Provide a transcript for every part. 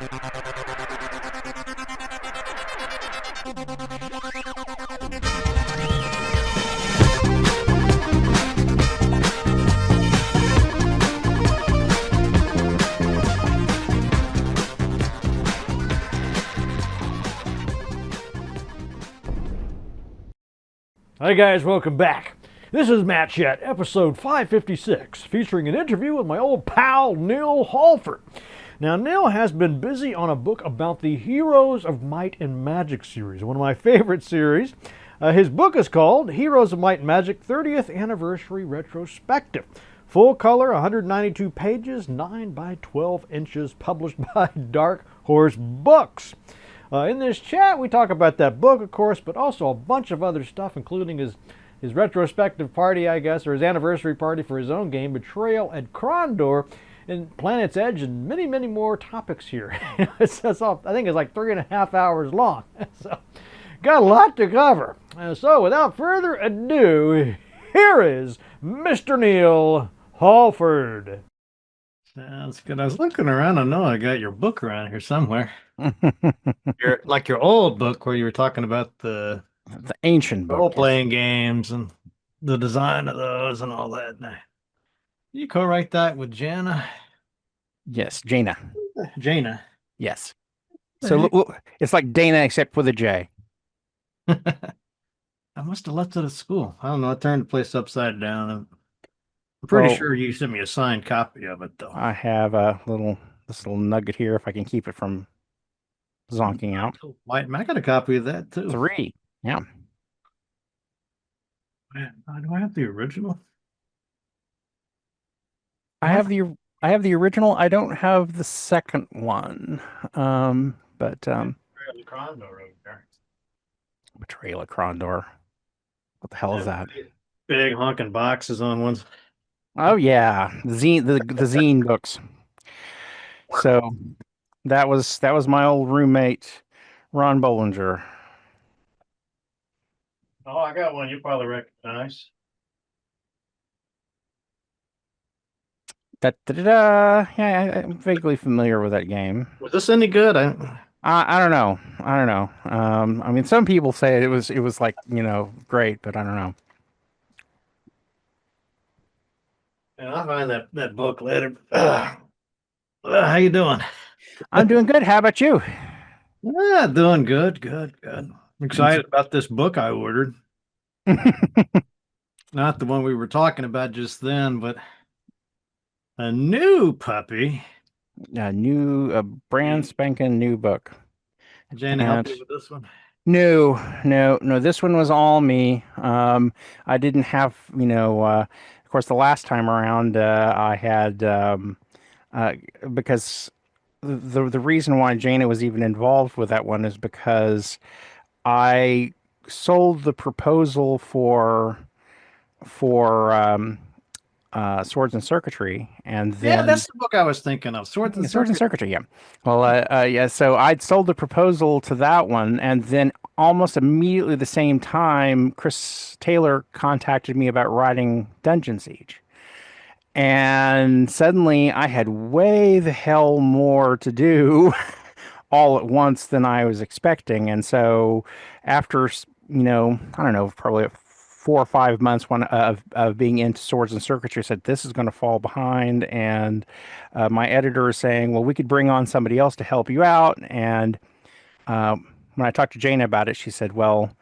Hi guys, welcome back. This is Matt Chat, episode 556, featuring an interview with my old pal, Neal Hallford. Now, Neal has been busy on a book about the Heroes of Might and Magic series, one of my favorite series. His book is called Heroes of Might and Magic 30th Anniversary Retrospective. Full color, 192 pages, 9 by 12 inches, published by Dark Horse Books. In this chat, we talk about that book, of course, but also a bunch of other stuff, including his retrospective party, I guess, or his anniversary party for his own game, Betrayal at Kondor, and Planet's Edge, and many, many more topics here. It's all, I think it's like 3.5 hours long. So, got a lot to cover. So, without further ado, here is Mr. Neal Hallford. Sounds good. I was looking around. I know I got your book around here somewhere. Your old book where you were talking about the ancient book, role-playing games and the design of those and all that. You co-write that with Jana? Yes, Jana. Jana. Yes. So it's like Dana except with a J. I must have left it at school. I don't know. I turned the place upside down. I'm pretty sure you sent me a signed copy of it, though. I have this little nugget here if I can keep it from zonking out. I got a copy of that too. 3. Yeah. Do I have the original? I have the original. I don't have the second one. But Betrayal at Kondor over there. Betrayal at Kondor. What the hell is that? Big honking boxes on ones. Oh yeah, the zine books. So that was my old roommate, Ron Bollinger. Oh, I got one you probably recognize. Yeah, I'm vaguely familiar with that game. Was this any good? I don't know. I mean, some people say it was like, great, but I don't know. And I'll find that book later. How you doing? I'm doing good. How about you? Yeah, doing good. I'm excited about this book I ordered. Not the one we were talking about just then, but a new puppy. A brand spanking new book. Jana help you with this one? No. This one was all me. I didn't have, of course, the last time around, I had, because the reason why Jana was even involved with that one is because I sold the proposal for Swords and Circuitry, and then that's the book I was thinking of. Swords and Circuitry. Yeah. Well, so I'd sold the proposal to that one, and then almost immediately the same time, Chris Taylor contacted me about writing Dungeon Siege, and suddenly I had way the hell more to do all at once than I was expecting, and so after I don't know, probably 4 or 5 months of being into Swords and Circuitry, said this is going to fall behind, and my editor is saying, well, we could bring on somebody else to help you out. And when I talked to Jana about it, she said, well,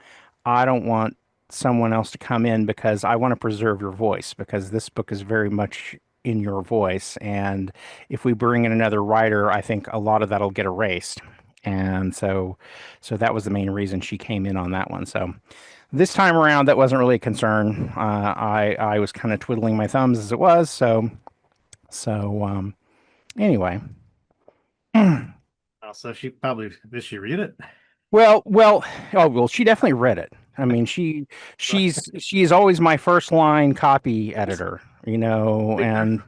I don't want someone else to come in because I want to preserve your voice, because this book is very much in your voice, and if we bring in another writer, I think a lot of that'll get erased. And so that was the main reason she came in on that one. So this time around, that wasn't really a concern. I was kind of twiddling my thumbs as it was. So anyway. So she probably, did she read it? Well, she definitely read it. I mean, she's always my first line copy editor, and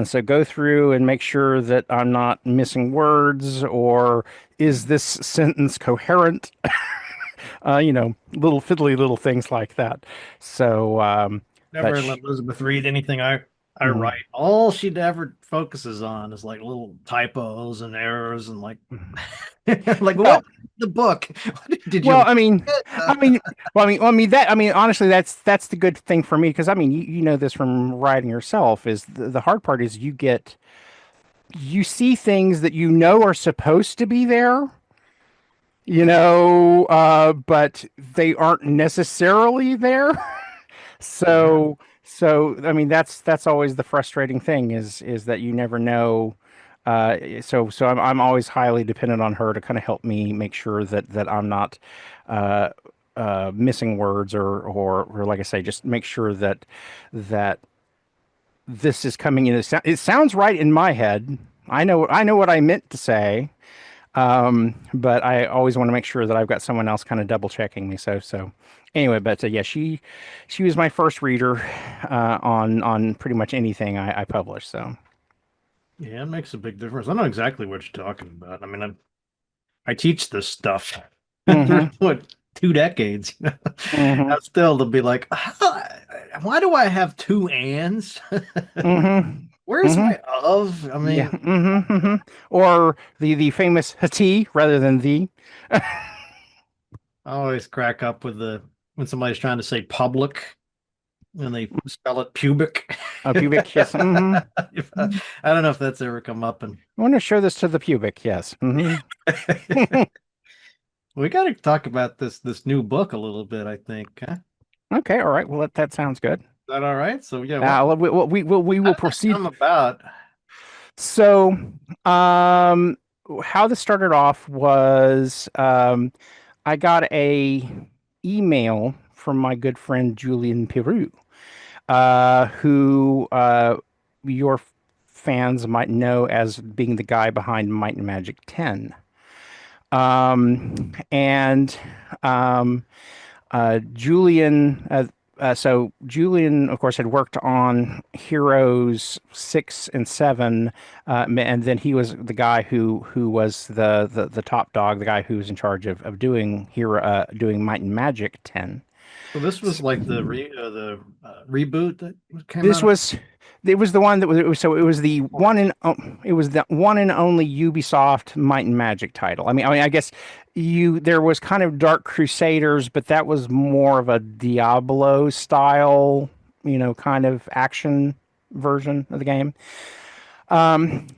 so go through and make sure that I'm not missing words, or is this sentence coherent? Little fiddly little things like that. So never let Elizabeth read anything I I Mhm. write. All she ever focuses on is like little typos and errors and like, Mhm. like what? Well, The book? Did well, you? I mean, I mean, honestly, that's the good thing for me because I mean, you know this from writing yourself is the hard part is you see things that you know are supposed to be there, but they aren't necessarily there. Yeah. So I mean that's always the frustrating thing is that you never know. So I'm always highly dependent on her to kind of help me make sure that I'm not uh, missing words or like I say, just make sure that this is coming in. It sounds right in my head. I know what I meant to say, but I always want to make sure that I've got someone else kind of double checking me. So anyway, but yeah, she was my first reader on pretty much anything I published. So Yeah, it makes a big difference. I know exactly what you're talking about. I mean, I teach this stuff for hmm what 2 decades. hmm Now still to be like, why do I have two ands? hmm Where's hmm my of? I yeah, mean, or the famous he rather than the. I always crack up with the when somebody's trying to say public and they spell it pubic. Pubic, yes. I don't know if that's ever come up, and I want to show this to the pubic, yes. we got to talk about this new book a little bit. I think. Huh? Is Okay, all right. Well, that sounds good. that all right? So yeah, We how will did that proceed. come about? So, um, how this started off was I got a email from my good friend Julian Peru, who your fans might know as being the guy behind Might and Magic 10. And Julian, so Julian, of course, had worked on Heroes 6 and 7, and then he was the guy who was the top dog, the guy who was in charge of doing Might and Magic 10. So this was like the reboot that came This out. was it was the one that was it was so it was the one and only Ubisoft Might and Magic title. I mean I guess you there was kind of Dark Crusaders, but that was more of a Diablo style, kind of action version of the game.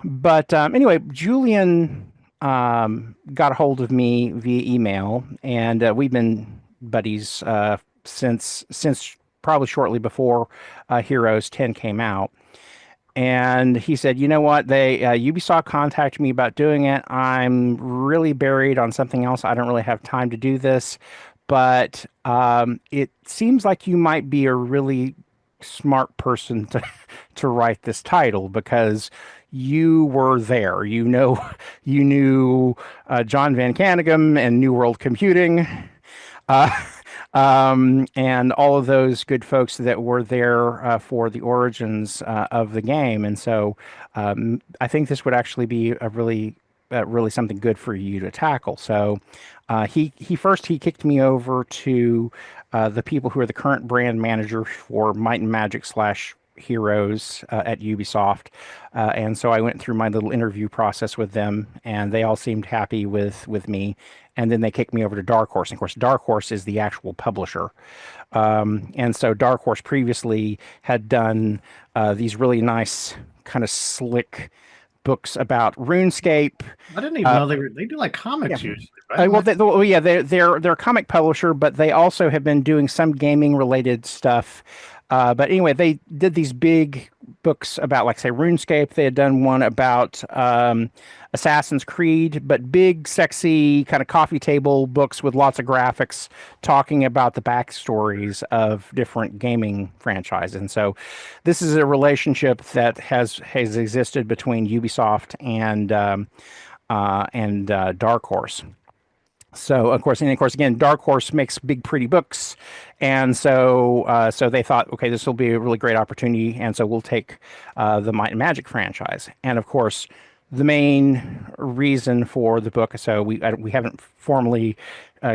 But anyway, Julian got a hold of me via email, and we've been buddies since probably shortly before Heroes 10 came out. And he said, "You know what? They Ubisoft contacted me about doing it. I'm really buried on something else. I don't really have time to do this, but it seems like you might be a really smart person to write this title because you were there. You knew John Van Caneghem and New World Computing." Uh, and all of those good folks that were there for the origins of the game. And so I think this would actually be really something good for you to tackle. So he kicked me over to the people who are the current brand manager for Might and Magic slash Heroes at Ubisoft. And so I went through my little interview process with them, and they all seemed happy with me. And then they kicked me over to Dark Horse. And of course, Dark Horse is the actual publisher. And so Dark Horse previously had done these really nice, kind of slick books about RuneScape. I didn't even Uh, know they do like yeah. comics usually, right? Yeah, they're a comic publisher, but they also have been doing some gaming related stuff. But anyway, they did these big books about, like, say, RuneScape. They had done one about Assassin's Creed, but big, sexy, kind of coffee table books with lots of graphics talking about the backstories of different gaming franchises. And so, this is a relationship that has existed between Ubisoft and Dark Horse. So of course, again, Dark Horse makes big, pretty books, and so they thought, okay, this will be a really great opportunity, and so we'll take the Might and Magic franchise, and of course, the main reason for the book. So we haven't formally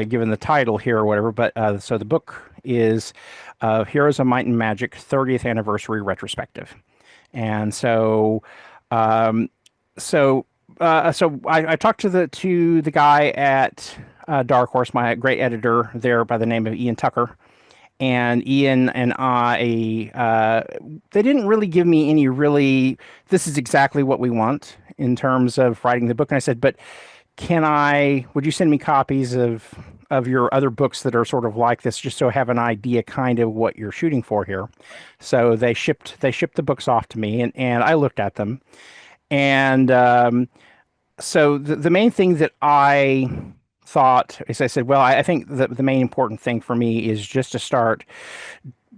given the title here or whatever, but so the book is Heroes of Might and Magic 30th Anniversary Retrospective. And so, um, so I talked to the guy at Dark Horse, my great editor there by the name of Ian Tucker, and Ian and I, they didn't really give me any really, this is exactly what we want in terms of writing the book. And I said, but would you send me copies of your other books that are sort of like this, just so I have an idea kind of what you're shooting for here? So they shipped the books off to me, and I looked at them. And so the main thing that I thought is, I said, well, I think the main important thing for me is just to start,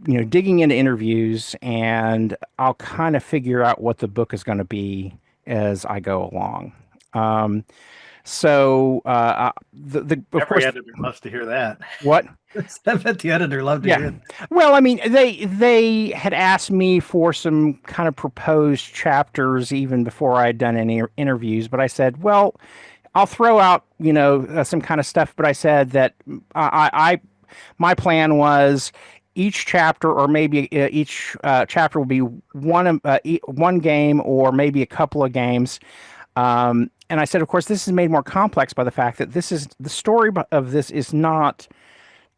digging into interviews, and I'll kind of figure out what the book is going to be as I go along. The of Every course, editor loves to hear that. what? I bet the editor loved to hear that. Well, I mean, they had asked me for some kind of proposed chapters even before I had done any interviews, but I said, well, I'll throw out, some kind of stuff. But I said that my plan was each chapter, or maybe each chapter will be one game, or maybe a couple of games. And I said, of course, this is made more complex by the fact that the story of this is not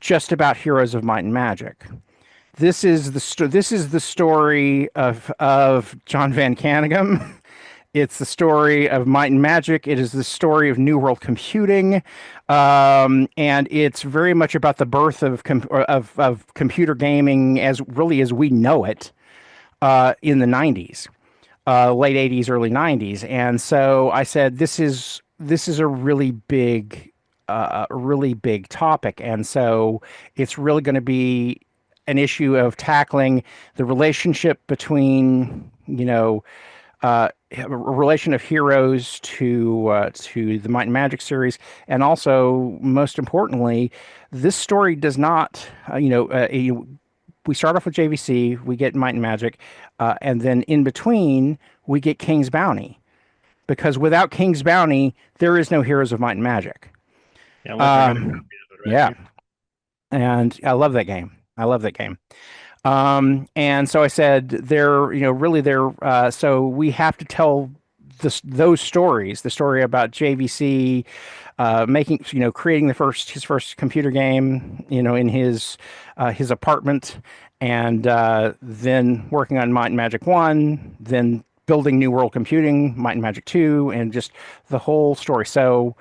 just about Heroes of Might and Magic. This is the story of John Van Caneghem. It's the story of Might and Magic. It is the story of New World Computing, and it's very much about the birth of computer gaming as we know it in the 90s, late 80s, early 90s. And so I said, this is a really big topic, and so it's really going to be an issue of tackling the relationship between, a relation of heroes to the Might and Magic series, and also, most importantly, this story does not, we start off with JVC, we get Might and Magic, and then in between we get King's Bounty, because without King's Bounty, there is no Heroes of Might and Magic. Yeah, yeah, and I love that game. And so I said, so we have to tell those stories, the story about JVC, creating his first computer game, in his apartment, and then working on Might and Magic 1, then building New World Computing, Might and Magic 2, and just the whole story. So,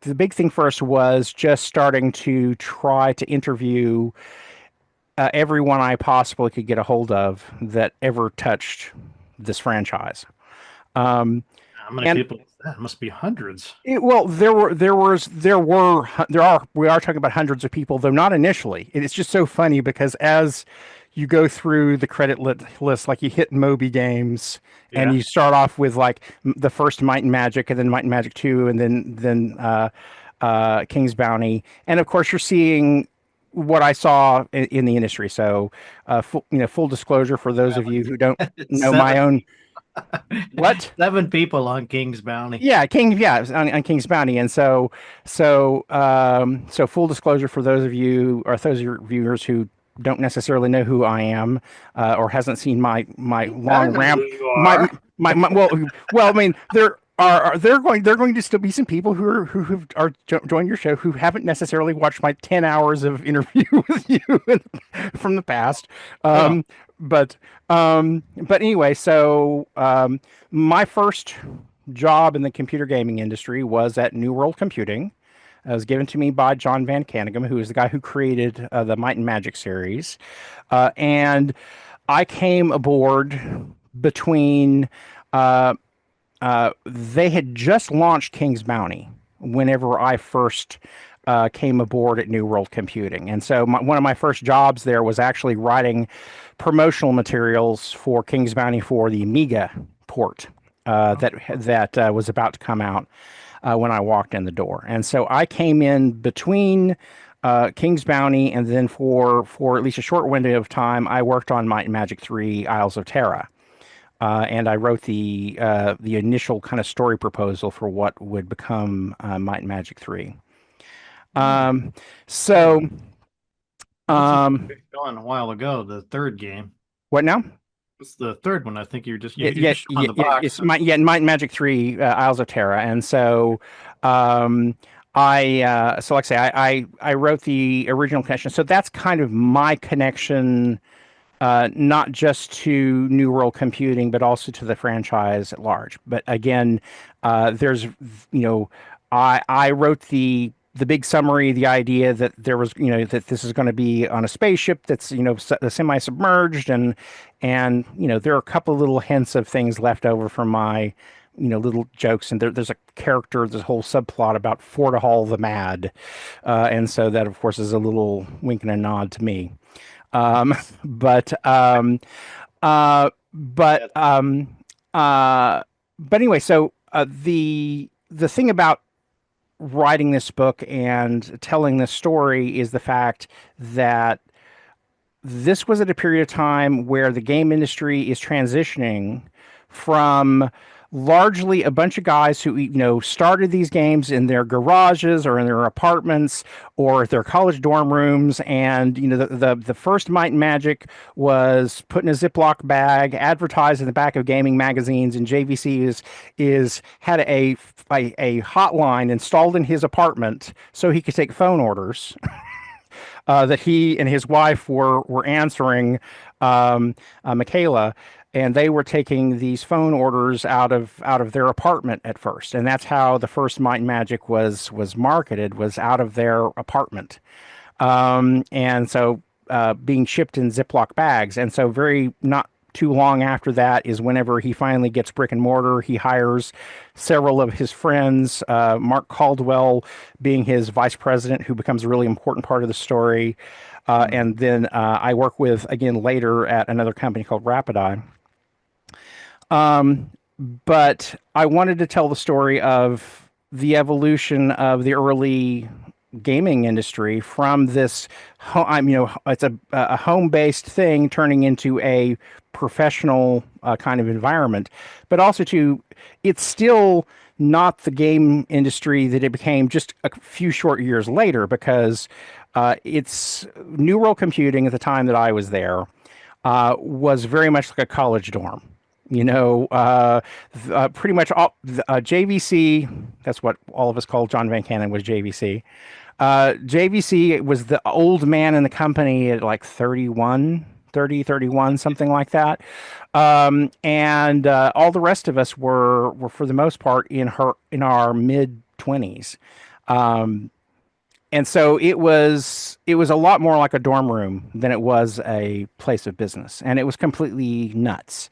the big thing first was just starting to try to interview everyone I possibly could get a hold of that ever touched this franchise. How many people? That must be hundreds. We are talking about hundreds of people, though not initially. It's just so funny because as you go through the credit list, like you hit Moby Games, and you start off with like the first Might and Magic, and then Might and Magic 2, and then King's Bounty, and of course you're seeing what I saw in the industry. So, full disclosure for those of you who don't know my own. What? 7 people on King's Bounty. Yeah, on King's Bounty, and so full disclosure for those of you, or those of your viewers who don't necessarily know who I am, or hasn't seen my long ramp. Well, I mean, they're going to still be some people who are joined your show who haven't necessarily watched my 10 hours of interview with you from the past. But anyway, so my first job in the computer gaming industry was at New World Computing. It was given to me by John Van Caneghem, who is the guy who created the Might and Magic series. And I came aboard between, they had just launched King's Bounty whenever I first came aboard at New World Computing. And so one of my first jobs there was actually writing promotional materials for King's Bounty for the Amiga port that was about to come out. When I walked in the door. And so I came in between King's Bounty, and then for at least a short window of time, I worked on Might and Magic 3 Isles of Terra. And I wrote the initial kind of story proposal for what would become Might and Magic 3. So Um, Gone a while ago. The third game. what now? It's the third one. I think you're just Yeah, you're yeah, just showing yeah, the yeah, box. it's Might and Magic 3, Isles of Terra. And so, um, so like I say, I wrote the original connection. So that's kind of my connection, not just to New World Computing, but also to the franchise at large. But again, there's, I wrote the big summary, the idea that there was, that this is going to be on a spaceship that's, semi-submerged, and there are a couple of little hints of things left over from my, little jokes, and there's a character, this whole subplot about Fortahall the Mad, and so that of course is a little wink and a nod to me. Um, but uh, but uh, but anyway, so the thing about writing this book and telling this story is the fact that this was at a period of time where the game industry is transitioning from largely a bunch of guys who started these games in their garages or in their apartments or their college dorm rooms, and the first Might and Magic was put in a Ziploc bag, advertised in the back of gaming magazines, and JVC is had a hotline installed in his apartment so he could take phone orders that he and his wife were answering, Michaela, and they were taking these phone orders out of their apartment at first, and that's how the first Might and Magic was marketed, was out of their apartment, and so being shipped in Ziploc bags, and so very not too long after that is whenever he finally gets brick and mortar. He hires several of his friends, Mark Caldwell being his vice president, who becomes a really important part of the story. And then I work with, again, later at another company called Rapidi. But I wanted to tell the story of the evolution of the early gaming industry from this, it's a home-based thing turning into a professional kind of environment, but also it's still not the game industry that it became just a few short years later, because it's New World Computing at the time that I was there was very much like a college dorm. Pretty much all JVC. That's what all of us called John Van Cannon, was JVC. JVC was the old man in the company at like 31, something like that. And all the rest of us were for the most part in our mid 20s. And so it was a lot more like a dorm room than it was a place of business, and it was completely nuts.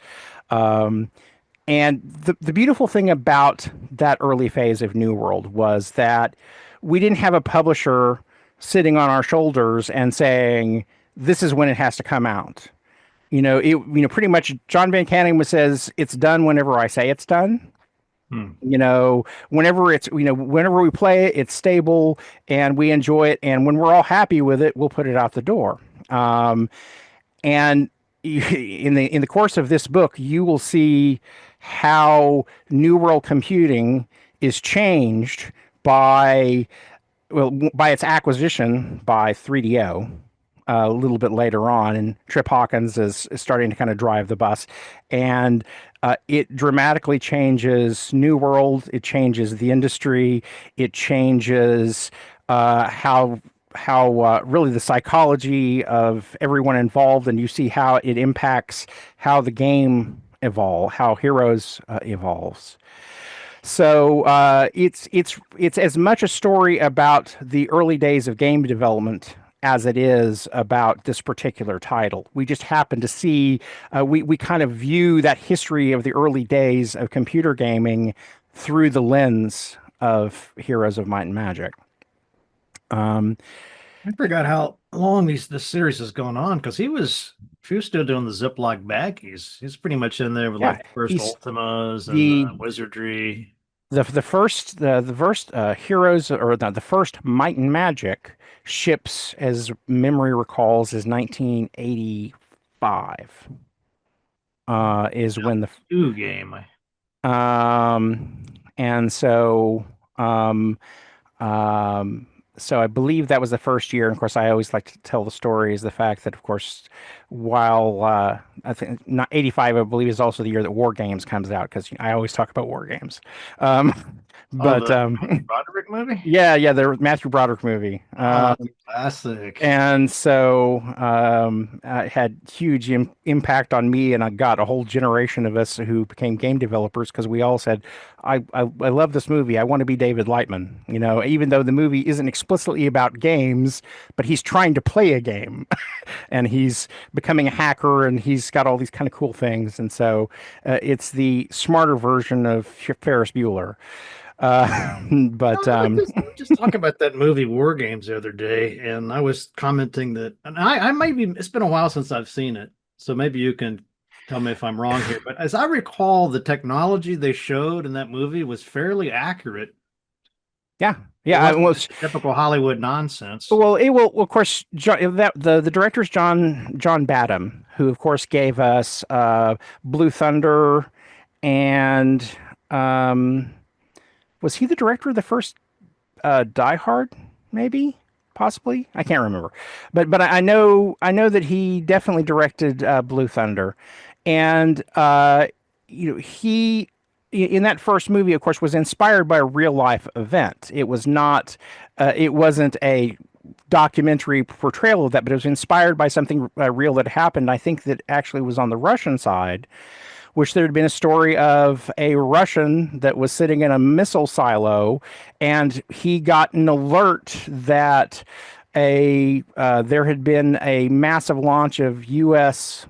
And the beautiful thing about that early phase of New World was that we didn't have a publisher sitting on our shoulders and saying, this is when it has to come out. Pretty much John Van Canning says it's done whenever I say it's done. Whenever we play it, it's stable and we enjoy it. And when we're all happy with it, we'll put it out the door. And in the course of this book, you will see how New World Computing is changed by its acquisition by 3DO a little bit later on, and Trip Hawkins is starting to kind of drive the bus, and it dramatically changes New World. It changes the industry. It changes how really the psychology of everyone involved, and you see how it impacts how the game how Heroes evolves. So it's as much a story about the early days of game development as it is about this particular title. We just happen to see we kind of view that history of the early days of computer gaming through the lens of Heroes of Might and Magic. I forgot how long this series has gone on, because he was still doing the Ziploc bag. He's pretty much in there with like the first Ultimas and Wizardry. The first Heroes, or the first Might and Magic ships, as memory recalls, is 1985. Is when the game. And so so I believe that was the first year. And of course, I always like to tell the story is the fact that, of course, while I think not 85, I believe is also the year that War Games comes out because I always talk about War Games. But the Broderick movie. yeah, the Matthew Broderick movie. Classic. And so it had huge impact on me, and I got a whole generation of us who became game developers because we all said, I love this movie. I want to be David Lightman. You know, even though the movie isn't explicitly about games, but he's trying to play a game, and he's becoming a hacker, and he's got all these kind of cool things. And so it's the smarter version of Ferris Bueller. But just talking about that movie War Games the other day, and I was commenting that, and I maybe it's been a while since I've seen it, so maybe you can tell me if I'm wrong here. But as I recall, the technology they showed in that movie was fairly accurate. Yeah, it was typical Hollywood nonsense. Well, of course, the director's John Badham, who of course gave us Blue Thunder and. Was he the director of the first Die Hard? Maybe, possibly. I can't remember, but I know that he definitely directed Blue Thunder, and he in that first movie, of course, was inspired by a real life event. It was not. It wasn't a documentary portrayal of that, but it was inspired by something real that happened. I think that actually was on the Russian side, which there had been a story of a Russian that was sitting in a missile silo, and he got an alert that there had been a massive launch of U.S.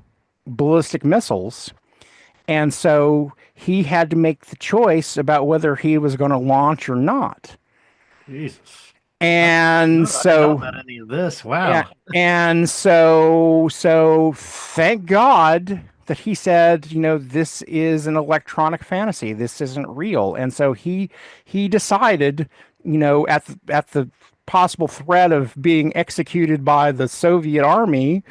ballistic missiles, and so he had to make the choice about whether he was going to launch or not. Jesus. And so about any of this, wow. And so thank God that he said, this is an electronic fantasy. This isn't real. And so he decided, at the possible threat of being executed by the Soviet army,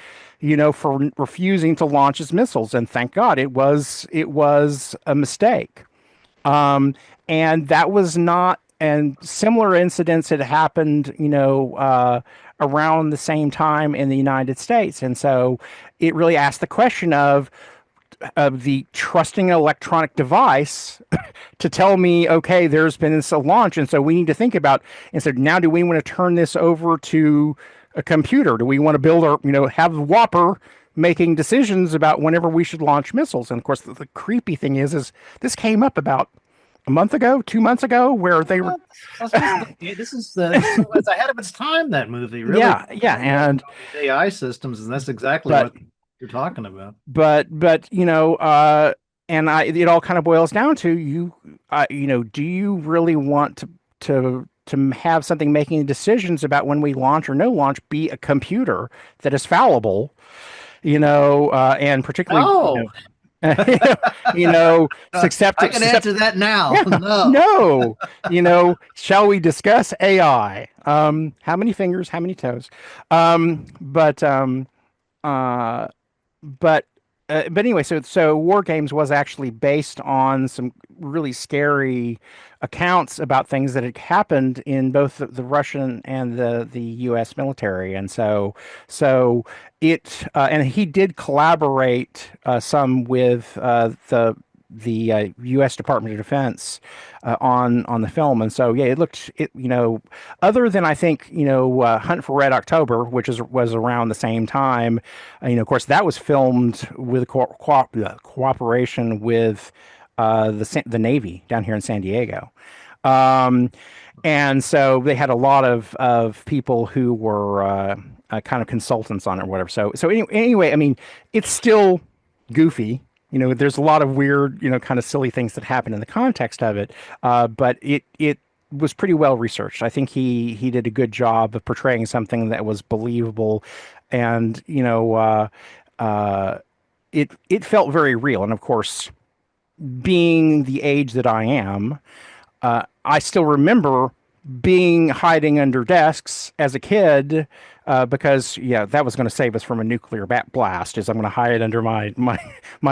for refusing to launch his missiles. And thank God it was a mistake. And that was not, and similar incidents had happened, around the same time in the United States. And so it really asked the question of the trusting an electronic device to tell me, okay, there's been this launch. And so we need to think about, and so now do we want to turn this over to a computer? Do we want to build have the Whopper making decisions about whenever we should launch missiles? And of course, the creepy thing is this came up about a month ago, 2 months ago, where they were. This is it's ahead of its time. That movie, really. Yeah, and AI systems, and that's exactly what you're talking about. But and it all kind of boils down to do you really want to have something making decisions about when we launch or no launch be a computer that is fallible, and particularly. Accept. I can answer that now. Yeah, no. Shall we discuss AI? How many fingers? How many toes? But anyway, so War Games was actually based on some really scary accounts about things that had happened in both the Russian and the U.S. military, and so it and he did collaborate some with the U.S. Department of Defense on the film, and so yeah, it looked other than I think Hunt for Red October, which was around the same time, of course that was filmed with cooperation with the Navy down here in San Diego, and so they had a lot of people who were kind of consultants on it or whatever. So anyway, I mean, it's still goofy. There's a lot of weird, kind of silly things that happen in the context of it. But it was pretty well researched. I think he did a good job of portraying something that was believable, and it felt very real. And of course, being the age that I am, I still remember being hiding under desks as a kid, because that was going to save us from a nuclear blast. Is I'm going to hide under my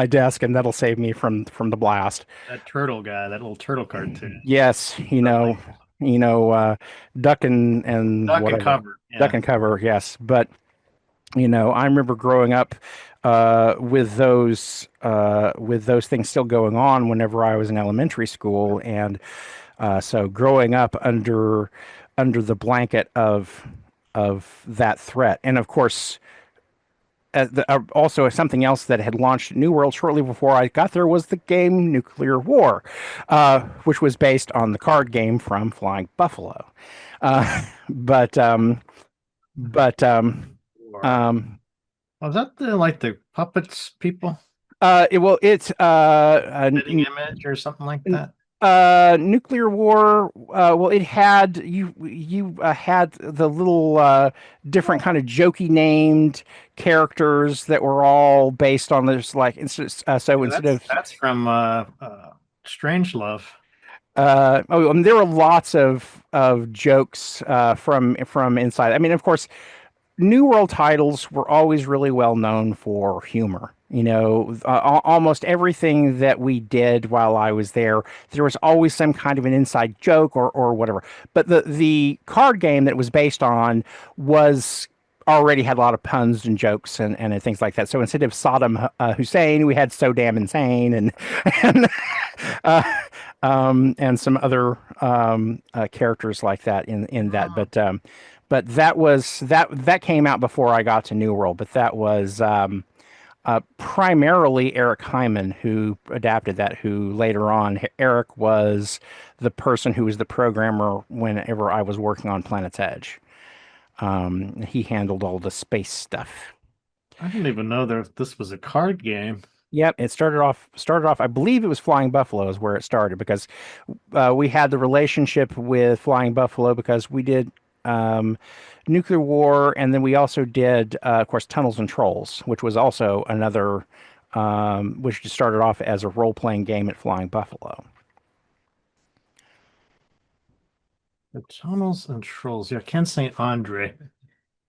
desk, and that'll save me from the blast. That turtle guy, that little turtle cartoon. Yes, duck and Duck and whatever, cover. duck Yeah. and cover. Yes, but I remember growing up with those things still going on whenever I was in elementary school, and so growing up under the blanket of that threat, and of course. Also, something else that had launched at New World shortly before I got there was the game Nuclear War, which was based on the card game from Flying Buffalo. Uh, but but Or, um, was that the puppets people? it's Spitting image or something like that? Nuclear War. Well, it had you had the little different kind of jokey named characters that were all based on this. Like so Yeah, instead that's of that's from Strangelove. I mean, there were lots of jokes from inside. I mean, of course, New World titles were always really well known for humor. Almost everything that we did while I was there, there was always some kind of an inside joke or whatever. But the card game that it was based on was already had a lot of puns and jokes and things like that. So instead of Saddam Hussein, we had So Damn Insane and uh, and some other characters like that in that. But that came out before I got to New World. But that was primarily Eric Hyman who adapted that. Who later on, Eric was the person who was the programmer whenever I was working on Planet's Edge. He handled all the space stuff. I didn't even know this was a card game. Yep, it started off. I believe it was Flying Buffalo is where it started because we had the relationship with Flying Buffalo because we did Nuclear War, and then we also did, of course, Tunnels and Trolls, which was also another, which just started off as a role-playing game at Flying Buffalo. The Tunnels and Trolls. Yeah, Ken St. Andre.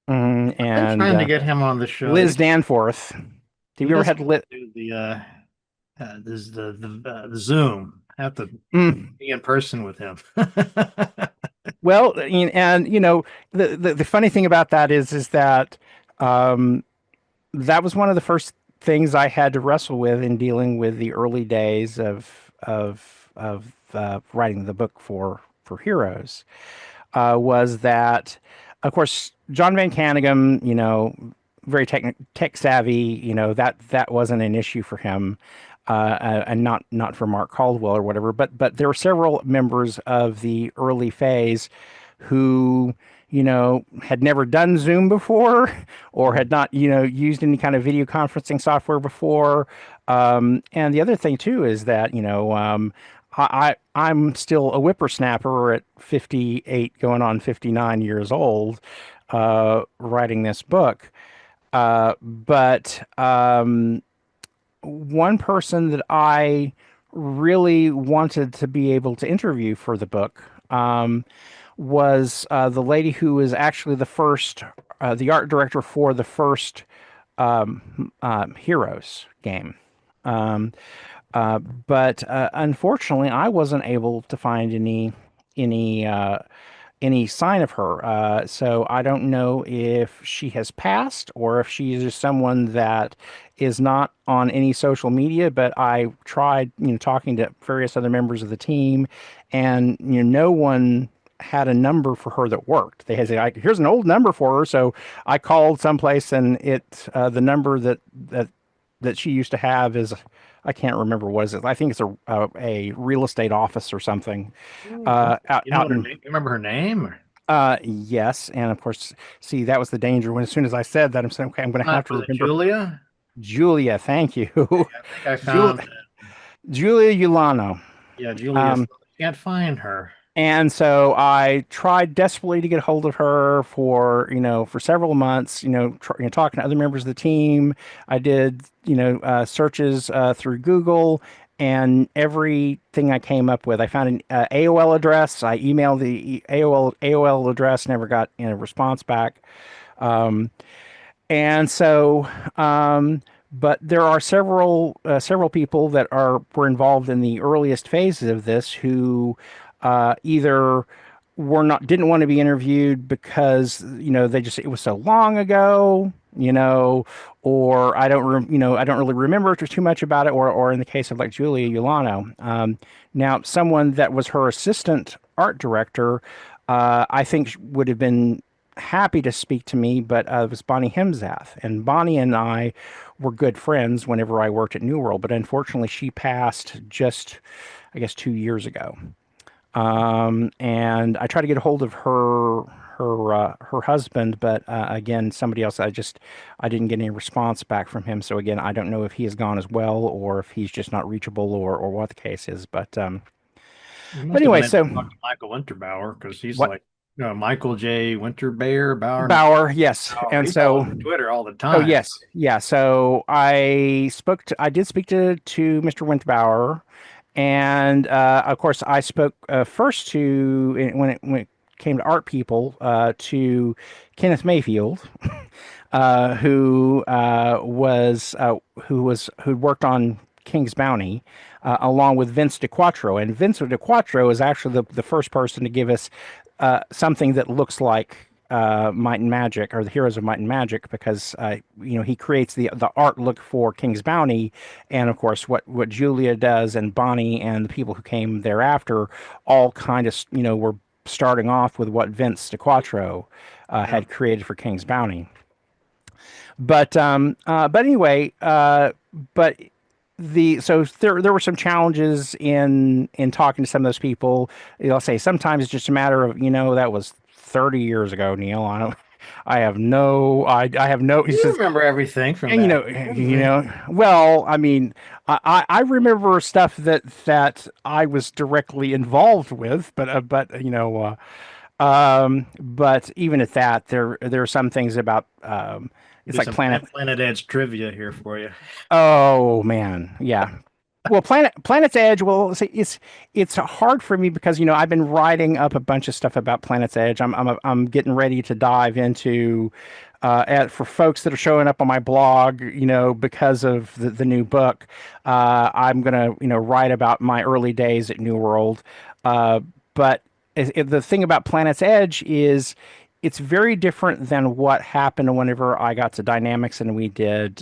And I'm trying to get him on the show. Liz Danforth. Have you ever had Liz? The Zoom. I have to be in person with him. Well, and the funny thing about that is that that was one of the first things I had to wrestle with in dealing with the early days of writing the book for Heroes. Was that, of course, John Van Caneghem, very tech savvy, that wasn't an issue for him. And not for Mark Caldwell or whatever, but there were several members of the early phase who had never done Zoom before or had not used any kind of video conferencing software before. And the other thing too is that I'm still a whippersnapper at 58, going on 59 years old, writing this book. But one person that I really wanted to be able to interview for the book was the lady who was actually the art director for the first Heroes game. But unfortunately, I wasn't able to find any sign of her. So I don't know if she has passed or if she is just someone that is not on any social media. But I tried, talking to various other members of the team, and no one had a number for her that worked. They had said, "Here's an old number for her." So I called someplace, and the number that she used to have is. I can't remember what is it. I think it's a real estate office or something. You remember her name? Yes, and of course, see, that was the danger. When as soon as I said that, I'm saying, okay, I'm going to have to remember. Julia. Julia, thank you. Yeah, I think I found Julia Ulano. Yeah, Julia. Can't find her. And so I tried desperately to get a hold of her for several months. Talking to other members of the team. I did searches through Google, and everything I came up with, I found an AOL address. I emailed the AOL address, never got a response back. And so, but there are several people that were involved in the earliest phases of this who either didn't want to be interviewed because it was so long ago, or I don't really remember too much about it, or in the case of like Julia Ulano, now someone that was her assistant art director, I think would have been happy to speak to me, but it was Bonnie Hemsath, and Bonnie and I were good friends whenever I worked at New World, but unfortunately she passed just, I guess, 2 years ago. And I tried to get a hold of her husband, but again, somebody else. I didn't get any response back from him. So again, I don't know if he has gone as well, or if he's just not reachable, or what the case is. But anyway, so talk to Michael Winterbauer, because he's what? like, Michael J. Winterbear Bauer. Bauer, yes, Bauer. and He's so on Twitter all the oh time. yes, yeah. So I did speak to Mr. Winterbauer. And of course, I spoke first when it came to art people, to Kenneth Mayfield, who'd worked on King's Bounty, along with Vince DeQuattro. And Vince DeQuattro is actually the first person to give us something that looks like Might and Magic, or the Heroes of Might and Magic, because he creates the art look for King's Bounty, and of course what Julia does, and Bonnie and the people who came thereafter all kind of were starting off with what Vince DeQuattro had created for King's Bounty. But anyway, but so there were some challenges in talking to some of those people. I'll say sometimes it's just a matter of that was 30 years ago, Neal. I have no. You remember everything from that. Well, I mean, I remember stuff that I was directly involved with, but even at that, there are some things about it's like Planet Edge trivia here for you. Oh man, yeah. Well, Planet's Edge. Well, see, it's hard for me because I've been writing up a bunch of stuff about Planet's Edge. I'm getting ready to dive into for folks that are showing up on my blog, because of the new book. I'm gonna write about my early days at New World. But the thing about Planet's Edge is it's very different than what happened whenever I got to Dynamics and we did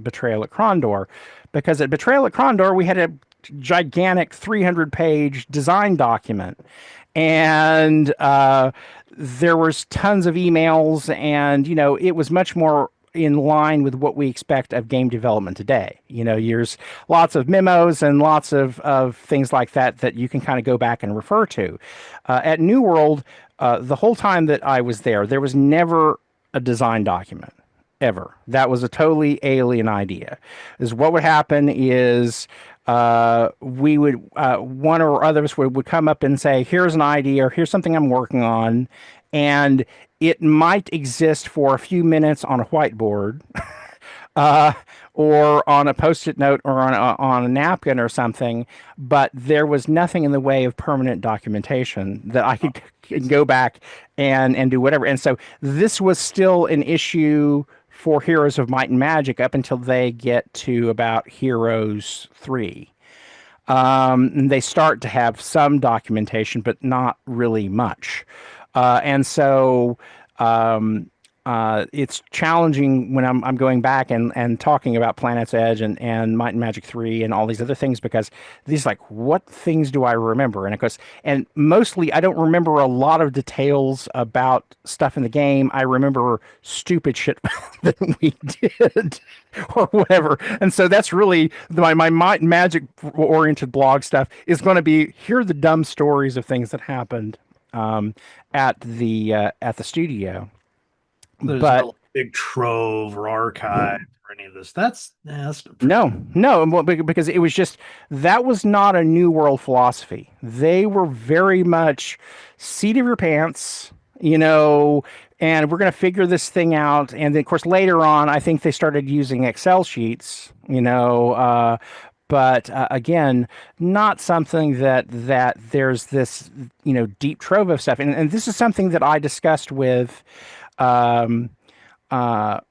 Betrayal at Kondor. Because at Betrayal at Kondor, we had a gigantic 300-page design document. And there was tons of emails, and, it was much more in line with what we expect of game development today. There's lots of memos and lots of things like that you can kind of go back and refer to. At New World, the whole time that I was there was never a design document, ever. That was a totally alien idea. Is what would happen is we would one or other of us would come up and say, "Here's an idea, or here's something I'm working on," and it might exist for a few minutes on a whiteboard. Or on a Post-it note, or on a napkin or something, but there was nothing in the way of permanent documentation that I could go back and do whatever. And so this was still an issue for Heroes of Might and Magic up until they get to about Heroes 3. And they start to have some documentation, but not really much. And so it's challenging when I'm going back and talking about Planet's Edge and Might and Magic 3 and all these other things, because these, like, what things do I remember? And of course, and mostly I don't remember a lot of details about stuff in the game. I remember stupid shit that we did or whatever. And so that's really my Might and Magic oriented blog stuff is going to be, here are the dumb stories of things that happened at the studio. There's no big trove or archive or any of this. That's no, because it was just, that was not a New World philosophy. They were very much seat of your pants, and we're going to figure this thing out. And then, of course, later on, I think they started using Excel sheets, but again, not something that there's this, deep trove of stuff. And this is something that I discussed with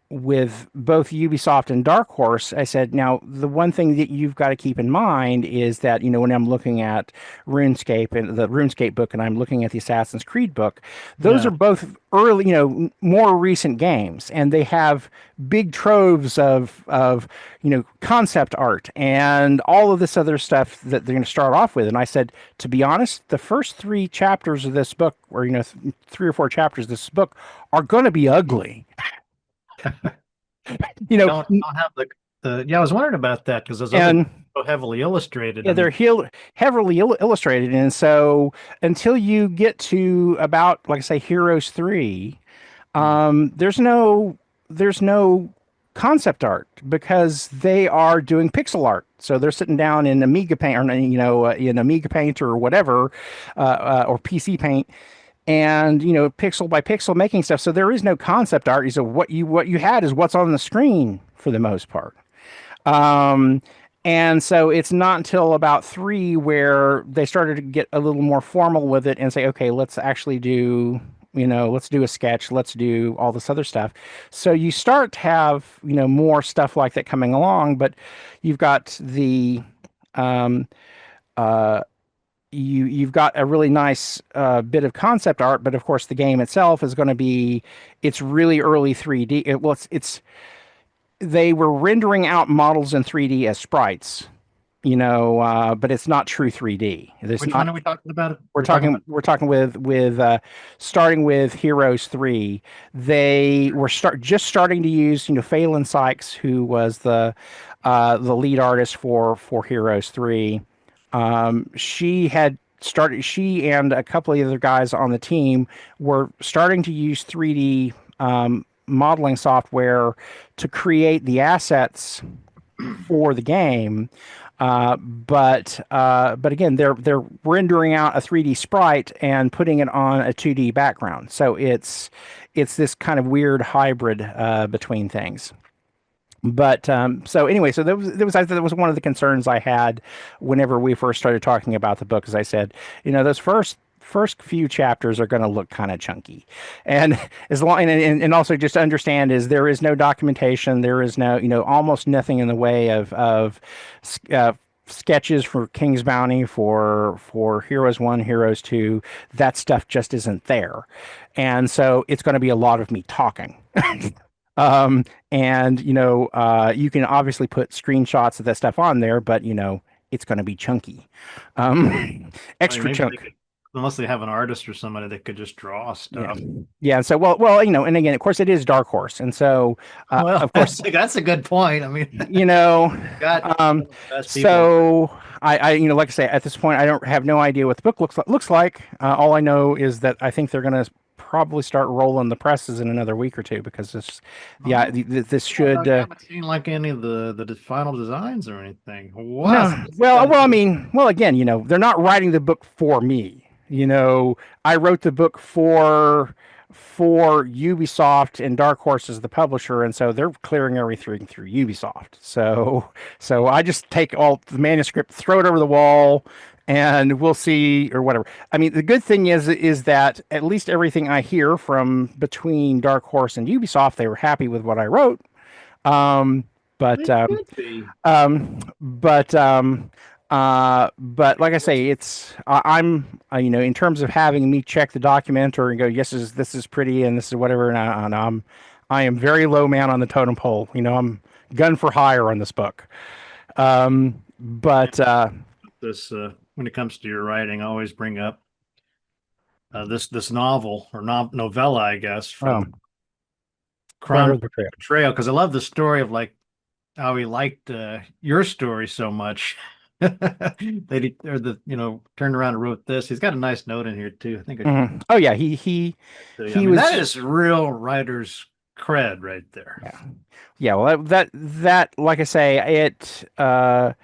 with both Ubisoft and Dark Horse, I said, now the one thing that you've got to keep in mind is that, when I'm looking at RuneScape and the RuneScape book and I'm looking at the Assassin's Creed book, those Yeah. are both early, more recent games, and they have big troves of concept art and all of this other stuff that they're going to start off with. And I said, to be honest, the first three chapters of this book, or 3 or 4 chapters of this book, are going to be ugly. Don't have the yeah. I was wondering about that because those other And so heavily illustrated. yeah, they're heavily illustrated, and so until you get to about, like I say, Heroes 3, there's no concept art because they are doing pixel art. So they're sitting down in Amiga Paint, or in Amiga Paint or whatever, or PC Paint, and pixel by pixel making stuff. So there is no concept art. So what you had is what's on the screen for the most part. Um, and so it's not until about 3 where they started to get a little more formal with it and say, okay, let's actually do, let's do a sketch, let's do all this other stuff. So you start to have, more stuff like that coming along, but you've got um, uh, you've got a really nice bit of concept art, but of course the game itself is going to be, it's really early 3D. It's they were rendering out models in 3D as sprites, but it's not true 3D. Which one are we talking about? We're talking with starting with Heroes 3. They were just starting to use, Phelan Sykes, who was the lead artist for Heroes 3. She and a couple of other guys on the team were starting to use 3D modeling software to create the assets for the game. But again, they're rendering out a 3D sprite and putting it on a 2D background. So it's this kind of weird hybrid between things. But so anyway, so that was one of the concerns I had whenever we first started talking about the book. As I said, those first few chapters are going to look kind of chunky, and as long and also just understand is there is no documentation, there is no almost nothing in the way of sketches for King's Bounty, for Heroes 1, Heroes 2. That stuff just isn't there, and so it's going to be a lot of me talking. And you can obviously put screenshots of that stuff on there, but it's going to be chunky, extra chunk. Unless they have an artist or somebody that could just draw stuff. Yeah. So well, and again, of course, it is Dark Horse, and so of course that's a good point. I mean, so I like I say, at this point, I don't have no idea what the book looks like. All I know is that I think they're going to probably start rolling the presses in another week or two because this should. I haven't seen like any of the final designs or anything. Wow. No, well, I mean, again, they're not writing the book for me. I wrote the book for Ubisoft, and Dark Horse is the publisher, and so they're clearing everything through Ubisoft. So I just take all the manuscript, throw it over the wall, and we'll see, or whatever. I mean, the good thing is that at least everything I hear from between Dark Horse and Ubisoft, they were happy with what I wrote. But like I say, I'm in terms of having me check the document or go, yes, this is pretty and this is whatever, and I am very low man on the totem pole. I'm gun for hire on this book. This when it comes to your writing, I always bring up this novel or novella, I guess, from Betrayal, because I love the story of like how he liked your story so much. That he turned around and wrote this. He's got a nice note in here too. I think. Oh yeah, he was. That is real writer's cred right there. Yeah. Well, that like I say, I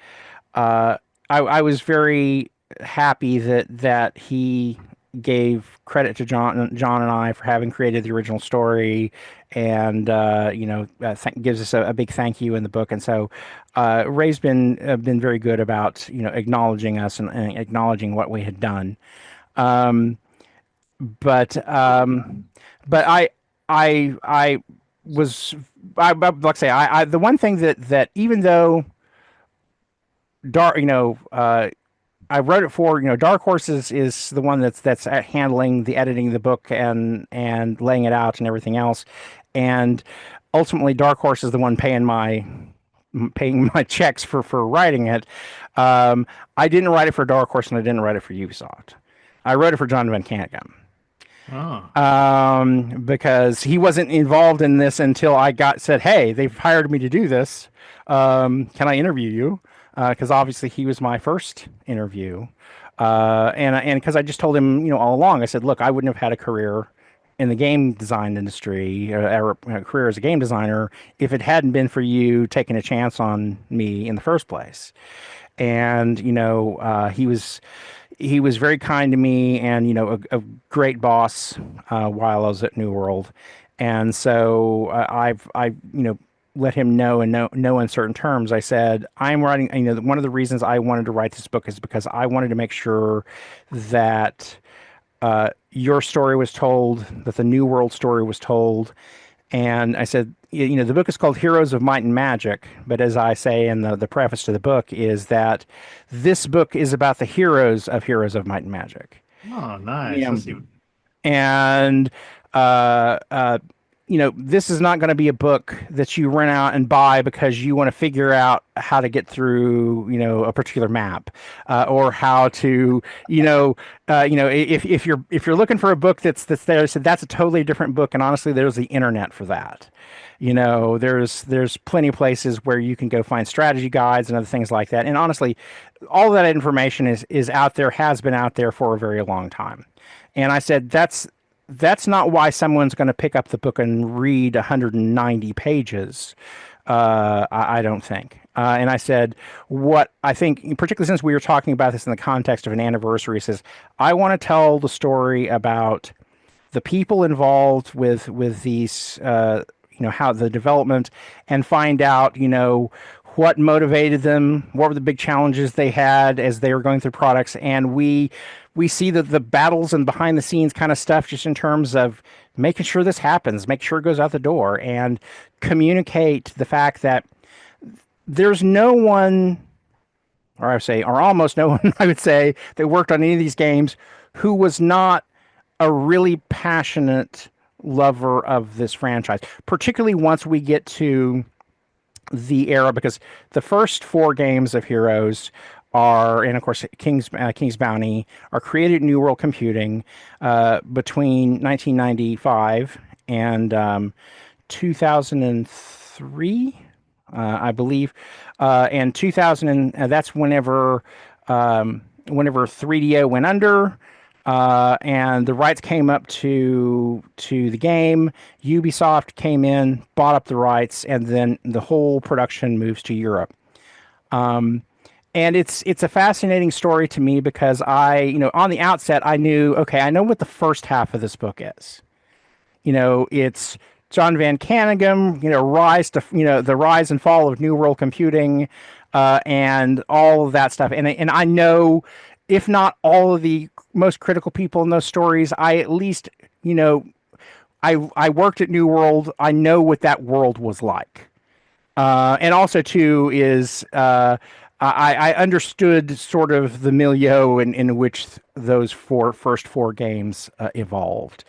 was very happy that he gave credit to John and I for having created the original story, and gives us a big thank you in the book. And so Ray's been very good about acknowledging us and acknowledging what we had done. But I like I say, the one thing that even though Dark, I wrote it for, Dark Horse is the one that's handling the editing of the book and laying it out and everything else, and ultimately Dark Horse is the one paying my checks for writing it. I didn't write it for Dark Horse and I didn't write it for Ubisoft. I wrote it for John Van Caneghem. Oh. Because he wasn't involved in this until I said, hey, they've hired me to do this. Can I interview you? Because obviously he was my first interview. And because I just told him, all along, I said, look, I wouldn't have had a career in the game design industry or a career as a game designer if it hadn't been for you taking a chance on me in the first place. And, he was very kind to me and, a great boss while I was at New World. And so I let him know in no uncertain terms. I said, I'm writing, one of the reasons I wanted to write this book is because I wanted to make sure that your story was told, that the New World story was told. And I said, the book is called Heroes of Might and Magic, but as I say in the preface to the book, is that this book is about the heroes of Might and Magic. Oh, nice. And this is not going to be a book that you rent out and buy because you want to figure out how to get through, a particular map, or how to, if you're looking for a book that's there, so that's a totally different book. And honestly, there's the internet for that. There's plenty of places where you can go find strategy guides and other things like that. And honestly, all of that information is out there, has been out there for a very long time. And I said, that's not why someone's going to pick up the book and read 190 pages. I don't think. And I said, what I think, particularly since we were talking about this in the context of an anniversary, says, I want to tell the story about the people involved with these, how the development, and find out, what motivated them, what were the big challenges they had as they were going through products. And we see the battles and behind the scenes kind of stuff, just in terms of making sure this happens, make sure it goes out the door, and communicate the fact that there's no one, or almost no one, I would say, that worked on any of these games who was not a really passionate lover of this franchise, particularly once we get to the era, because the first 4 games of Heroes are, and of course King's Bounty, are created at New World Computing between 1995 and 2003, I believe, and 2000. That's whenever 3DO went under. And the rights came up to the game. Ubisoft came in, bought up the rights, and then the whole production moves to Europe. And it's a fascinating story to me because on the outset, I knew, okay, I know what the first half of this book is. It's John Van Caneghem, the rise and fall of New World Computing, and all of that stuff. And I know, if not all of the most critical people in those stories, I at least, I worked at New World. I know what that world was like. And also too is, I understood sort of the milieu in which those first four games evolved.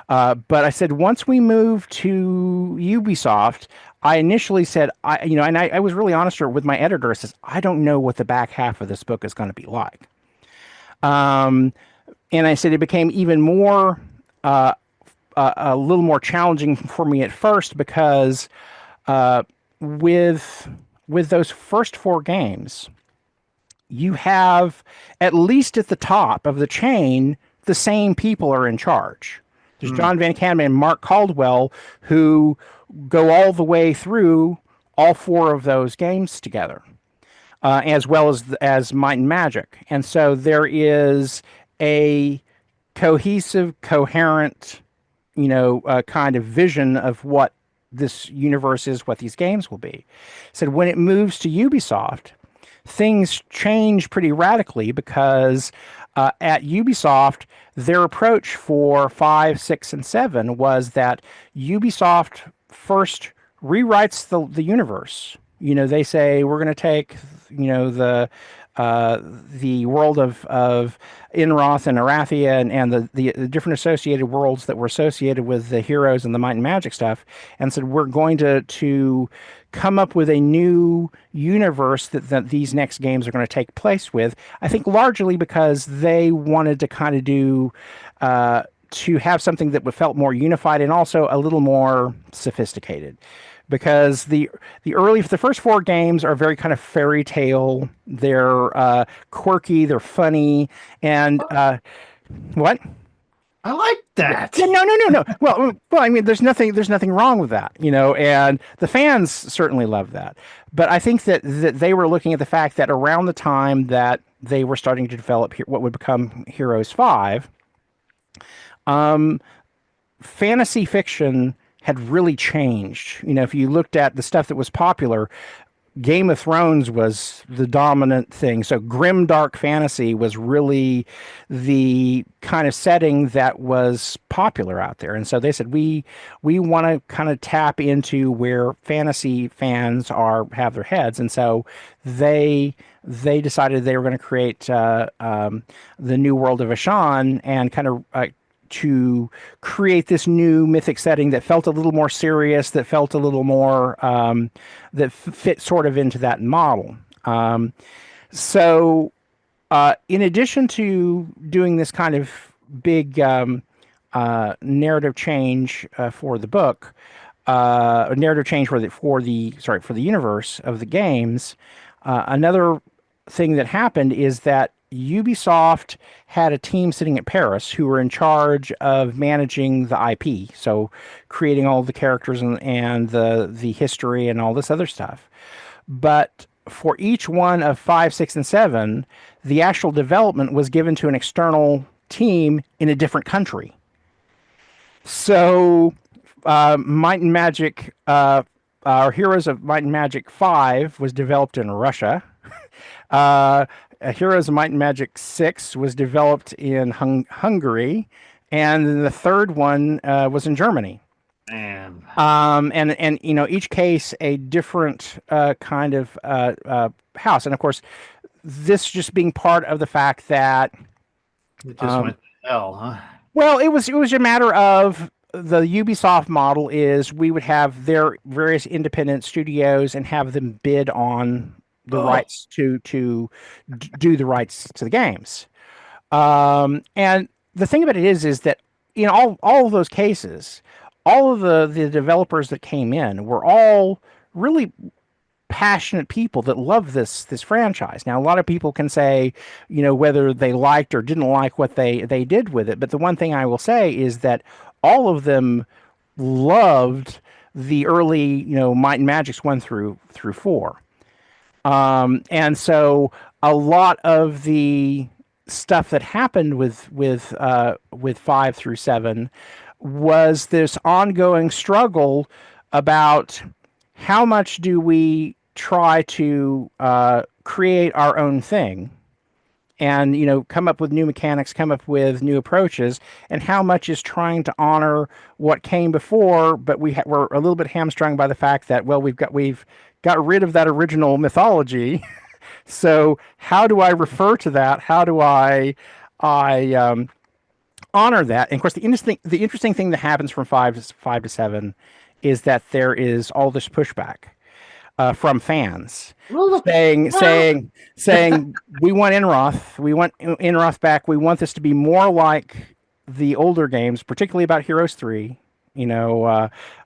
But I said, once we moved to Ubisoft, I initially said, I was really honest with my editor. I says, I don't know what the back half of this book is going to be like. And I said it became even more, a little more challenging for me at first because with those first four games, you have, at least at the top of the chain, the same people are in charge. There's John Van Caneghem and Mark Caldwell, who go all the way through all four of those games together, as well as Might and Magic. And so there is a cohesive, coherent, kind of vision of what this universe is, what these games will be. So when it moves to Ubisoft, things change pretty radically because at Ubisoft, their approach for 5, 6, and 7 was that Ubisoft first rewrites the universe. They say we're going to take the world of Inroth and Arathia and the different associated worlds that were associated with the heroes and the might and magic stuff, and said we're going to come up with a new universe that these next games are going to take place with. I think largely because they wanted to kind of do to have something that felt more unified and also a little more sophisticated. Because the first 4 games are very kind of fairy tale. They're quirky, they're funny, and what? I like that. Yeah, no. Well, I mean, there's nothing wrong with that, and the fans certainly love that. But I think that they were looking at the fact that around the time that they were starting to develop what would become Heroes 5, fantasy fiction had really changed. If you looked at the stuff that was popular, Game of Thrones was the dominant thing. So grim, dark fantasy was really the kind of setting that was popular out there. And so they said, we want to kind of tap into where fantasy fans have their heads. And so they decided they were going to create the new world of Ashan and kind of to create this new mythic setting that felt a little more serious, that felt a little more that fit sort of into that model. So in addition to doing this kind of big narrative change for the book, narrative change for the universe of the games, another thing that happened is that Ubisoft had a team sitting at Paris who were in charge of managing the IP, so creating all the characters and the history and all this other stuff. But for each one of 5, 6, and 7, the actual development was given to an external team in a different country. So Might and Magic, our Heroes of Might and Magic 5 was developed in Russia. Heroes of Might and Magic 6 was developed in Hungary, and the third one was in Germany. Man. And each case a different kind of house, and of course, this just being part of the fact that It just went to hell, huh? well, it was a matter of the Ubisoft model is we would have their various independent studios and have them bid on the rights to do the rights to the games. And the thing about it is that in all of those cases, all of the developers that came in were all really passionate people that love this franchise. Now, a lot of people can say, whether they liked or didn't like what they did with it. But the one thing I will say is that all of them loved the early, Might and Magics 1 through 4. And so a lot of the stuff that happened with 5 through 7 was this ongoing struggle about how much do we try to create our own thing and come up with new mechanics, come up with new approaches, and how much is trying to honor what came before, but we're a little bit hamstrung by the fact that we've got rid of that original mythology. So how do I refer to that? How do I honor that? And of course, the interesting thing that happens from 5 to 7 is that there is all this pushback from fans saying we want Inroth back. We want this to be more like the older games, particularly about Heroes 3.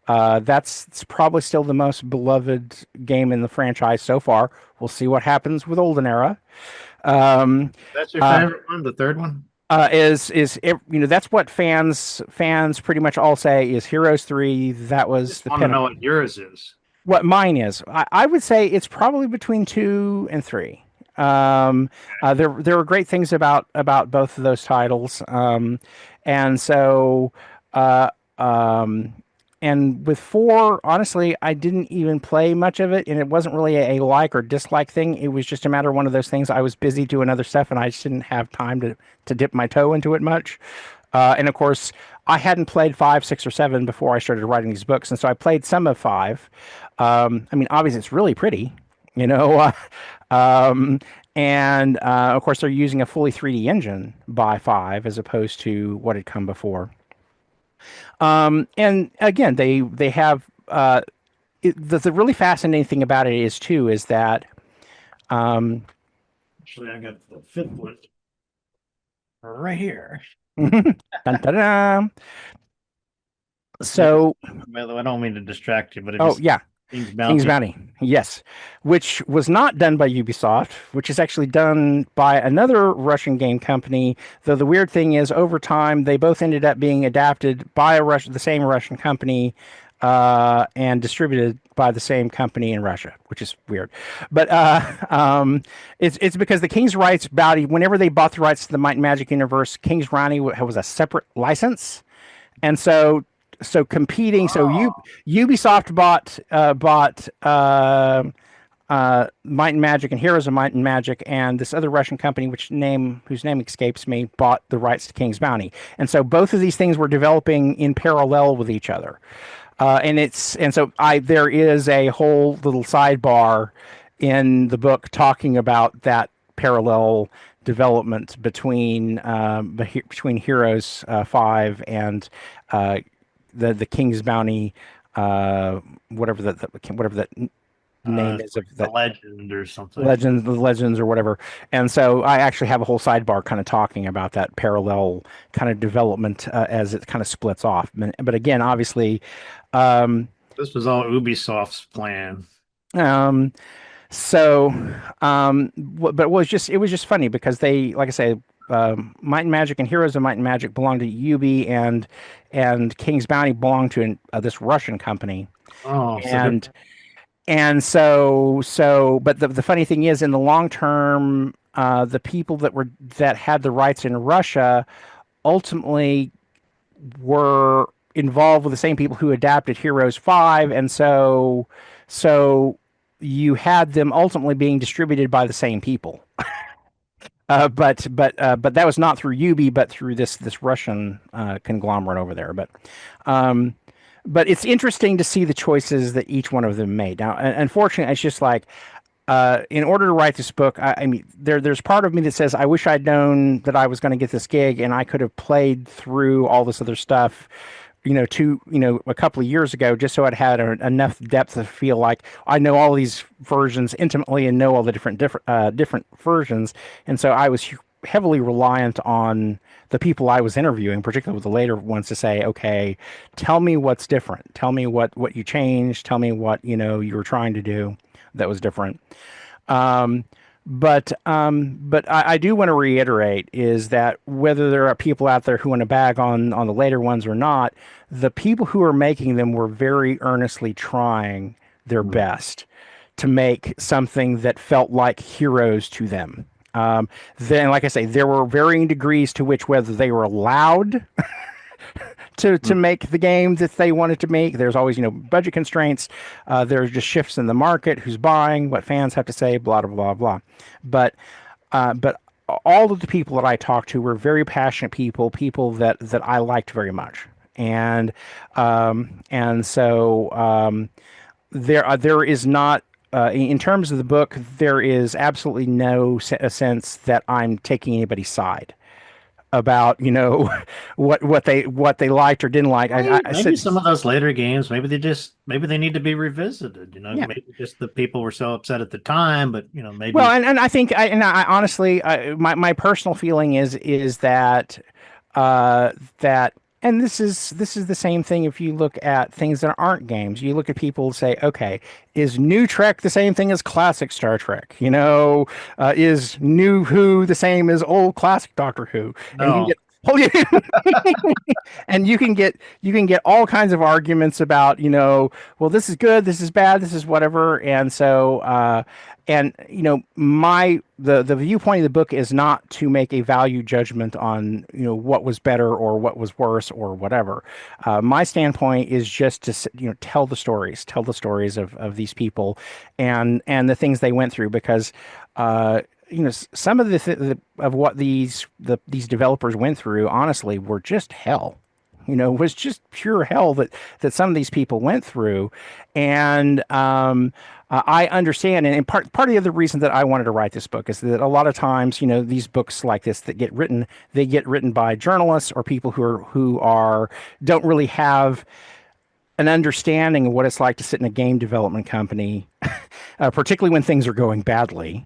That's probably still the most beloved game in the franchise so far. We'll see what happens with Olden Era. That's your favorite one, the third one? That's what fans pretty much all say is Heroes 3. That was I want to know what yours is. What mine is. I would say it's probably between 2 and 3. There were great things about both of those titles. And so and with 4, honestly, I didn't even play much of it, and it wasn't really a like or dislike thing. It was just a matter of one of those things. I was busy doing other stuff, and I just didn't have time to dip my toe into it much. And of course, I hadn't played 5, 6, or 7 before I started writing these books, and so I played some of 5. I mean, obviously, it's really pretty, you know. Um, and of course, they're using a fully 3D engine by 5 as opposed to what had come before. And again, they have the really fascinating thing about it is that Actually, I got the fifth one right here. dun, dun, dun. So, By the way, I don't mean to distract you, but oh yeah, King's King's Bounty, yes, which was not done by Ubisoft, which is actually done by another Russian game company. Though the weird thing is, over time, they both ended up being adapted by the same Russian company, and distributed by the same company in Russia, which is weird. But it's because the King's Rights Bounty, whenever they bought the rights to the Might and Magic universe, King's Bounty was a separate license, and so competing. So Ubisoft bought Might and Magic and Heroes of Might and Magic, and this other Russian company, whose name escapes me, bought the rights to King's Bounty. And so both of these things were developing in parallel with each other. There is a whole little sidebar in the book talking about that parallel development between Heroes 5 and the King's Bounty, whatever that name is of the that legend or something. Legends or whatever. And so I actually have a whole sidebar kind of talking about that parallel kind of development as it kind of splits off. But again, obviously, This was all Ubisoft's plan. but it was just funny because they, like I say, Might and Magic and Heroes of Might and Magic belonged to Ubi, and King's Bounty belonged to this Russian company. Oh, But the funny thing is, in the long term, the people that had the rights in Russia ultimately were involved with the same people who adapted Heroes 5, and so you had them ultimately being distributed by the same people. But that was not through Ubi, but through this Russian conglomerate over there. But it's interesting to see the choices that each one of them made. Now, unfortunately, it's just like, in order to write this book, I mean, there's part of me that says I wish I'd known that I was going to get this gig and I could have played through all this other stuff, a couple of years ago, just so I'd had enough depth to feel like I know all these versions intimately and know all the different versions. And so I was heavily reliant on the people I was interviewing, particularly with the later ones, to say, okay, tell me what's different. Tell me what you changed. Tell me what, you were trying to do that was different. But I do want to reiterate is that whether there are people out there who want to bag on the later ones or not, the people who are making them were very earnestly trying their best to make something that felt like Heroes to them. Then, like I say, there were varying degrees to which whether they were allowed to make the game that they wanted to make. There's always, budget constraints. There's just shifts in the market, who's buying, what fans have to say, blah, blah, blah, blah. But all of the people that I talked to were very passionate people that I liked very much. And so there is not, in terms of the book, there is absolutely no sense that I'm taking anybody's side about what they liked or didn't like. Maybe some of those later games, maybe they need to be revisited. Yeah. Maybe just the people were so upset at the time, but maybe. Well, and I think I honestly, my personal feeling is that that. And this is the same thing if you look at things that aren't games. You look at people and say, okay, is New Trek the same thing as classic Star Trek? Is New Who the same as old classic Doctor Who? No. And you can get all kinds of arguments about, well, this is good, this is bad, this is whatever. And so the viewpoint of the book is not to make a value judgment on what was better or what was worse or whatever. My standpoint is just to tell the stories of these people and the things they went through, because some of of what these developers went through, honestly, were just hell. Was just pure hell that some of these people went through, and I understand. And part of the other reason that I wanted to write this book is that a lot of times, these books like this that get written, they get written by journalists or people who don't really have an understanding of what it's like to sit in a game development company, particularly when things are going badly.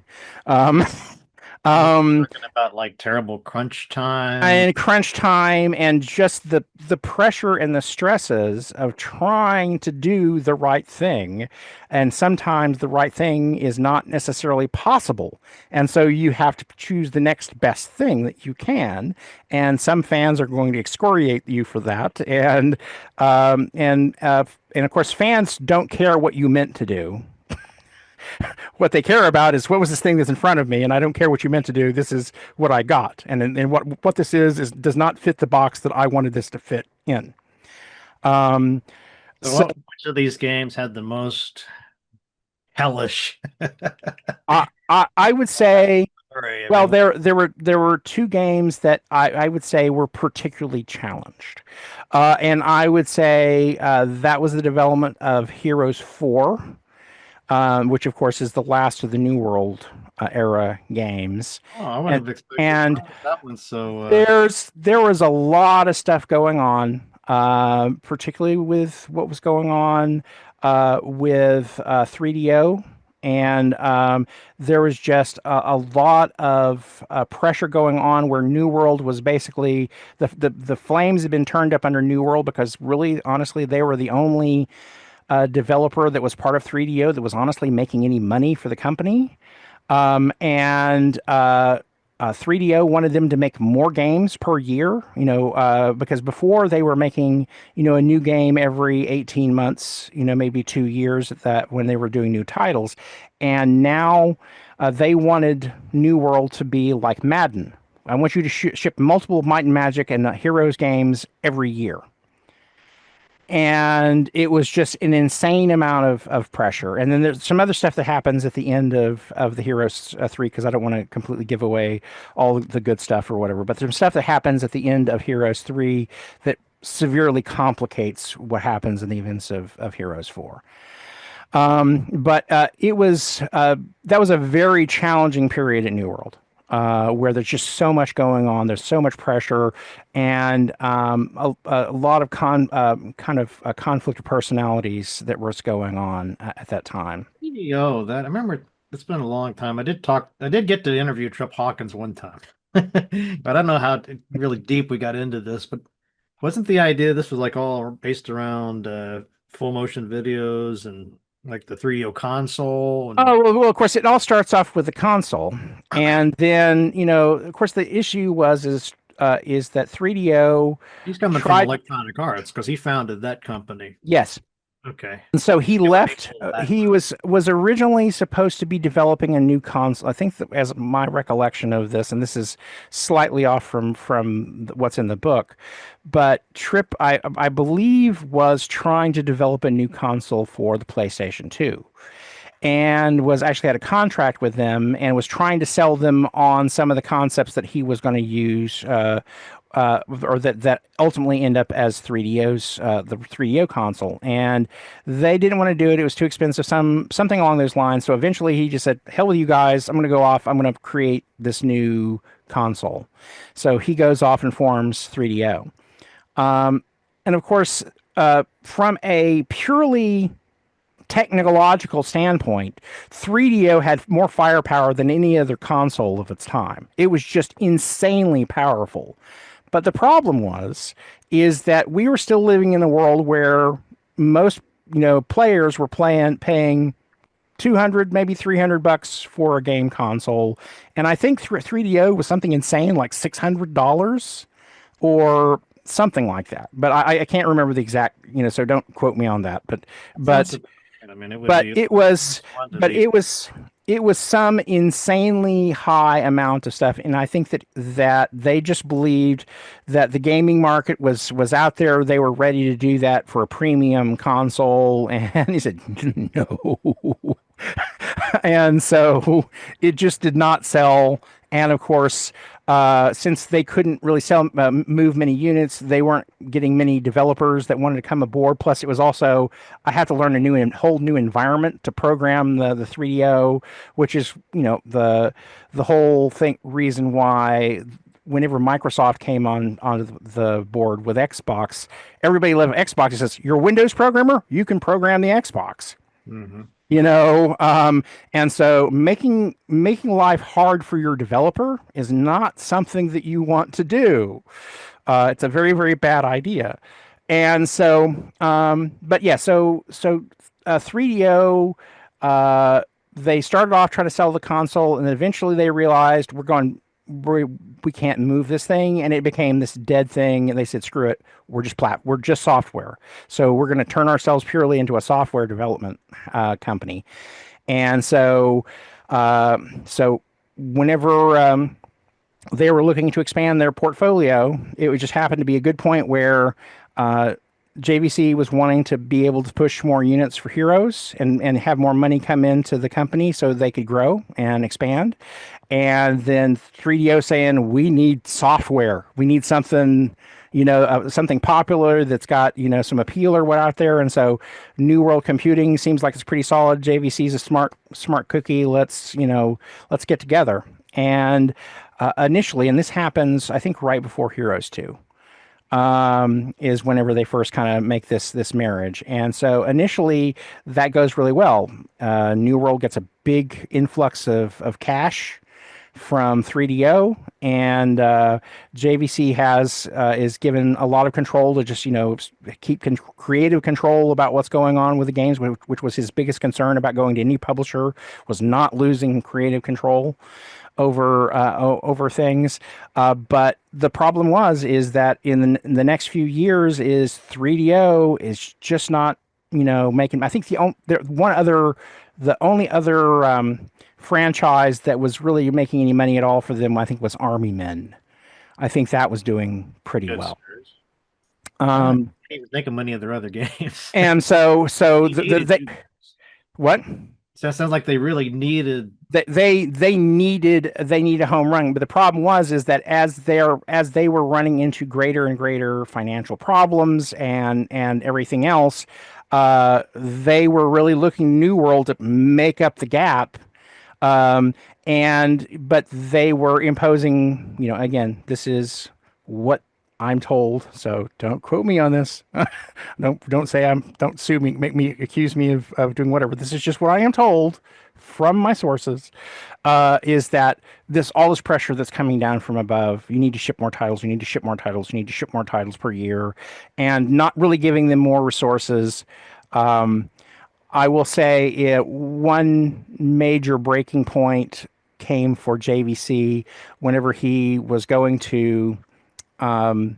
Talking about like terrible crunch time and just the pressure and the stresses of trying to do the right thing. And sometimes the right thing is not necessarily possible. And so you have to choose the next best thing that you can. And some fans are going to excoriate you for that. And of course, fans don't care what you meant to do. What they care about is what was this thing that's in front of me, and I don't care what you meant to do. This is what I got, and what this is does not fit the box that I wanted this to fit in. So which of these games had the most hellish? I would say, well, there were two games that I would say were particularly challenged, and I would say that was the development of Heroes 4. Which of course is the last of the New World era games. Oh, I would have expected that one. So there was a lot of stuff going on, particularly with what was going on with 3DO, and there was just a lot of pressure going on where New World was basically the flames had been turned up under New World because really, honestly, they were the only developer that was part of 3DO that was honestly making any money for the company. And 3DO wanted them to make more games per year, because before they were making, a new game every 18 months, maybe 2 years when they were doing new titles. And now they wanted New World to be like Madden. I want you to ship multiple Might and Magic and Heroes games every year. And it was just an insane amount of pressure. And then there's some other stuff that happens at the end of the Heroes 3, because I don't want to completely give away all the good stuff or whatever. But there's stuff that happens at the end of Heroes 3 that severely complicates what happens in the events of Heroes 4. But it was that was a very challenging period at New World. Where there's just so much going on, there's so much pressure, and a lot of conflict of personalities that was going on at that time. That I remember. It's been a long time. I did get to interview Trip Hawkins one time, but I don't know how really deep we got into this. But wasn't the idea this was like all based around full motion videos and like the 3DO console? Well, of course, it all starts off with the console. And then, of course, the issue is that 3DO... He's coming from Electronic Arts because he founded that company. Yes. Okay. And so he left. He was originally supposed to be developing a new console. I think that, as my recollection of this, and this is slightly off from what's in the book, but Tripp, I believe, was trying to develop a new console for the PlayStation 2. And was actually had a contract with them and was trying to sell them on some of the concepts that he was going to use, or that ultimately end up as 3DO's the 3DO console. And they didn't want to do it; it was too expensive, something along those lines. So eventually, he just said, "Hell with you guys! I'm going to go off. I'm going to create this new console." So he goes off and forms 3DO, and of course, from a purely technological standpoint, 3DO had more firepower than any other console of its time. It was just insanely powerful. But the problem is that we were still living in a world where most, players were paying $200, maybe $300 for a game console. And I think 3DO was something insane, like $600 or something like that. But I can't remember the exact, so don't quote me on that. It was some insanely high amount of stuff, and I think that they just believed that the gaming market was out there. They were ready to do that for a premium console, and he said, "No, And so it just did not sell. And of course, since they couldn't really move many units, they weren't getting many developers that wanted to come aboard. Plus, it was also I had to learn a whole new environment to program the 3DO, which is the whole thing reason why whenever Microsoft came on the board with Xbox, everybody loved Xbox. It says you're a Windows programmer, you can program the Xbox. Mm-hmm. And so making life hard for your developer is not something that you want to do. It's a very, very bad idea. And so, but yeah, so 3DO, they started off trying to sell the console, and then eventually they realized we can't move this thing, and it became this dead thing. And they said, "Screw it, we're just software. So we're going to turn ourselves purely into a software development company." And so whenever they were looking to expand their portfolio, it would just happen to be a good point where JVC was wanting to be able to push more units for Heroes and have more money come into the company so they could grow and expand. And then 3DO saying, we need software. We need something, something popular that's got, some appeal or what out there. And so New World Computing seems like it's pretty solid. JVC's a smart cookie. Let's get together. And initially, and this happens, I think, right before Heroes 2. Is whenever they first kind of make this marriage. And so initially that goes really well. New World gets a big influx of cash from 3DO, and JVC is given a lot of control to just keep creative control about what's going on with the games, which was his biggest concern about going to any publisher, was not losing creative control over things. But the problem is that in the next few years is 3DO is just not making. I think the only other franchise that was really making any money at all for them, I think, was Army Men. I think that was doing pretty well. Can't even think of many of their other games. And so what? So it sounds like they really needed. They needed a home run, but the problem is that as they were running into greater and greater financial problems and everything else, they were really looking New World to make up the gap. But they were imposing, again, this is what I'm told, so don't quote me on this. Don't say don't sue me, accuse me of doing whatever. This is just what I am told from my sources, is that all this pressure that's coming down from above, you need to ship more titles, you need to ship more titles, you need to ship more titles per year, and not really giving them more resources. I will say one major breaking point came for JVC whenever he was going to Trip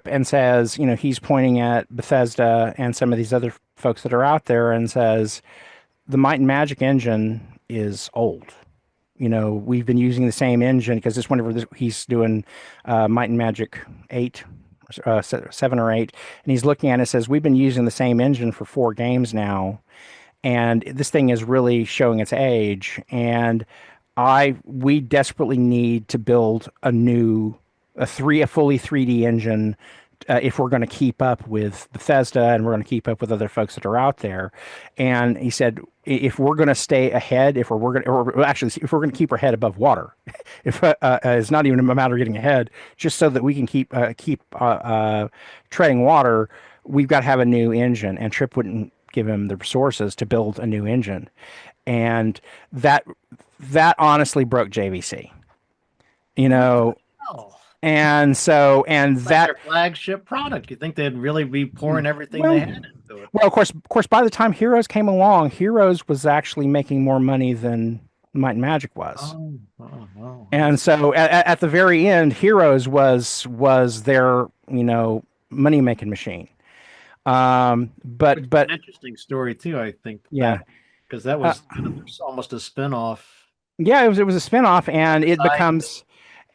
and says, he's pointing at Bethesda and some of these other folks that are out there and says, the Might and Magic engine is old. We've been using the same engine because he's doing Might and Magic 8, 7 or 8, and he's looking at it and says, we've been using the same engine for 4 games now, and this thing is really showing its age, and we desperately need to build a fully 3D engine if we're going to keep up with Bethesda and we're going to keep up with other folks that are out there. And he said, if we're going to stay ahead, if we're going to keep our head above water, if it's not even a matter of getting ahead, just so that we can keep treading water, we've got to have a new engine. And Trip wouldn't give him the resources to build a new engine, and that honestly broke JVC. And so, and it's that like their flagship product. You think they'd really be pouring everything they had into it? Well, of course, by the time Heroes came along, Heroes was actually making more money than Might and Magic was. Oh. And so, at the very end, Heroes was their money making machine. But an interesting story too, I think. Yeah, because that was almost a spinoff. Yeah, it was a spinoff, and it becomes,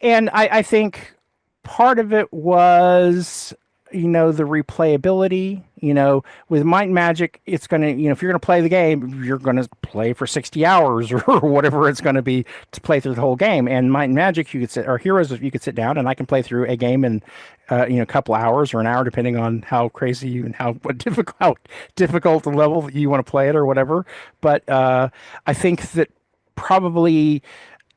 and I think part of it was the replayability. With Might and Magic, it's going to, if you're going to play the game, you're going to play for 60 hours or whatever it's going to be to play through the whole game. And Might and Magic, you could sit, or Heroes, you could sit down and I can play through a game in, a couple hours or an hour, depending on how crazy and how difficult the level you want to play it or whatever. But I think that probably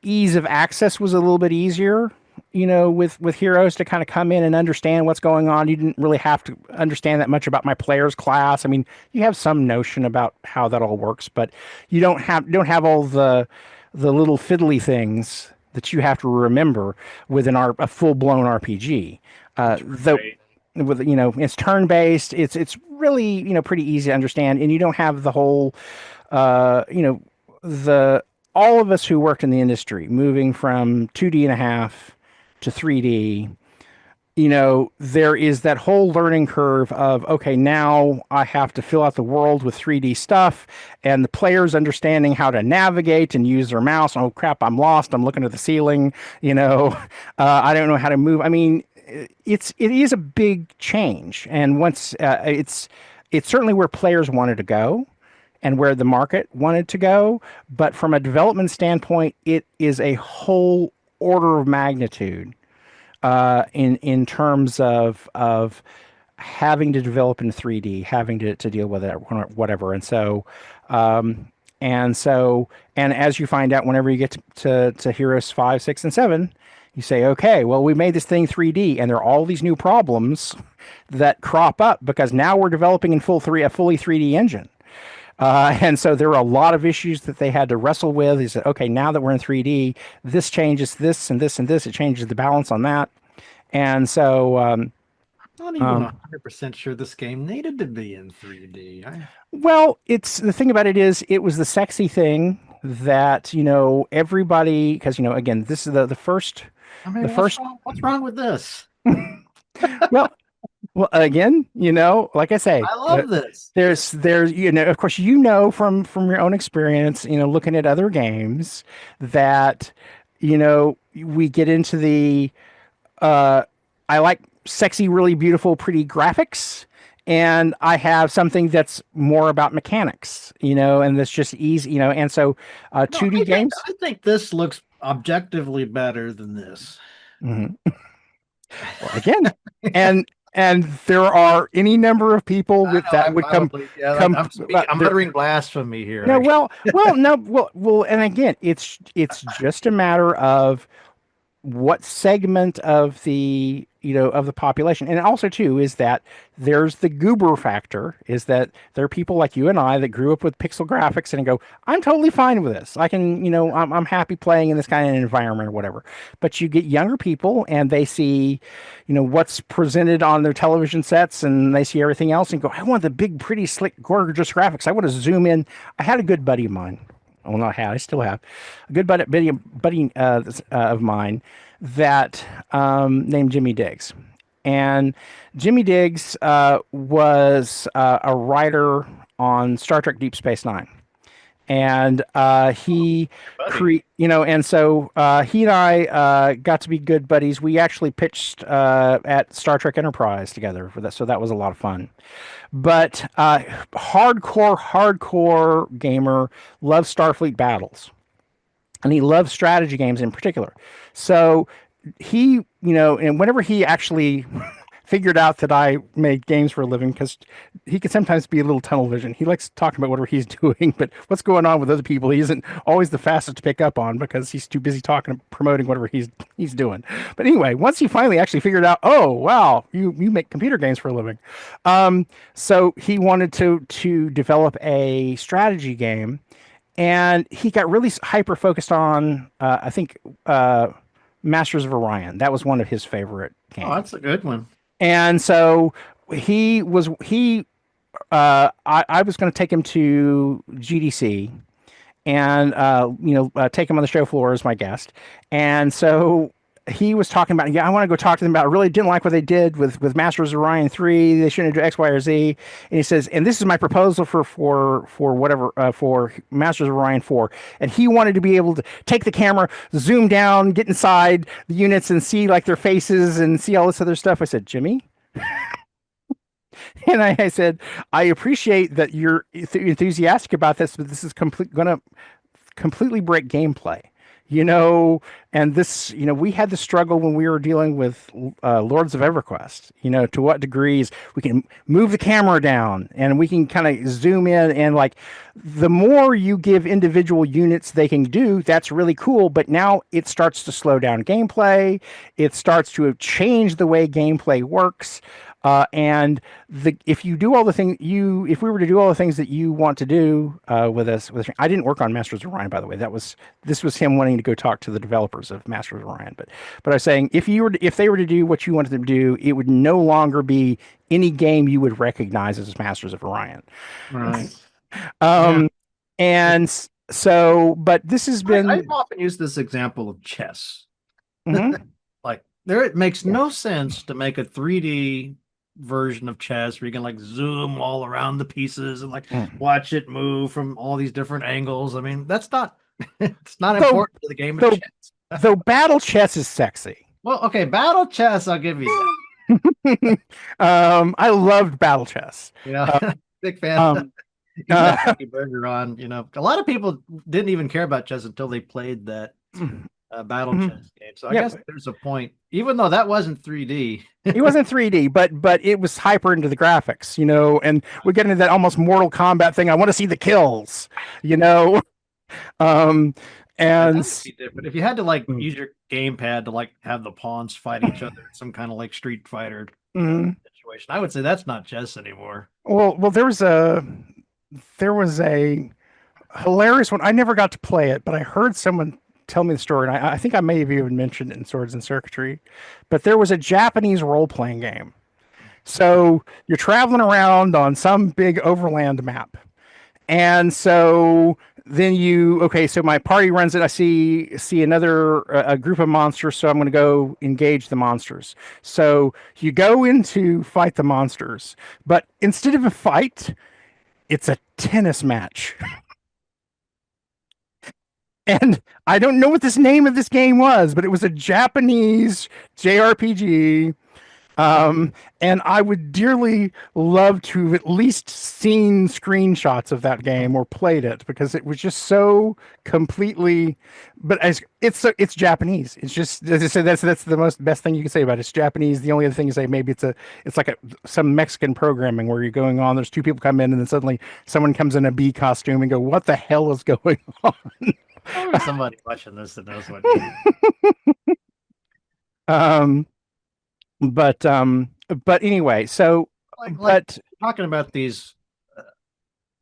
ease of access was a little bit easier, with Heroes, to kind of come in and understand what's going on. You didn't really have to understand that much about my player's class. I mean, you have some notion about how that all works, but you don't have all the little fiddly things that you have to remember with a full-blown RPG. Though with it's turn-based, it's really pretty easy to understand, and you don't have the whole the all of us who worked in the industry moving from 2D.5 to 3D, there is that whole learning curve of, okay, now I have to fill out the world with 3D stuff, and the players understanding how to navigate and use their mouse. Oh crap, I'm lost. I'm looking at the ceiling. I don't know how to move. I mean, it is a big change, and once it's certainly where players wanted to go and where the market wanted to go. But from a development standpoint, it is a whole order of magnitude in terms of having to develop in 3D, having to deal with it, whatever. And as you find out, whenever you get to Heroes 5, 6, and 7, you say, okay, well, we made this thing 3D, and there are all these new problems that crop up because now we're developing in a fully 3D engine. And so there are a lot of issues that they had to wrestle with. He said, okay, now that we're in 3D, this changes this and this and this. It changes the balance on that. And so... not even 100% sure this game needed to be in 3D. Well, the thing about it is, it was the sexy thing that, everybody... Because, again, this is the first... I mean, what's wrong with this? Well, again, like I say, I love this. There's, of course, from your own experience, looking at other games that, we get into the, I like sexy, really beautiful, pretty graphics. And I have something that's more about mechanics, and that's just easy, and so 2D games. I think this looks objectively better than this. Mm-hmm. Well, again, and there are any number of people with that would come. I'm uttering blasphemy here. No, well, and again, it's just a matter of what segment of the of the population. And also too is that there's the goober factor, is that there are people like you and I that grew up with pixel graphics and go, I'm totally fine with this. I can, I'm happy playing in this kind of environment or whatever. But you get younger people and they see, what's presented on their television sets and they see everything else and go, I want the big, pretty, slick, gorgeous graphics. I want to zoom in. I had a good buddy of mine. Well, not had, I still have a good buddy of mine that named Jimmy Diggs. And Jimmy Diggs was a writer on Star Trek Deep Space Nine. And he, and so he and I got to be good buddies. We actually pitched at Star Trek Enterprise together for that, so that was a lot of fun. But hardcore gamer, loves Starfleet battles, and he loves strategy games in particular. So he, and whenever he actually figured out that I made games for a living, because he can sometimes be a little tunnel vision. He likes talking about whatever he's doing, but what's going on with other people, he isn't always the fastest to pick up on because he's too busy talking and promoting whatever he's doing. But anyway, once he finally actually figured out, oh wow, you make computer games for a living, so he wanted to develop a strategy game, and he got really hyper focused on I think Masters of Orion. That was one of his favorite games. Oh, that's a good one. And so I was going to take him to GDC and, take him on the show floor as my guest. And so he was talking about, I want to go talk to them about, I really didn't like what they did with Masters of Orion 3. They shouldn't do X, Y, or Z. And he says, and this is my proposal for Masters of Orion 4. And he wanted to be able to take the camera, zoom down, get inside the units and see like their faces and see all this other stuff. I said, Jimmy, And I said, I appreciate that you're enthusiastic about this, but this is going to completely break gameplay. You know, and this, we had the struggle when we were dealing with Lords of EverQuest. To what degrees we can move the camera down and we can kind of zoom in, and like the more you give individual units they can do, that's really cool. But now it starts to slow down gameplay. It starts to change the way gameplay works. And if you do all the things if we were to do all the things that you want to do with us, I didn't work on Masters of Orion, by the way. This was him wanting to go talk to the developers of Masters of Orion. But I was saying, if they were to do what you wanted them to do, it would no longer be any game you would recognize as Masters of Orion. Right. And so, but this has been. I've often used this example of chess. Mm-hmm. Like it makes no sense to make a 3D version of chess where you can like zoom all around the pieces and like watch it move from all these different angles. I mean, that's not it's not important to the game of chess. Though battle chess is sexy. Well, okay, battle chess, I'll give you that. I loved battle chess. Big fan. Burger on, a lot of people didn't even care about chess until they played that battle chess game. So I guess there's a point, even though that wasn't 3D. It wasn't 3D, but it was hyper into the graphics, and we get into that almost Mortal Kombat thing. I want to see the kills, and but if you had to like use your gamepad to like have the pawns fight each other, some kind of like Street Fighter situation, I would say that's not chess anymore. Well, there was a hilarious one. I never got to play it, but I heard someone tell me the story, and I think I may have even mentioned it in Swords and Circuitry, but there was a Japanese role-playing game. So you're traveling around on some big overland map, and so then so my party runs it. I see a group of monsters, so I'm going to go engage the monsters. So you go in to fight the monsters, but instead of a fight, it's a tennis match. And I don't know what this name of this game was, but it was a Japanese JRPG. And I would dearly love to have at least seen screenshots of that game or played it, because it was just so completely. But it's Japanese. It's just, as I said, that's the best thing you can say about it. It's Japanese. The only other thing you say, maybe it's like some Mexican programming where you're going on. There's two people come in, and then suddenly someone comes in a bee costume and go, "What the hell is going on?" Somebody watching this that knows what. But anyway, so like talking about these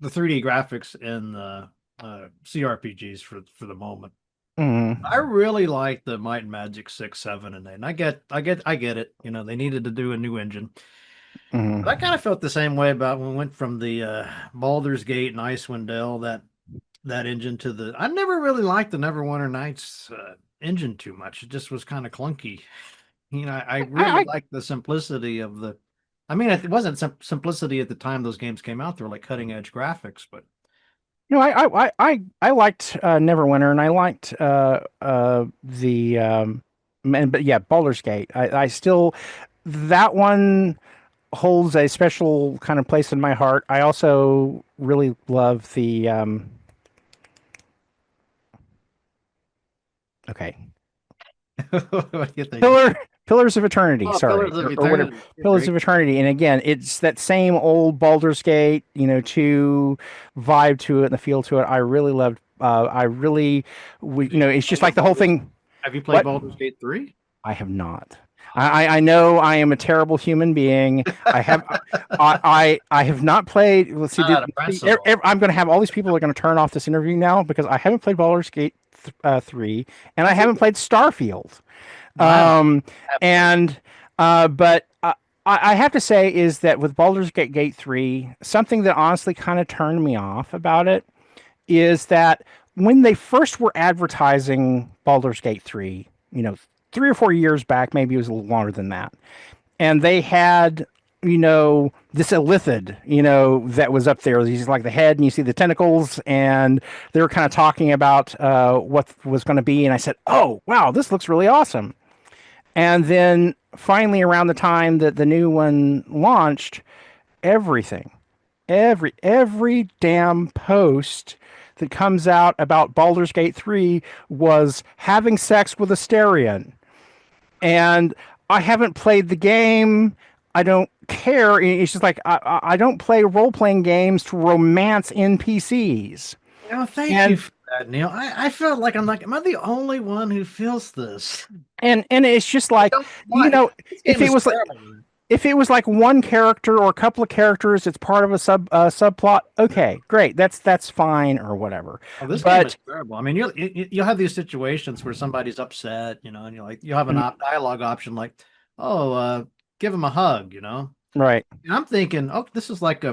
the 3D graphics in CRPGs for the moment. I really like the Might and Magic 6, 7, and 8. And I get it. They needed to do a new engine. But I kind of felt the same way about when we went from the Baldur's Gate and Icewind Dale, that engine to the. I never really liked the Neverwinter Nights engine too much. It just was kind of clunky. I really like the simplicity of the. I mean, it wasn't simplicity at the time those games came out. They were like cutting edge graphics, but. I liked Neverwinter, and I liked but yeah, Baldur's Gate. I still, that one holds a special kind of place in my heart. I also really love the okay. What do you think? Pillars of Eternity. Sorry, Pillars of Eternity. And again, it's that same old Baldur's Gate, 2 vibe to it and the feel to it. I really loved. It's just like the whole thing. Have you played Baldur's Gate 3? I have not. I know I am a terrible human being. I have I have not played. Let's see. I'm going to have all these people are going to turn off this interview now because I haven't played Baldur's Gate 3, and I haven't played Starfield. Wow. But I have to say is that with Baldur's Gate 3, something that honestly kind of turned me off about it is that when they first were advertising Baldur's Gate 3, 3 or 4 years back, maybe it was a little longer than that, and they had this illithid, that was up there. He's like the head, and you see the tentacles, and they were kind of talking about what was going to be. And I said, "Oh, wow, this looks really awesome." And then finally, around the time that the new one launched, everything, every damn post that comes out about Baldur's Gate 3 was having sex with a Styrian. And I haven't played the game. I don't care. It's just like I don't play role-playing games to romance NPCs. Thank you for that, Neil. I felt like am I the only one who feels this? And it's just like, if it was like, if it was like one character or a couple of characters, it's part of a subplot. Okay, great. That's fine or whatever. Oh, this game is terrible. I mean, you'll have these situations where somebody's upset, and you'll have a dialogue option like, "Oh, give him a hug," Right. And I'm thinking, oh, this is like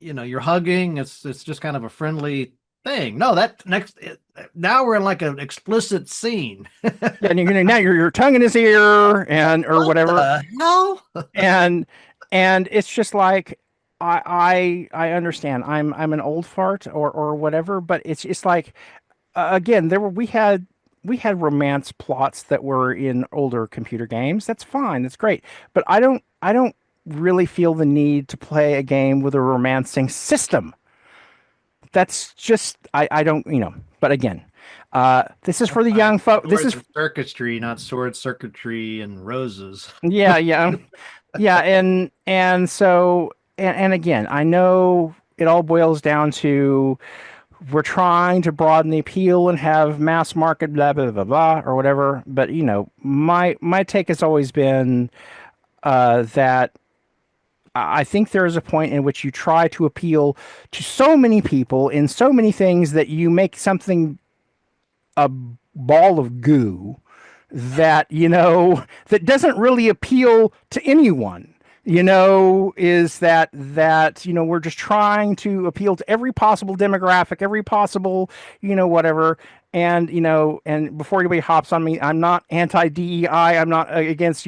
you're hugging. It's just kind of a friendly thing. No, now we're in like an explicit scene. And now your tongue in his ear or whatever. No. and it's just like I understand. I'm an old fart or whatever, but it's like again, we had romance plots that were in older computer games. That's fine. That's great. But I don't really feel the need to play a game with a romancing system. That's just I don't, but again, this is for the young folk. This is circuitry, not sword circuitry and roses. Yeah. And so, and again, I know it all boils down to we're trying to broaden the appeal and have mass market blah blah blah blah or whatever. But my take has always been that I think there is a point in which you try to appeal to so many people in so many things that you make something a ball of goo that that doesn't really appeal to anyone. Is that we're just trying to appeal to every possible demographic, every possible whatever. And and before anybody hops on me, I'm not anti-DEI. I'm not against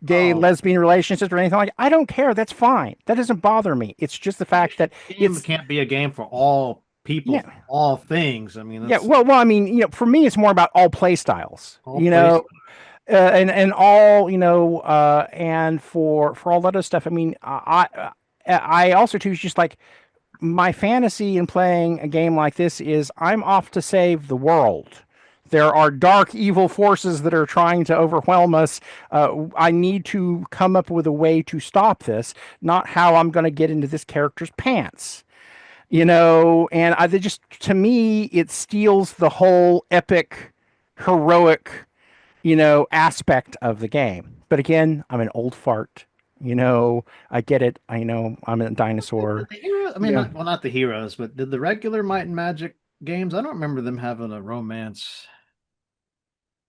gay lesbian relationships or anything like that. I don't care. That's fine. That doesn't bother me. It's just the fact that it can't be a game for all people, all things. I mean, well, I mean, for me, it's more about all play styles. And all and for all that other stuff. I mean, I also too is just like, my fantasy in playing a game like this is I'm off to save the world. There are dark, evil forces that are trying to overwhelm us. I need to come up with a way to stop this, not how I'm going to get into this character's pants. And to me, it steals the whole epic, heroic, aspect of the game. But again, I'm an old fart. I get it. I know I'm a dinosaur. Not the heroes, but did the regular Might and Magic games? I don't remember them having a romance.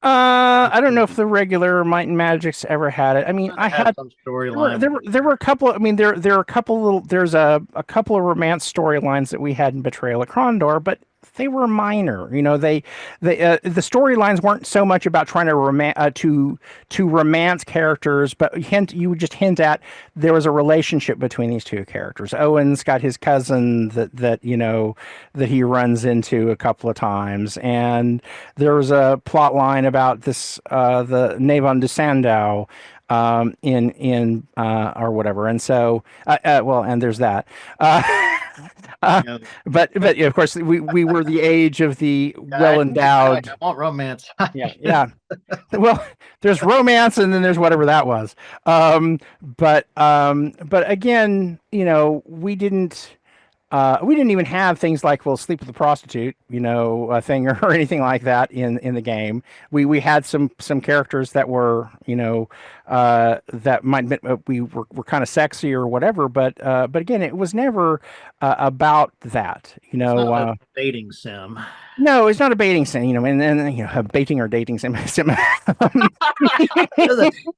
I don't know if the regular Might and Magic's ever had it. I mean, I had some storyline. There were a couple. I mean, there are a couple little. There's a couple of romance storylines that we had in Betrayal at Kondor, but they were minor. The storylines weren't so much about trying to to romance characters, but you would just hint at there was a relationship between these two characters. Owen's got his cousin that he runs into a couple of times, and there was a plot line about this the Navon de Sandow in or whatever, and so and there's that. But of course we were the age of the well endowed. I want romance. yeah. Well, there's romance, and then there's whatever that was. But again, we didn't even have things like sleep with a prostitute, a thing or anything like that in the game. We had some characters that were, that might we were kind of sexy or whatever, but again, it was never about that, It's not a dating sim. No, it's not a baiting sim, and a baiting or dating sim.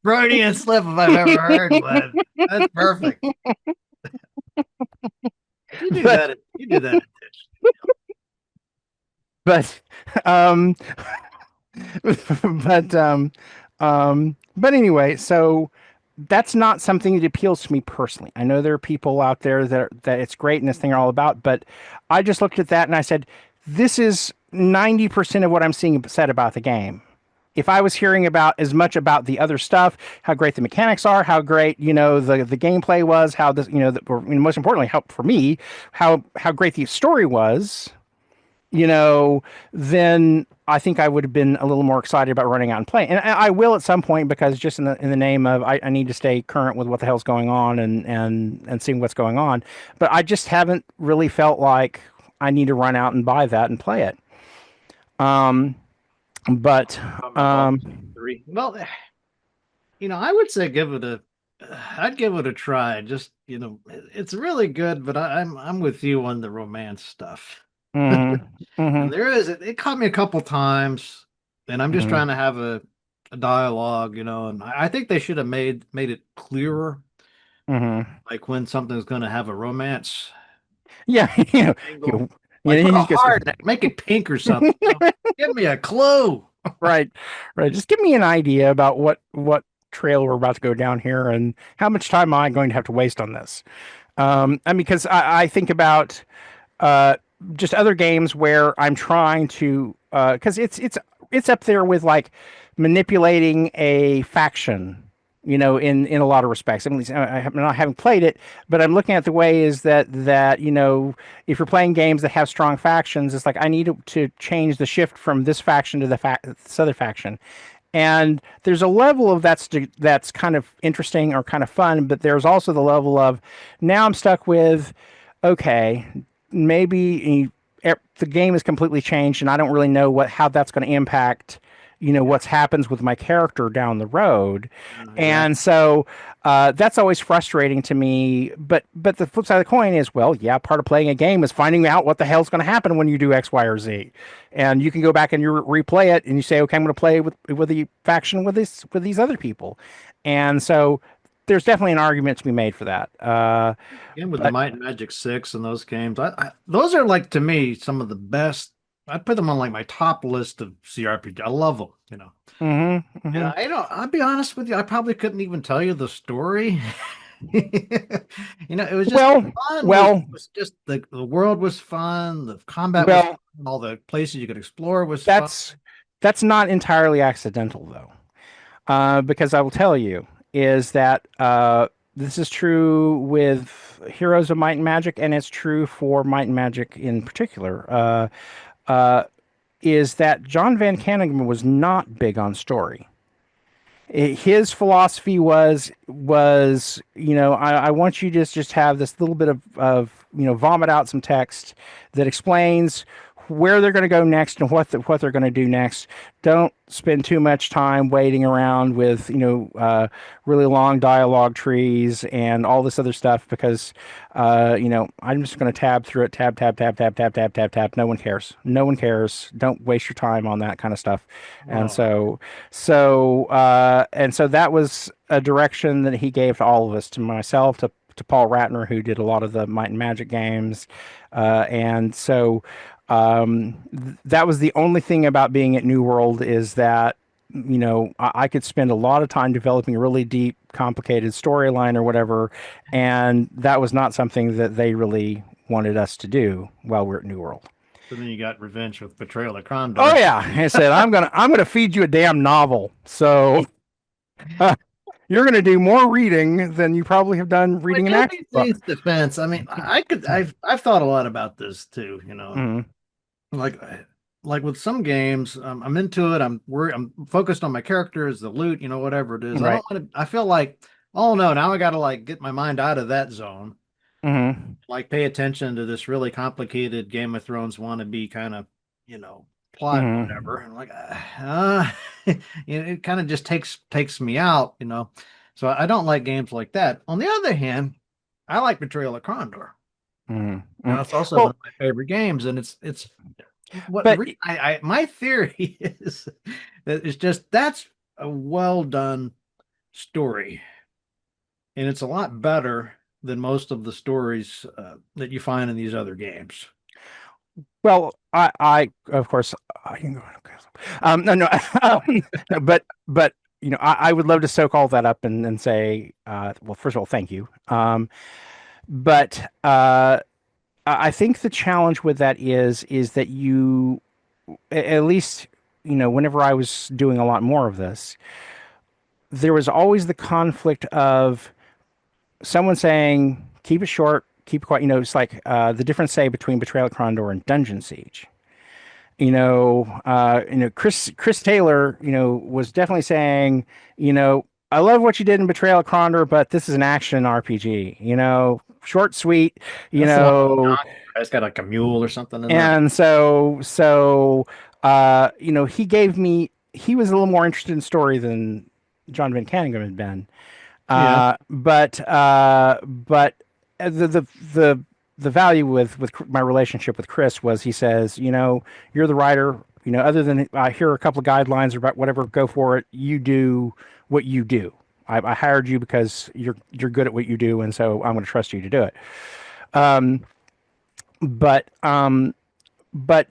Freudian slip if I've ever heard one. That's perfect. You do that. But anyway, so that's not something that appeals to me personally. I know there are people out there that it's great and this thing are all about, but I just looked at that and I said, this is 90% of what I'm seeing said about the game. if I was hearing about as much about the other stuff, how great the mechanics are, how great the gameplay was, how this or, most importantly, how for me, how great the story was, then I think I would have been a little more excited about running out and playing. And I will at some point, because just in the name of I need to stay current with what the hell's going on and seeing what's going on. But I just haven't really felt like I need to run out and buy that and play it. But Three. Well, I would say I'd give it a try. Just it's really good, but I'm with you on the romance stuff. And it caught me a couple times, and I'm just trying to have a dialogue, and I think they should have made it clearer, like when something's going to have a romance. Yeah, Like put a heart, make it pink or something. Give me a clue. Right. Just give me an idea about what trail we're about to go down here, and how much time am I going to have to waste on this. Because I think about just other games where I'm trying to, because it's up there with like manipulating a faction, in a lot of respects. I mean, I haven't played it, but I'm looking at the way is that if you're playing games that have strong factions, it's like I need to change the shift from this faction to this other faction. And there's a level of that's kind of interesting or kind of fun, but there's also the level of now I'm stuck with, okay, maybe the game has completely changed and I don't really know how that's going to impact what happens with my character down the road. And so that's always frustrating to me, but the flip side of the coin is, well, yeah, part of playing a game is finding out what the hell's going to happen when you do X, Y, or Z. And you can go back and you replay it and you say, okay, I'm going to play with the faction with these other people. And so there's definitely an argument to be made for that. Again, with the Might and Magic 6 and those games, those are like, to me, some of the best. I'd put them on like my top list of CRPG. I love them, Yeah, I'll be honest with you. I probably couldn't even tell you the story. It was just fun. It was just the world was fun. The combat was fun. All the places you could explore was fun. That's not entirely accidental, though, because I will tell you is that this is true with Heroes of Might and Magic, and it's true for Might and Magic in particular. Is that John Van Caneghem was not big on story. His philosophy was I want you to just have this little bit of vomit out some text that explains where they're going to go next and what they're going to do next. Don't spend too much time waiting around with really long dialogue trees and all this other stuff, because I'm just going to tab through it, tab. No one cares. Don't waste your time on that kind of stuff. Wow. And so that was a direction that he gave to all of us, to myself, to Paul Ratner, who did a lot of the Might and Magic games, and so. That was the only thing about being at New World, is that I could spend a lot of time developing a really deep, complicated storyline or whatever, and that was not something that they really wanted us to do while we're at New World. So then you got revenge with Betrayal of Kondor. Oh yeah, I said I'm gonna feed you a damn novel. So you're going to do more reading than you probably have done reading an action book. Defense. I mean, I've thought a lot about this too. Like with some games, I'm into it. I'm focused on my characters, the loot, whatever it is. Right. I feel like, oh no, now I got to like get my mind out of that zone. Like pay attention to this really complicated Game of Thrones wannabe kind of, plot, whatever. And like, it kind of just takes me out, So I don't like games like that. On the other hand, I like Betrayal of Kondor. It's also one of my favorite games, and it's what my theory is that it's just that's a well done story, and it's a lot better than most of the stories that you find in these other games. Well, I of course I can go. No, but I would love to soak all that up and say, well, first of all, thank you. But I think the challenge with that is that you, at least whenever I was doing a lot more of this, there was always the conflict of someone saying, keep it short, keep it quiet. It's like the difference, say, between Betrayal at Kondor and Dungeon Siege. Chris Taylor, was definitely saying, I love what you did in Betrayal at Kondor, but this is an action RPG, short, sweet, That's the one with the donkey. It's got like a mule or something in there. and he was a little more interested in story than John Van Caneghem had been. But the value with my relationship with Chris was, he says, you're the writer, other than I hear a couple of guidelines about whatever, go for it. You do what you do. I hired you because you're good at what you do, and so I'm going to trust you to do it. But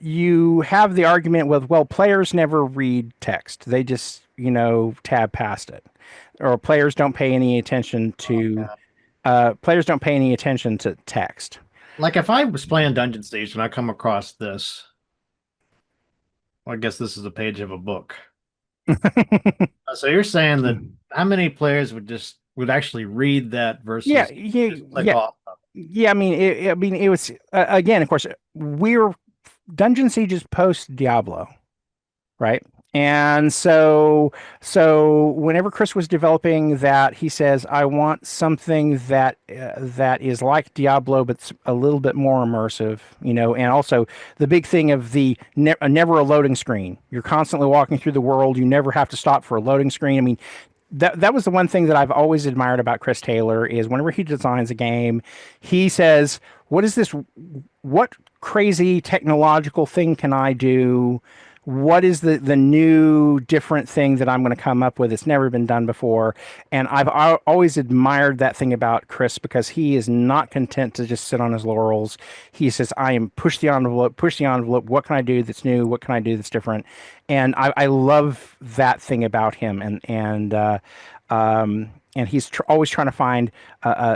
you have the argument with, well, players never read text. They just, tab past it, or players don't pay any attention to text. Like if I was playing Dungeon Siege and I come across this, well, I guess this is a page of a book. So you're saying that how many players would actually read that versus I mean, it was again, of course, Dungeon Siege is post Diablo, right? And so whenever Chris was developing that, he says, I want something that is like Diablo, but a little bit more immersive, and also the big thing of the never a loading screen. You're constantly walking through the world. You never have to stop for a loading screen. I mean, that was the one thing that I've always admired about Chris Taylor, is whenever he designs a game, he says, what is this? What crazy technological thing can I do? What is the new different thing that I'm going to come up with? It's never been done before. And I've always admired that thing about Chris, because he is not content to just sit on his laurels. He says, I am push the envelope. What can I do that's new? What can I do that's different? And I love that thing about him. And he's always trying to find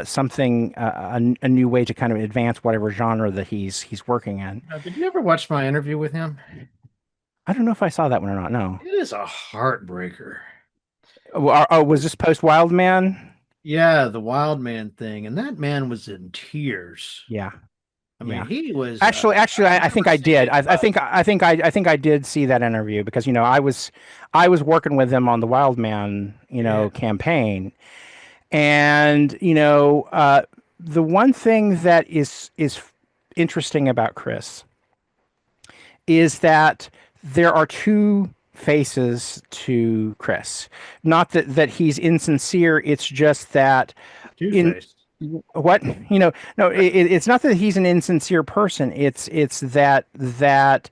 something, a new way to kind of advance whatever genre that he's working in. Did you ever watch my interview with him? I don't know if I saw that one or not. No. It is a heartbreaker. Was this post Wild Man? Yeah, the Wild Man thing, and that man was in tears. Yeah. I mean, he was actually. I think I did. I think I did see that interview, because I was working with him on the Wild Man campaign, and the one thing that is interesting about Chris is that there are two faces to Chris. Not that he's insincere. It's just that no, it's not that he's an insincere person. It's that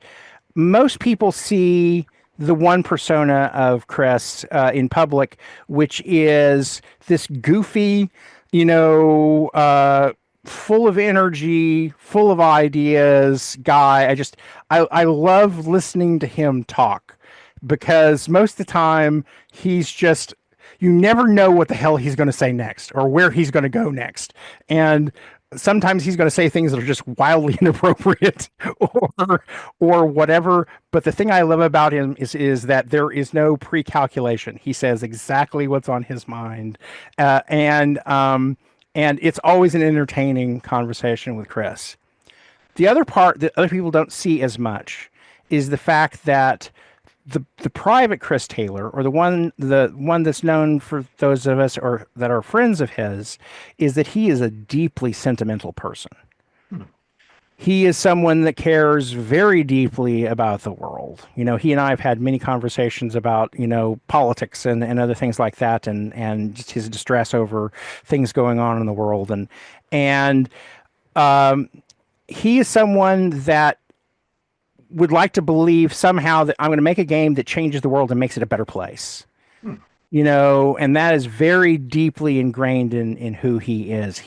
most people see the one persona of Chris in public, which is this goofy, full of energy, full of ideas guy. I love listening to him talk, because most of the time he's just, you never know what the hell he's going to say next or where he's going to go next. And sometimes he's going to say things that are just wildly inappropriate or whatever. But the thing I love about him is that there is no pre-calculation. He says exactly what's on his mind. And it's always an entertaining conversation with Chris. The other part that other people don't see as much is the fact that the private Chris Taylor, or the one that's known for those of us or that are friends of his, is that he is a deeply sentimental person. He is someone that cares very deeply about the world. He and I have had many conversations about, politics and other things like that, and just his distress over things going on in the world. And he is someone that would like to believe somehow that I'm going to make a game that changes the world and makes it a better place. And that is very deeply ingrained in who he is.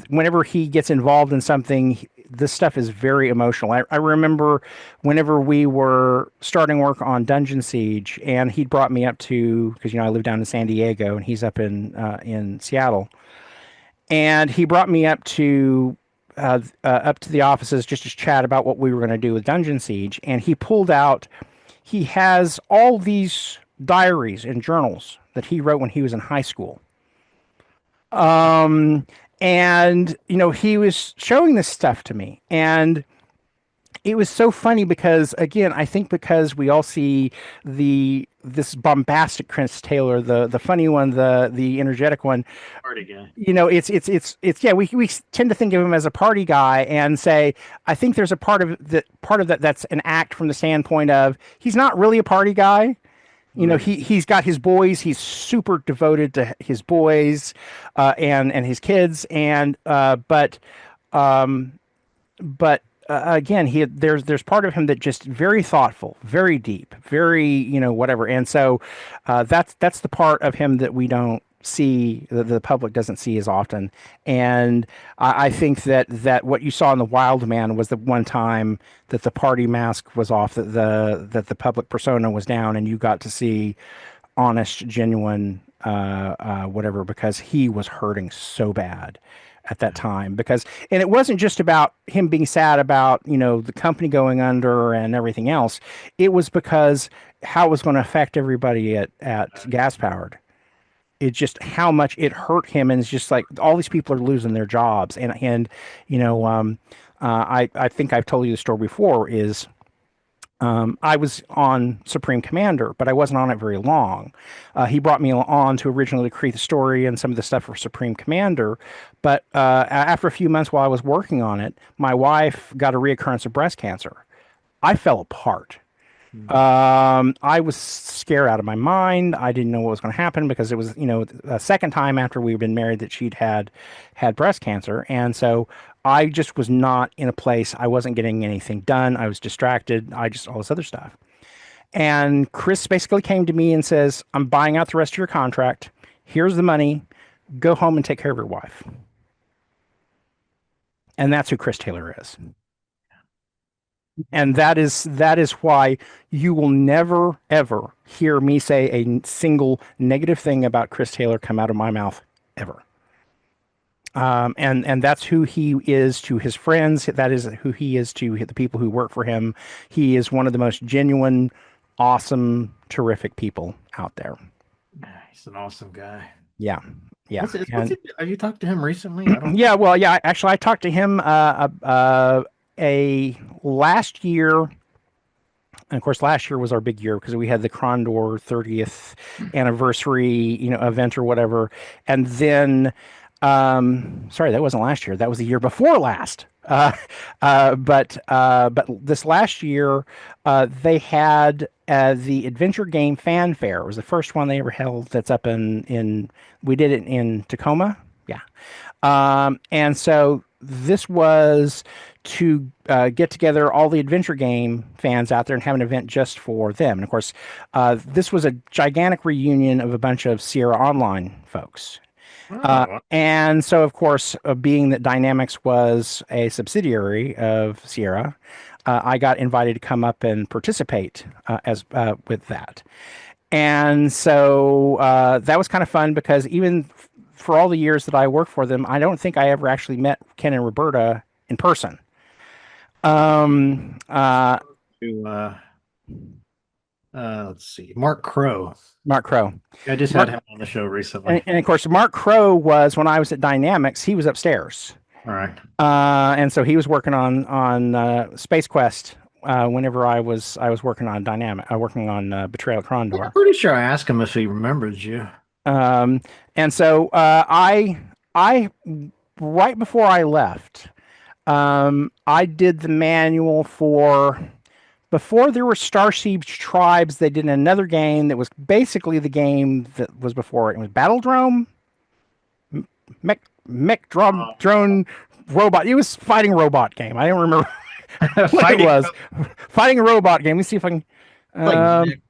Whenever he gets involved in something, this stuff is very emotional. I remember whenever we were starting work on Dungeon Siege, and he brought me up to, because I live down in San Diego and he's up in Seattle, and he brought me up to up to the offices just to chat about what we were going to do with Dungeon Siege, and he pulled out. He has all these diaries and journals that he wrote when he was in high school. And he was showing this stuff to me, and it was so funny because, again, I think because we all see this bombastic Chris Taylor, the funny one, the energetic one. Party guy. It's yeah. We tend to think of him as a party guy and say, I think there's a part of that that's an act from the standpoint of he's not really a party guy. He's got his boys. He's super devoted to his boys, and his kids, and but again, there's part of him that just very thoughtful, very deep, very whatever, and so that's the part of him that we don't see, that the public doesn't see as often. And I think that what you saw in the Wild Man was the one time that the party mask was off, that the public persona was down, and you got to see honest, genuine whatever, because he was hurting so bad at that time. And it wasn't just about him being sad about the company going under and everything else. It was because how it was going to affect everybody at Gas Powered. It just how much it hurt him, and it's just like all these people are losing their jobs, and I think I've told you the story before. Is I was on Supreme Commander, but I wasn't on it very long. He brought me on to originally create the story and some of the stuff for Supreme Commander. But after a few months while I was working on it, my wife got a reoccurrence of breast cancer. I fell apart. I was scared out of my mind. I didn't know what was going to happen because it was, a second time after we'd been married that she'd had breast cancer. And so I just was not in a place. I wasn't getting anything done. I was distracted. All this other stuff. And Chris basically came to me and says, I'm buying out the rest of your contract. Here's the money. Go home and take care of your wife. And that's who Chris Taylor is. And that is why you will never, ever hear me say a single negative thing about Chris Taylor come out of my mouth, ever. And that's who he is to his friends. That is who he is to the people who work for him. He is one of the most genuine, awesome, terrific people out there. He's an awesome guy. Yeah. Yeah. Have you talked to him recently? Yeah. Well, yeah, actually I talked to him, last year, and of course last year was our big year because we had the Kondor 30th anniversary event or whatever, and then sorry, that wasn't last year, that was the year before last. But this last year they had the Adventure Game Fan Fair. It was the first one they ever held. That's up in we did it in Tacoma. Yeah. And so this was to get together all the adventure game fans out there and have an event just for them. And of course, this was a gigantic reunion of a bunch of Sierra Online folks. And so, of course, being that Dynamics was a subsidiary of Sierra, I got invited to come up and participate with that. And so that was kind of fun because even for all the years that I worked for them, I don't think I ever actually met Ken and Roberta in person. Let's see, Mark Crow. I just had him on the show recently. And of course, Mark Crow was, when I was at Dynamics, he was upstairs. All right. And so he was working on Space Quest whenever I was working on working on Betrayal Kondor. I'm pretty sure I asked him if he remembers you. And so I right before I left, I did the manual before there were Star Siege Tribes. They did another game that was basically the game that was before it. It was Battledrome, drone robot. It was fighting robot game. I don't remember what it was. Fighting a robot game. Let's see if I can.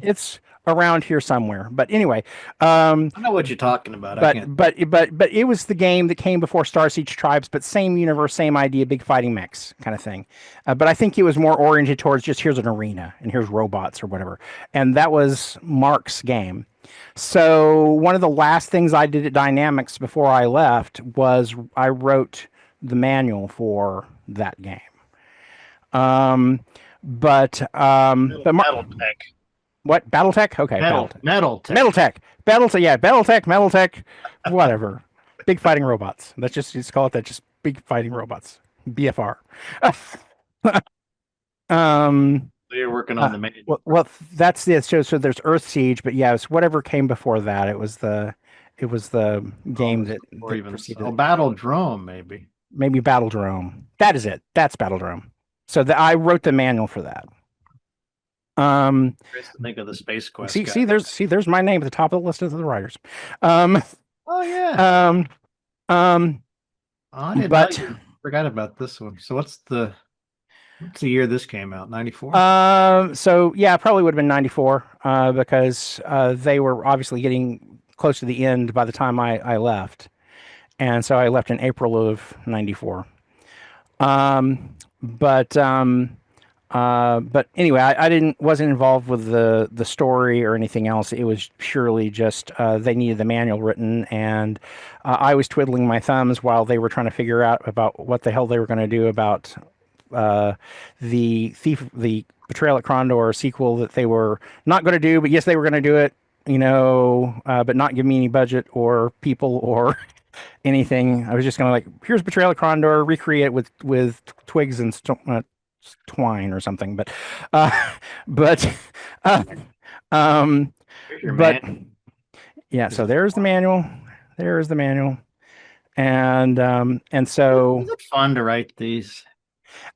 It's around here somewhere, but anyway, I know what you're talking about. But it was the game that came before Star Siege Tribes, but same universe, same idea, big fighting mechs kind of thing. But I think it was more oriented towards just here's an arena and here's robots or whatever. And that was Mark's game. So one of the last things I did at Dynamics before I left was I wrote the manual for that game. But Battletech. what? BattleTech? Okay, Metal BattleTech. Tech. MetalTech. Yeah, BattleTech, whatever. Big fighting robots. Let's just call it that. Just big fighting robots. BFR. So you're working on the main. Well, that's it. So there's Earth Siege, but yeah, it's whatever came before that. It was the game that preceded it. Battle Drone, maybe. Maybe Battle Drome. That is it. That's Battle Drome. So I wrote the manual for that. Think of the Space Quest. There's my name at the top of the list of the writers. Oh yeah. Forgot about this one. So what's the year this came out? 94? So yeah, probably would have been 94, because they were obviously getting close to the end by the time I left. And so I left in April of 94. But anyway, I wasn't involved with the story or anything else. It was purely just they needed the manual written, and I was twiddling my thumbs while they were trying to figure out about what the hell they were going to do about the Betrayal at Kondor sequel that they were not going to do, but yes, they were going to do it. But not give me any budget or people or anything. I was just going to here's Betrayal at Kondor, recreate it with twigs and twine or something. But yeah. So there's the manual. And so was it fun to write these?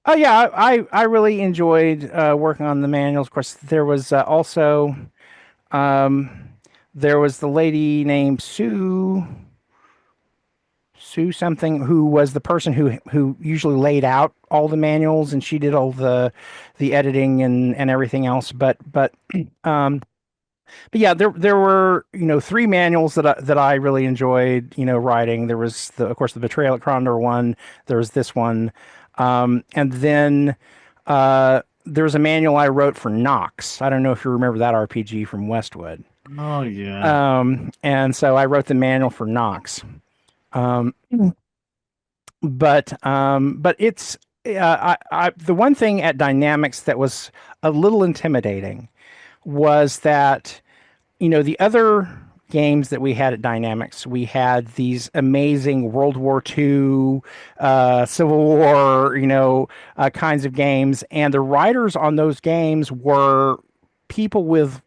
Oh yeah, I really enjoyed working on the manuals. Of course, there was also there was the lady named Sue something, who was the person who usually laid out all the manuals, and she did all the editing and everything else. But yeah, there were 3 manuals that I really enjoyed writing. There was of course the Betrayal at Kondor one. There was this one, and then there was a manual I wrote for Nox. I don't know if you remember that RPG from Westwood. Oh yeah. And so I wrote the manual for Nox. But it's the one thing at Dynamics that was a little intimidating was that the other games that we had at Dynamics, we had these amazing World War II, Civil War, kinds of games, and the writers on those games were people with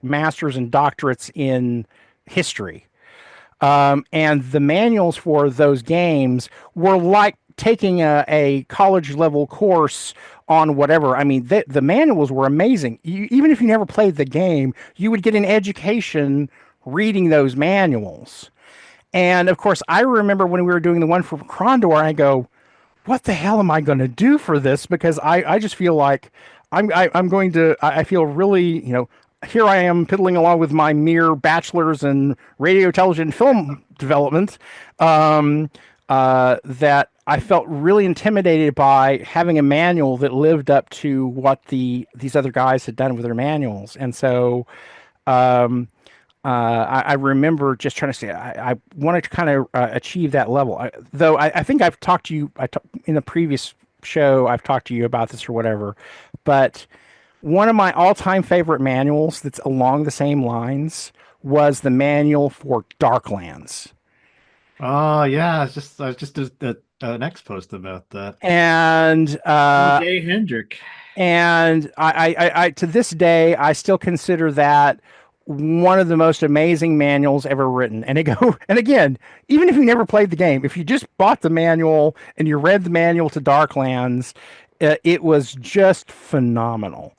masters and doctorates in history. And the manuals for those games were like taking a college level course on whatever. I mean, the manuals were amazing. Even if you never played the game, you would get an education reading those manuals. And of course, I remember when we were doing the one for Kondor, I go, what the hell am I going to do for this? Because I just feel like I feel really, here I am piddling along with my mere bachelor's in radio, television, film development, that I felt really intimidated by having a manual that lived up to what these other guys had done with their manuals. And so I remember just trying to say, I wanted to kind of achieve that level. I think I've talked to you in a previous show, I've talked to you about this or whatever, but one of my all-time favorite manuals that's along the same lines was the manual for Darklands. Oh yeah, I just did an X post about that. And Jay Hendrick. And I to this day I still consider that one of the most amazing manuals ever written. And again, even if you never played the game, if you just bought the manual and you read the manual to Darklands, it was just phenomenal.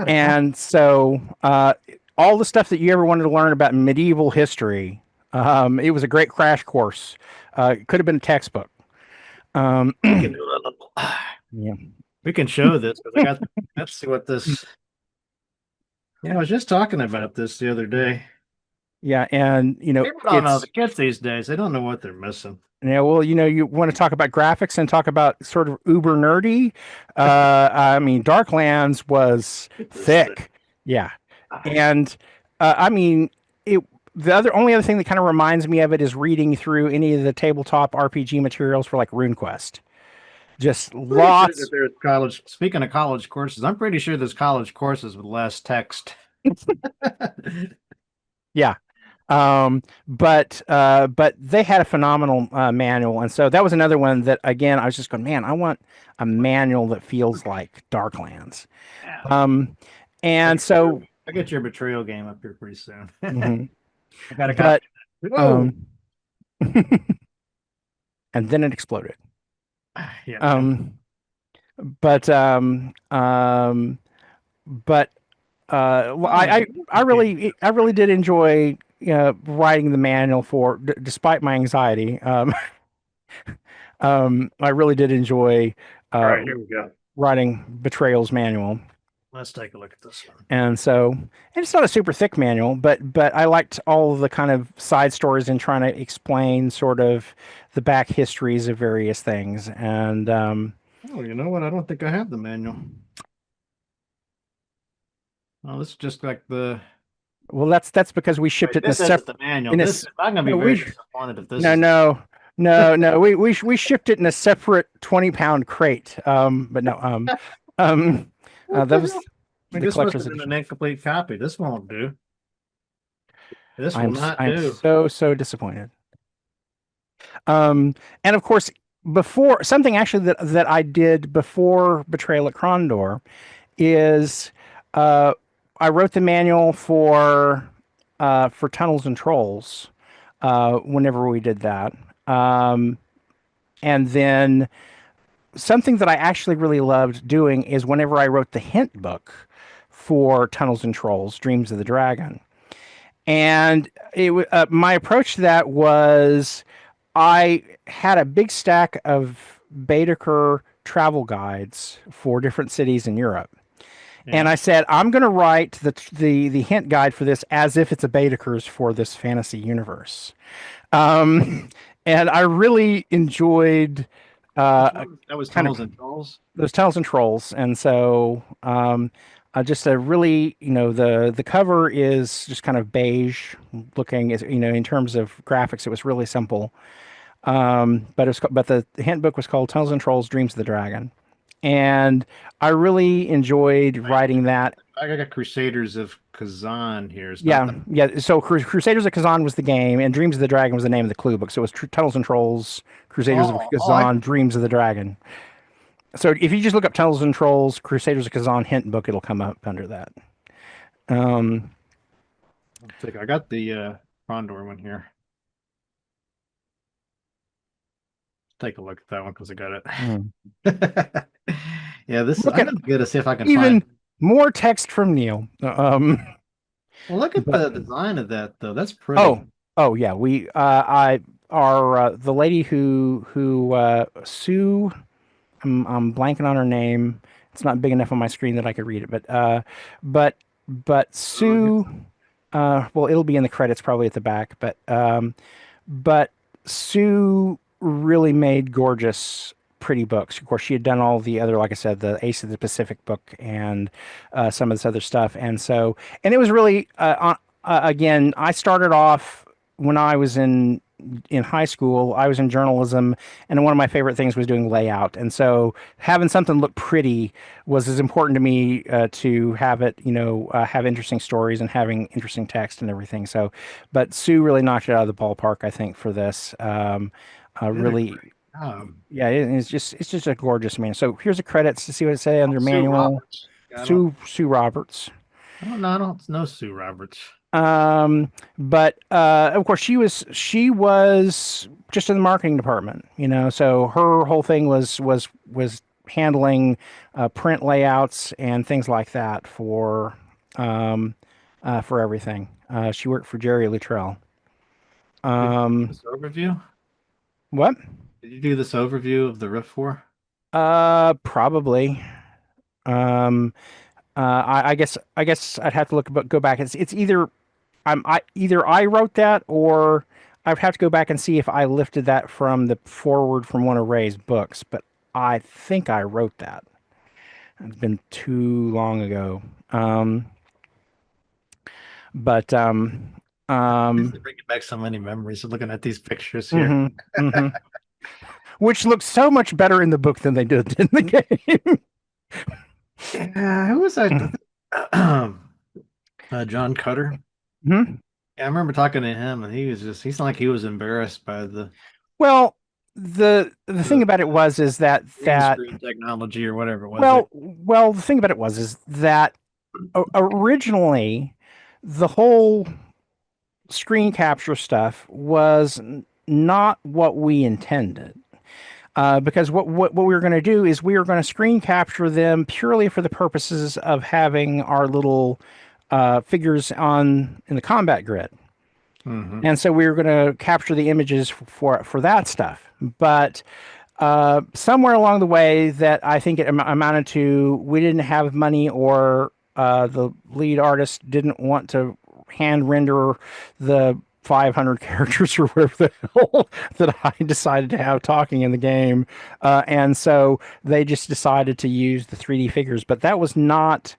And so all the stuff that you ever wanted to learn about medieval history, it was a great crash course. It could have been a textbook. Yeah. We can show this because let's see what this. Yeah, I was just talking about this the other day. Yeah, and people don't know the kids these days. They don't know what they're missing. Yeah, well, you want to talk about graphics and talk about sort of uber nerdy. I mean, Darklands was thick. Yeah, and I mean, only other thing that kind of reminds me of it is reading through any of the tabletop RPG materials for like RuneQuest. Just Pretty sure that lots. there's college. Speaking of college courses, I'm pretty sure there's college courses with less text. Yeah. But they had a phenomenal manual, and so that was another one that again I was just going, man, I want a manual that feels like Darklands. Yeah. Um, and so, I get your Betrayal game up here pretty soon. mhm. I got a But copy. Whoa. and then it exploded. Yeah. Um, but but I really did enjoy writing the manual for, despite my anxiety. I really did enjoy All uh, right, here we go. writing Betrayal's manual. Let's take a look at this one. And so, and it's not a super thick manual, but I liked all of the kind of side stories and trying to explain sort of the back histories of various things. And Oh, you know what? I don't think I have the manual. Oh, this is just like the. well, that's because we shipped it in a This isn't separate. the manual. In a, This I'm gonna be no, very we disappointed if this no is. no. We shipped it in a separate 20-pound crate. But no. What That the was hell? I mean, the this must collector's have been edition. an incomplete copy. This won't do. This will I'm not I'm do. so disappointed. And of course, before something actually that I did before Betrayal at Kondor is uh, I wrote the manual for Tunnels and Trolls whenever we did that. And then something that I actually really loved doing is whenever I wrote the hint book for Tunnels and Trolls, Dreams of the Dragon. And my approach to that was I had a big stack of Baedeker travel guides for different cities in Europe. And Yeah. I said, I'm going to write the hint guide for this as if it's a Baedeker's for this fantasy universe. And I really enjoyed That was kind of Tunnels and Trolls. those Tunnels and Trolls. And so just a really, the cover is just kind of beige looking, in terms of graphics, it was really simple. But the hint book was called Tunnels and Trolls: Dreams of the Dragon, and I really enjoyed writing that. I got Crusaders of Kazan here. It's not Yeah, the. yeah. So Crusaders of Kazan was the game, and Dreams of the Dragon was the name of the clue book. So it was Tunnels and Trolls, Crusaders of I Kazan, Dreams of the Dragon. So if you just look up Tunnels and Trolls, Crusaders of Kazan hint book, it'll come up under that. think I got the Kondor one here. Take a look at that one because I got it. Yeah, this is. Look I'm at gonna get to see if I can even find. more text from Neal. Well, look at but- the design of that though. That's pretty. Oh yeah. The lady who Sue. I'm blanking on her name. It's not big enough on my screen that I could read it. But Sue. Well, it'll be in the credits probably at the back. But Sue really made gorgeous, pretty books. Of course, she had done all the other, like I said, the Ace of the Pacific book and some of this other stuff. And it was really, again, I started off when I was in high school. I was in journalism, and one of my favorite things was doing layout. And so having something look pretty was as important to me to have it, have interesting stories and having interesting text and everything. So, but Sue really knocked it out of the ballpark, I think, for this. Really, yeah, it's just a gorgeous man. So here's the credits to see what it say under Sue manual. Roberts. Sue Roberts. I don't know Sue Roberts. But of course she was just in the marketing department, so her whole thing was handling print layouts and things like that for everything. She worked for Jerry Luttrell. This overview? What? Did you do this overview of the Rift War? Probably. I guess I'd have to go back. It's either either I wrote that or I'd have to go back and see if I lifted that from the forward from one of Ray's books. But I think I wrote that. It's been too long ago. But Bringing back so many memories of looking at these pictures here. Mm-hmm, mm-hmm. Which looks so much better in the book than they did in the game. Yeah, who was that? John Cutter. Hmm? Yeah, I remember talking to him, and he sounded like he was embarrassed by Well, the thing the about it was is that green screen technology or whatever it was. well the thing about it was is that originally the whole screen capture stuff was not what we intended. Because what we were going to do is we were going to screen capture them purely for the purposes of having our little figures in the combat grid. Mm-hmm. And so we were going to capture the images for that stuff. But somewhere along the way that I think it amounted to, we didn't have money, or the lead artist didn't want to hand render the 500 characters or whatever the hell that I decided to have talking in the game. And so they just decided to use the 3D figures, but that was not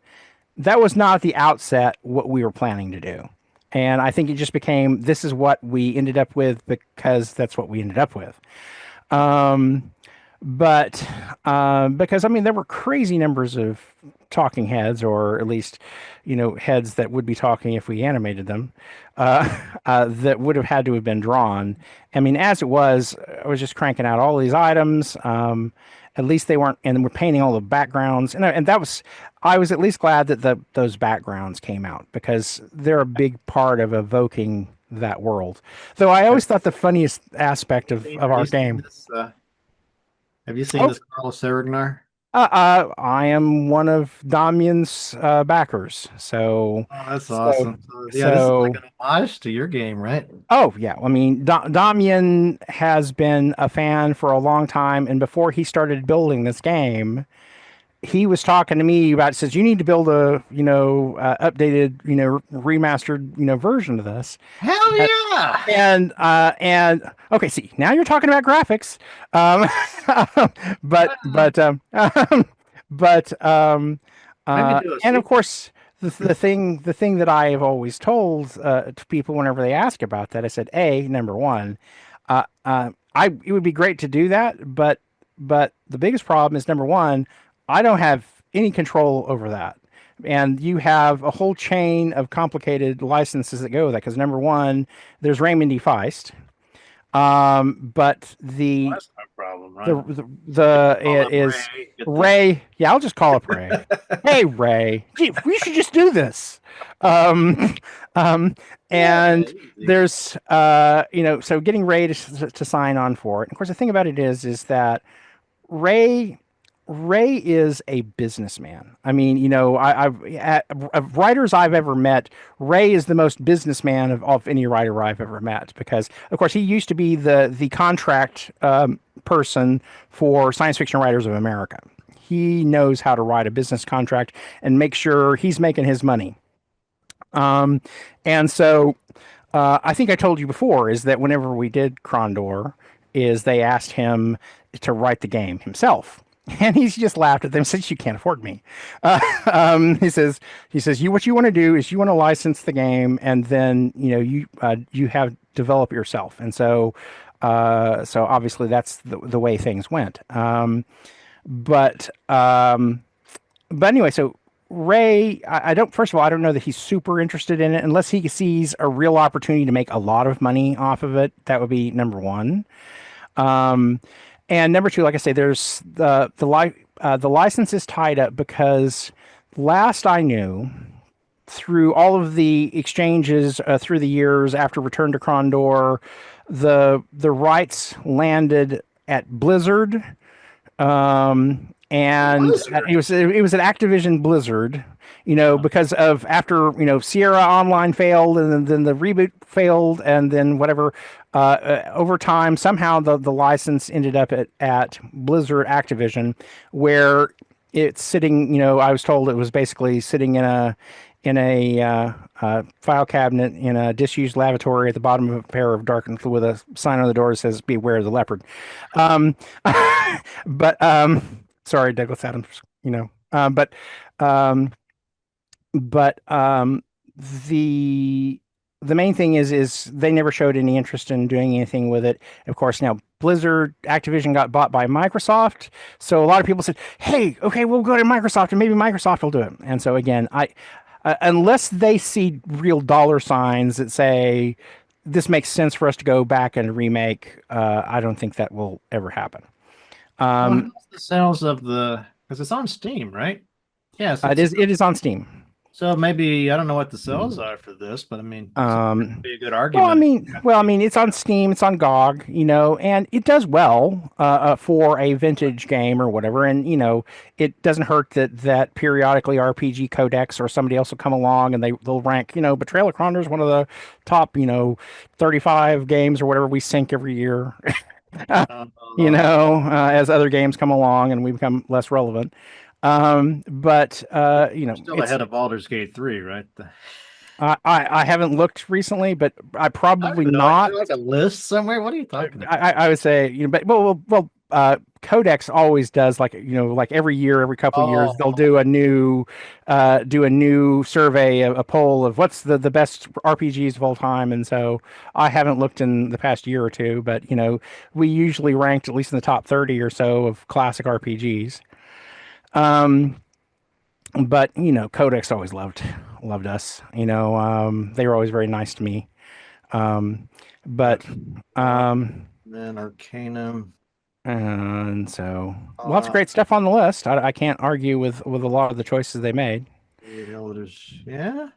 at the outset what we were planning to do. And I think it just became, this is what we ended up with because that's what we ended up with. But because I mean, there were crazy numbers of talking heads, or at least, heads that would be talking if we animated them, that would have had to have been drawn. I mean, as it was, I was just cranking out all these items. At least they weren't, and we're painting all the backgrounds, and that was, I was at least glad that those backgrounds came out, because they're a big part of evoking that world. Though I always thought the funniest aspect of our game. Have you seen this Carlos Serignar? I am one of Damien's backers, so. Oh, that's awesome. This is like an homage to your game, right? Oh yeah, I mean, Damien has been a fan for a long time, and before he started building this game, he was talking to me about, says, you need to build a updated, remastered, version of this. Hell yeah! And okay, see, now you're talking about graphics. And of course, the thing that I have always told to people whenever they ask about that, I said, number one, it would be great to do that, but the biggest problem is, number one, I don't have any control over that. And you have a whole chain of complicated licenses that go with that. Because number one, there's Raymond D. Feist. But the that's no problem, right? It is Ray. Yeah, I'll just call up Ray. Hey, Ray. Gee, we should just do this. And there's so getting Ray to sign on for it. And of course, the thing about it is that Ray is a businessman. I mean, of writers I've ever met, Ray is the most businessman of any writer I've ever met, because, of course, he used to be the contract person for Science Fiction Writers of America. He knows how to write a business contract and make sure he's making his money. And so I think I told you before is that whenever we did Kondor, is they asked him to write the game himself. And he's just laughed at them and said, you can't afford me. He says, what you want to do is you want to license the game, and then, you have develop it yourself. And so obviously that's the way things went. But anyway, so Ray, first of all, I don't know that he's super interested in it unless he sees a real opportunity to make a lot of money off of it. That would be number one. And number two, like I say, there's the license is tied up because last I knew, through all of the exchanges through the years after Return to Kondor, the rights landed at Blizzard, and it was an Activision Blizzard. Because of after Sierra Online failed, and then the reboot failed, and then whatever. Over time, somehow the license ended up at Blizzard Activision, where it's sitting. I was told it was basically sitting in a file cabinet in a disused lavatory at the bottom of a pair of darkened with a sign on the door that says "Beware of the leopard." Sorry, Douglas Adams. the main thing is they never showed any interest in doing anything with it. Of course, now Blizzard Activision got bought by Microsoft, so a lot of people said, "Hey, okay, we'll go to Microsoft, and maybe Microsoft will do it." And so again, unless they see real dollar signs that say this makes sense for us to go back and remake, I don't think that will ever happen. Well, how's the sales of because it's on Steam, right? Yes, It is on Steam. So maybe I don't know what the sales are for this, but I mean, it'd be a good Well, argument. I mean, it's on Steam, it's on GOG, and it does well for a vintage game or whatever. And it doesn't hurt that periodically RPG Codex or somebody else will come along and they'll rank. Betrayal of Kondor is one of the top 35 games or whatever we sync every year. As other games come along and we become less relevant. But still ahead of Baldur's Gate 3, right? I haven't looked recently, but I probably not. Like a list somewhere. What are you talking about? I would say, but Codex always does like every year, every couple of years, they'll do a new survey, a poll of what's the best RPGs of all time. And so I haven't looked in the past year or two, but we usually ranked at least in the top 30 or so of classic RPGs. But Codex always loved us. They were always very nice to me. But then Arcanum, and so lots of great stuff on the list. I can't argue with a lot of the choices they made. Yeah.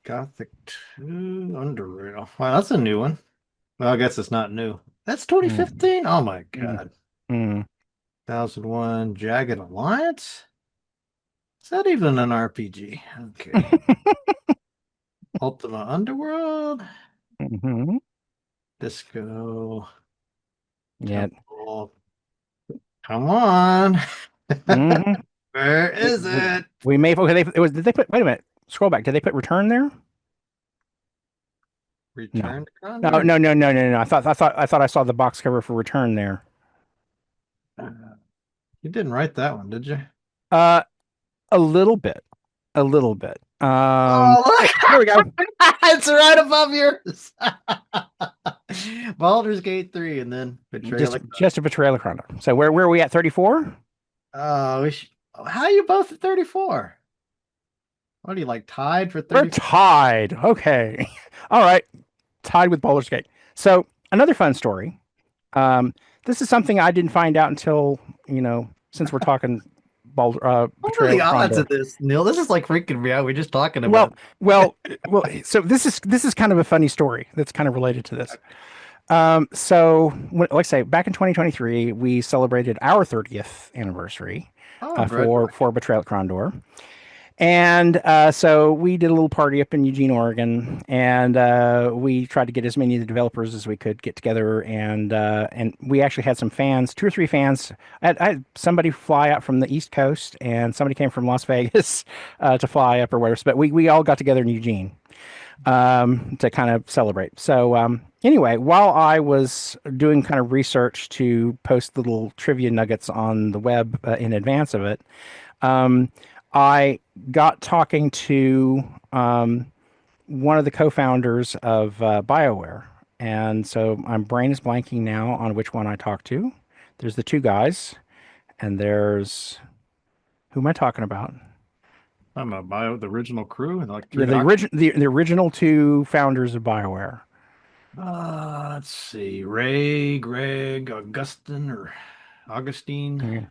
Gothic 2, Underrail. Wow, that's a new one. Well, I guess it's not new. That's 2015. Oh my god. 1001 Jagged Alliance? Is that even an RPG? Okay. Ultima Underworld? Disco. Yeah. Come on. Where is it? We may did they put wait a minute. Scroll back. Did they put Return there? Return to Kondor? No. I thought I saw the box cover for Return there. You didn't write that one, did you? A little bit. Look, there we go. It's right above yours. Baldur's Gate 3, and then Betrayal. Just a Betrayal of Kondor. So where are we at? 34? How are you both at 34? What are you, like, tied for 34? We're tied. Okay. All right. Tied with Baldur's Gate. So another fun story. This is something I didn't find out until, since we're talking Betrayal. What are the odds of this, Neil? This is like freaking me out. We're just talking about. Well. So this is kind of a funny story that's kind of related to this. So like I say, back in 2023, we celebrated our 30th anniversary for Betrayal of Kondor. And so we did a little party up in Eugene, Oregon, and we tried to get as many of the developers as we could get together, and we actually had some fans, 2 or 3 fans. I had somebody fly out from the East Coast, and somebody came from Las Vegas to fly up or whatever. But we all got together in Eugene to kind of celebrate. So anyway, while I was doing kind of research to post little trivia nuggets on the web in advance of it, I got talking to one of the co-founders of BioWare. And so my brain is blanking now on which one I talked to. There's the 2 guys, and there's... Who am I talking about? I'm about the original crew. And like the original 2 founders of BioWare. Let's see. Ray, Greg, Augustine. Yeah.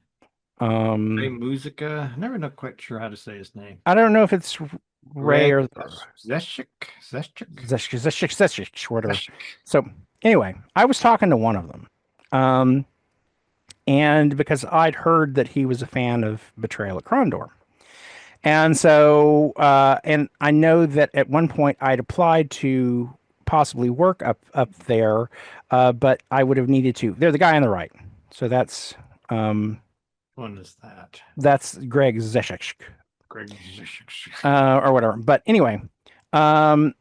Ray Musica. I never know quite sure how to say his name. I don't know if it's Ray or Zeshik, whatever. So anyway, I was talking to one of them, and because I'd heard that he was a fan of Betrayal of Kondor, and so and I know that at one point I'd applied to possibly work up there, but I would have needed to. They're the guy on the right, so that's. When is that? That's Greg Zeshik. Or whatever. But anyway, so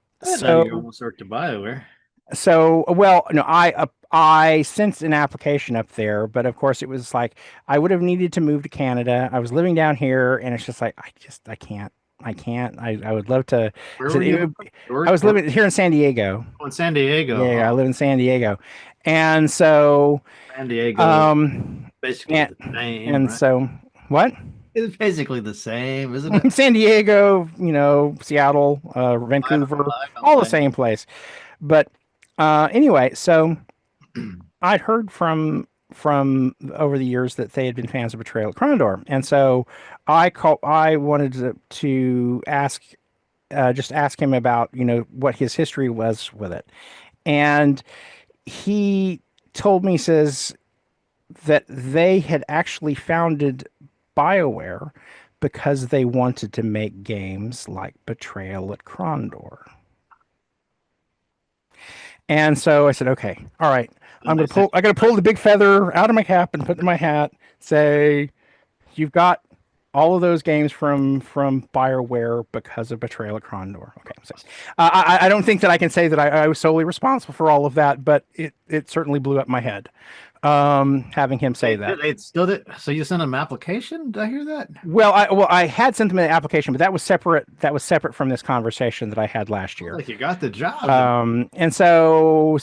you almost worked to BioWare. So, well, no, I sent an application up there, but of course it was like I would have needed to move to Canada. I was living down here, and it's just like I can't I can't. I would love to. Where I said were you? I was living here in San Diego. Oh, in San Diego. Yeah, I Oh, live in San Diego, and so San Diego, um, basically and the same, and right? so what? It's basically the same, isn't it? San Diego, Seattle, I know, Vancouver, I know, all the I same place. But anyway, so know. I'd heard from over the years that they had been fans of Betrayal at Kondor, and so I wanted to ask just ask him about what his history was with it, and he told me, says that they had actually founded BioWare because they wanted to make games like Betrayal at Krondor. And so I said, okay, all right, Then they said, I gotta pull the big feather out of my cap and put it in my hat, say, you've got all of those games from BioWare because of Betrayal at Krondor. Okay, so I don't think that I can say that I was solely responsible for all of that, but it certainly blew up my head having him say that. they still did. So you sent them an application? Did I hear that? Well, I had sent them an application, but that was separate. That was separate from this conversation that I had last year. Like you got the job. And so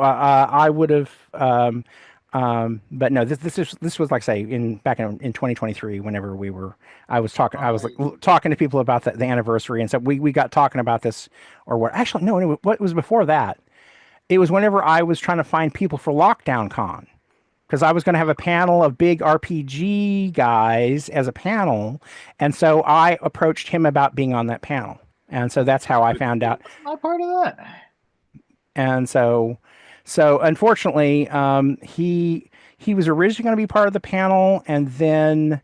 I would have. But no, this was like say back in 2023, whenever I was like talking to people about the anniversary, and so we got talking about this, or what? Actually, no, what was before that? It was whenever I was trying to find people for Lockdown Con, because I was going to have a panel of big RPG guys as a panel, and so I approached him about being on that panel, and so that's how I found out. Not part of that. And so unfortunately, he was originally going to be part of the panel, and then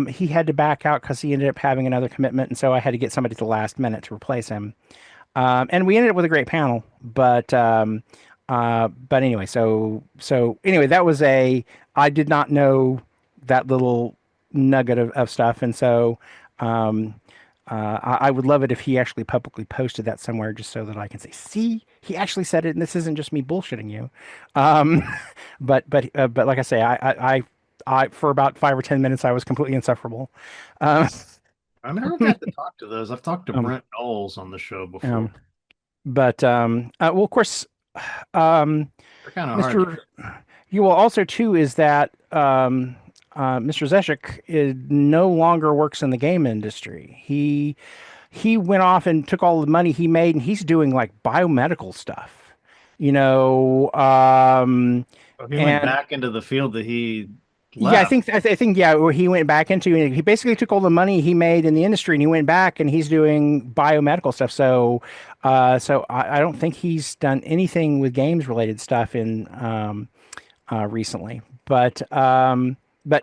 he had to back out because he ended up having another commitment, and so I had to get somebody at the last minute to replace him. And we ended up with a great panel, but anyway, so anyway, that was I did not know that little nugget of stuff, and so I would love it if he actually publicly posted that somewhere, just so that I can say, see, he actually said it, and this isn't just me bullshitting you. But like I say, I for about 5 or 10 minutes, I was completely insufferable. I never got to talk to those. I've talked to Brent Knowles on the show before. Well, of course, They're kind of hard. Mr. You will also too is that Mr. Zeshik no longer works in the game industry. He went off and took all the money he made, and he's doing like biomedical stuff. He went back into the field that he left. Yeah, I think yeah, where he went back into, he basically took all the money he made in the industry and he went back and he's doing biomedical stuff. So I don't think he's done anything with games related stuff in recently. But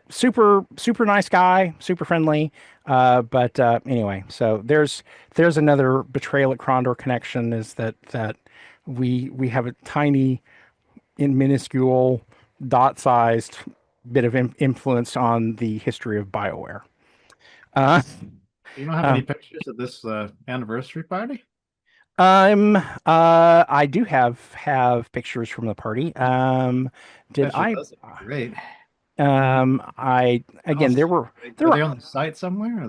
super nice guy, super friendly. Anyway, so there's another Betrayal at Krondor connection, is that we have a tiny, minuscule, dot-sized bit of influence on the history of BioWare. You don't have any pictures of this anniversary party? I do have pictures from the party. Did I? Great. There were they on the site somewhere?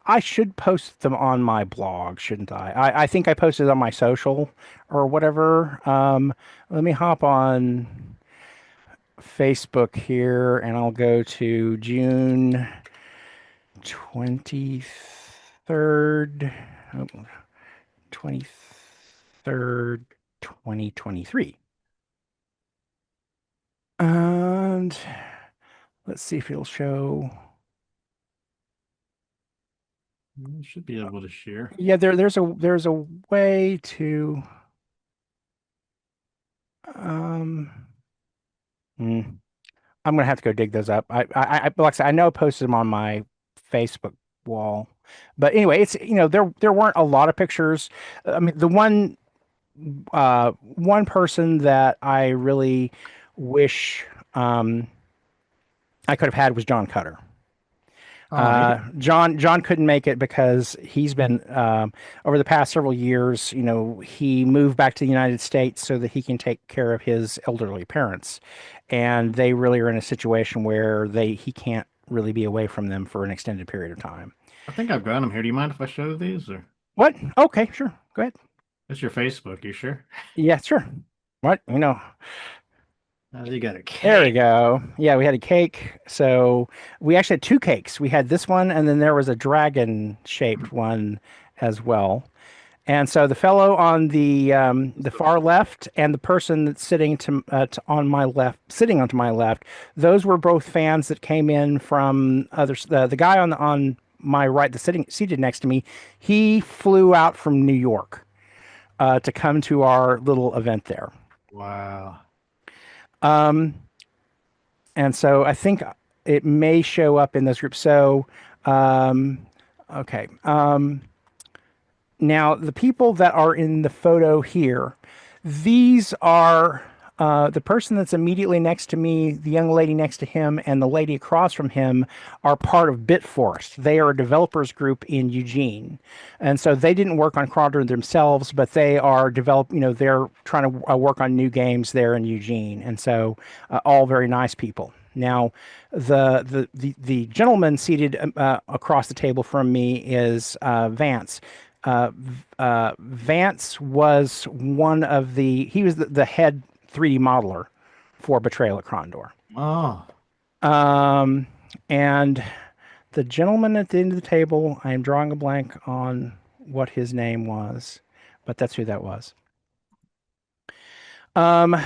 I should post them on my blog, shouldn't I? I think I posted on my social or whatever. Let me hop on Facebook here, and I'll go to June 23rd. 23rd, 2023. And let's see if it'll show. You should be able to share. Yeah, there's a way to I'm gonna have to go dig those up. Like I said, I know I posted them on my Facebook wall, but anyway, it's there weren't a lot of pictures. I mean, the one person that I really wish I could have had was John Cutter. John couldn't make it because he's been over the past several years, he moved back to the United States so that he can take care of his elderly parents, and they really are in a situation where he can't really be away from them for an extended period of time. I think I've got them here. Do you mind if I show these, or What? Okay, sure. Go ahead. it's your Facebook? You sure? Yeah, sure. What? You got a There we cake. go. Yeah, we had a cake. So we actually had two cakes. We had this one, and then there was a dragon shaped one as well. And so the fellow on the far left and the person that's sitting on my left, sitting onto my left, those were both fans that came in from others. The guy on my right, the seated next to me, he flew out from New York to come to our little event there. Wow. Um, and so I think it may show up in those groups. So, okay. Now, the people that are in the photo here, these are the person that's immediately next to me, the young lady next to him, and the lady across from him are part of Bitforce. They are a developers group in Eugene. And so they didn't work on Kondor themselves, but they are they're trying to work on new games there in Eugene. And so all very nice people. Now, the gentleman seated across the table from me is Vance. Vance was he was the head 3D modeler for Betrayal at Kondor. Oh, And the gentleman at the end of the table, I am drawing a blank on what his name was, but that's who that was. The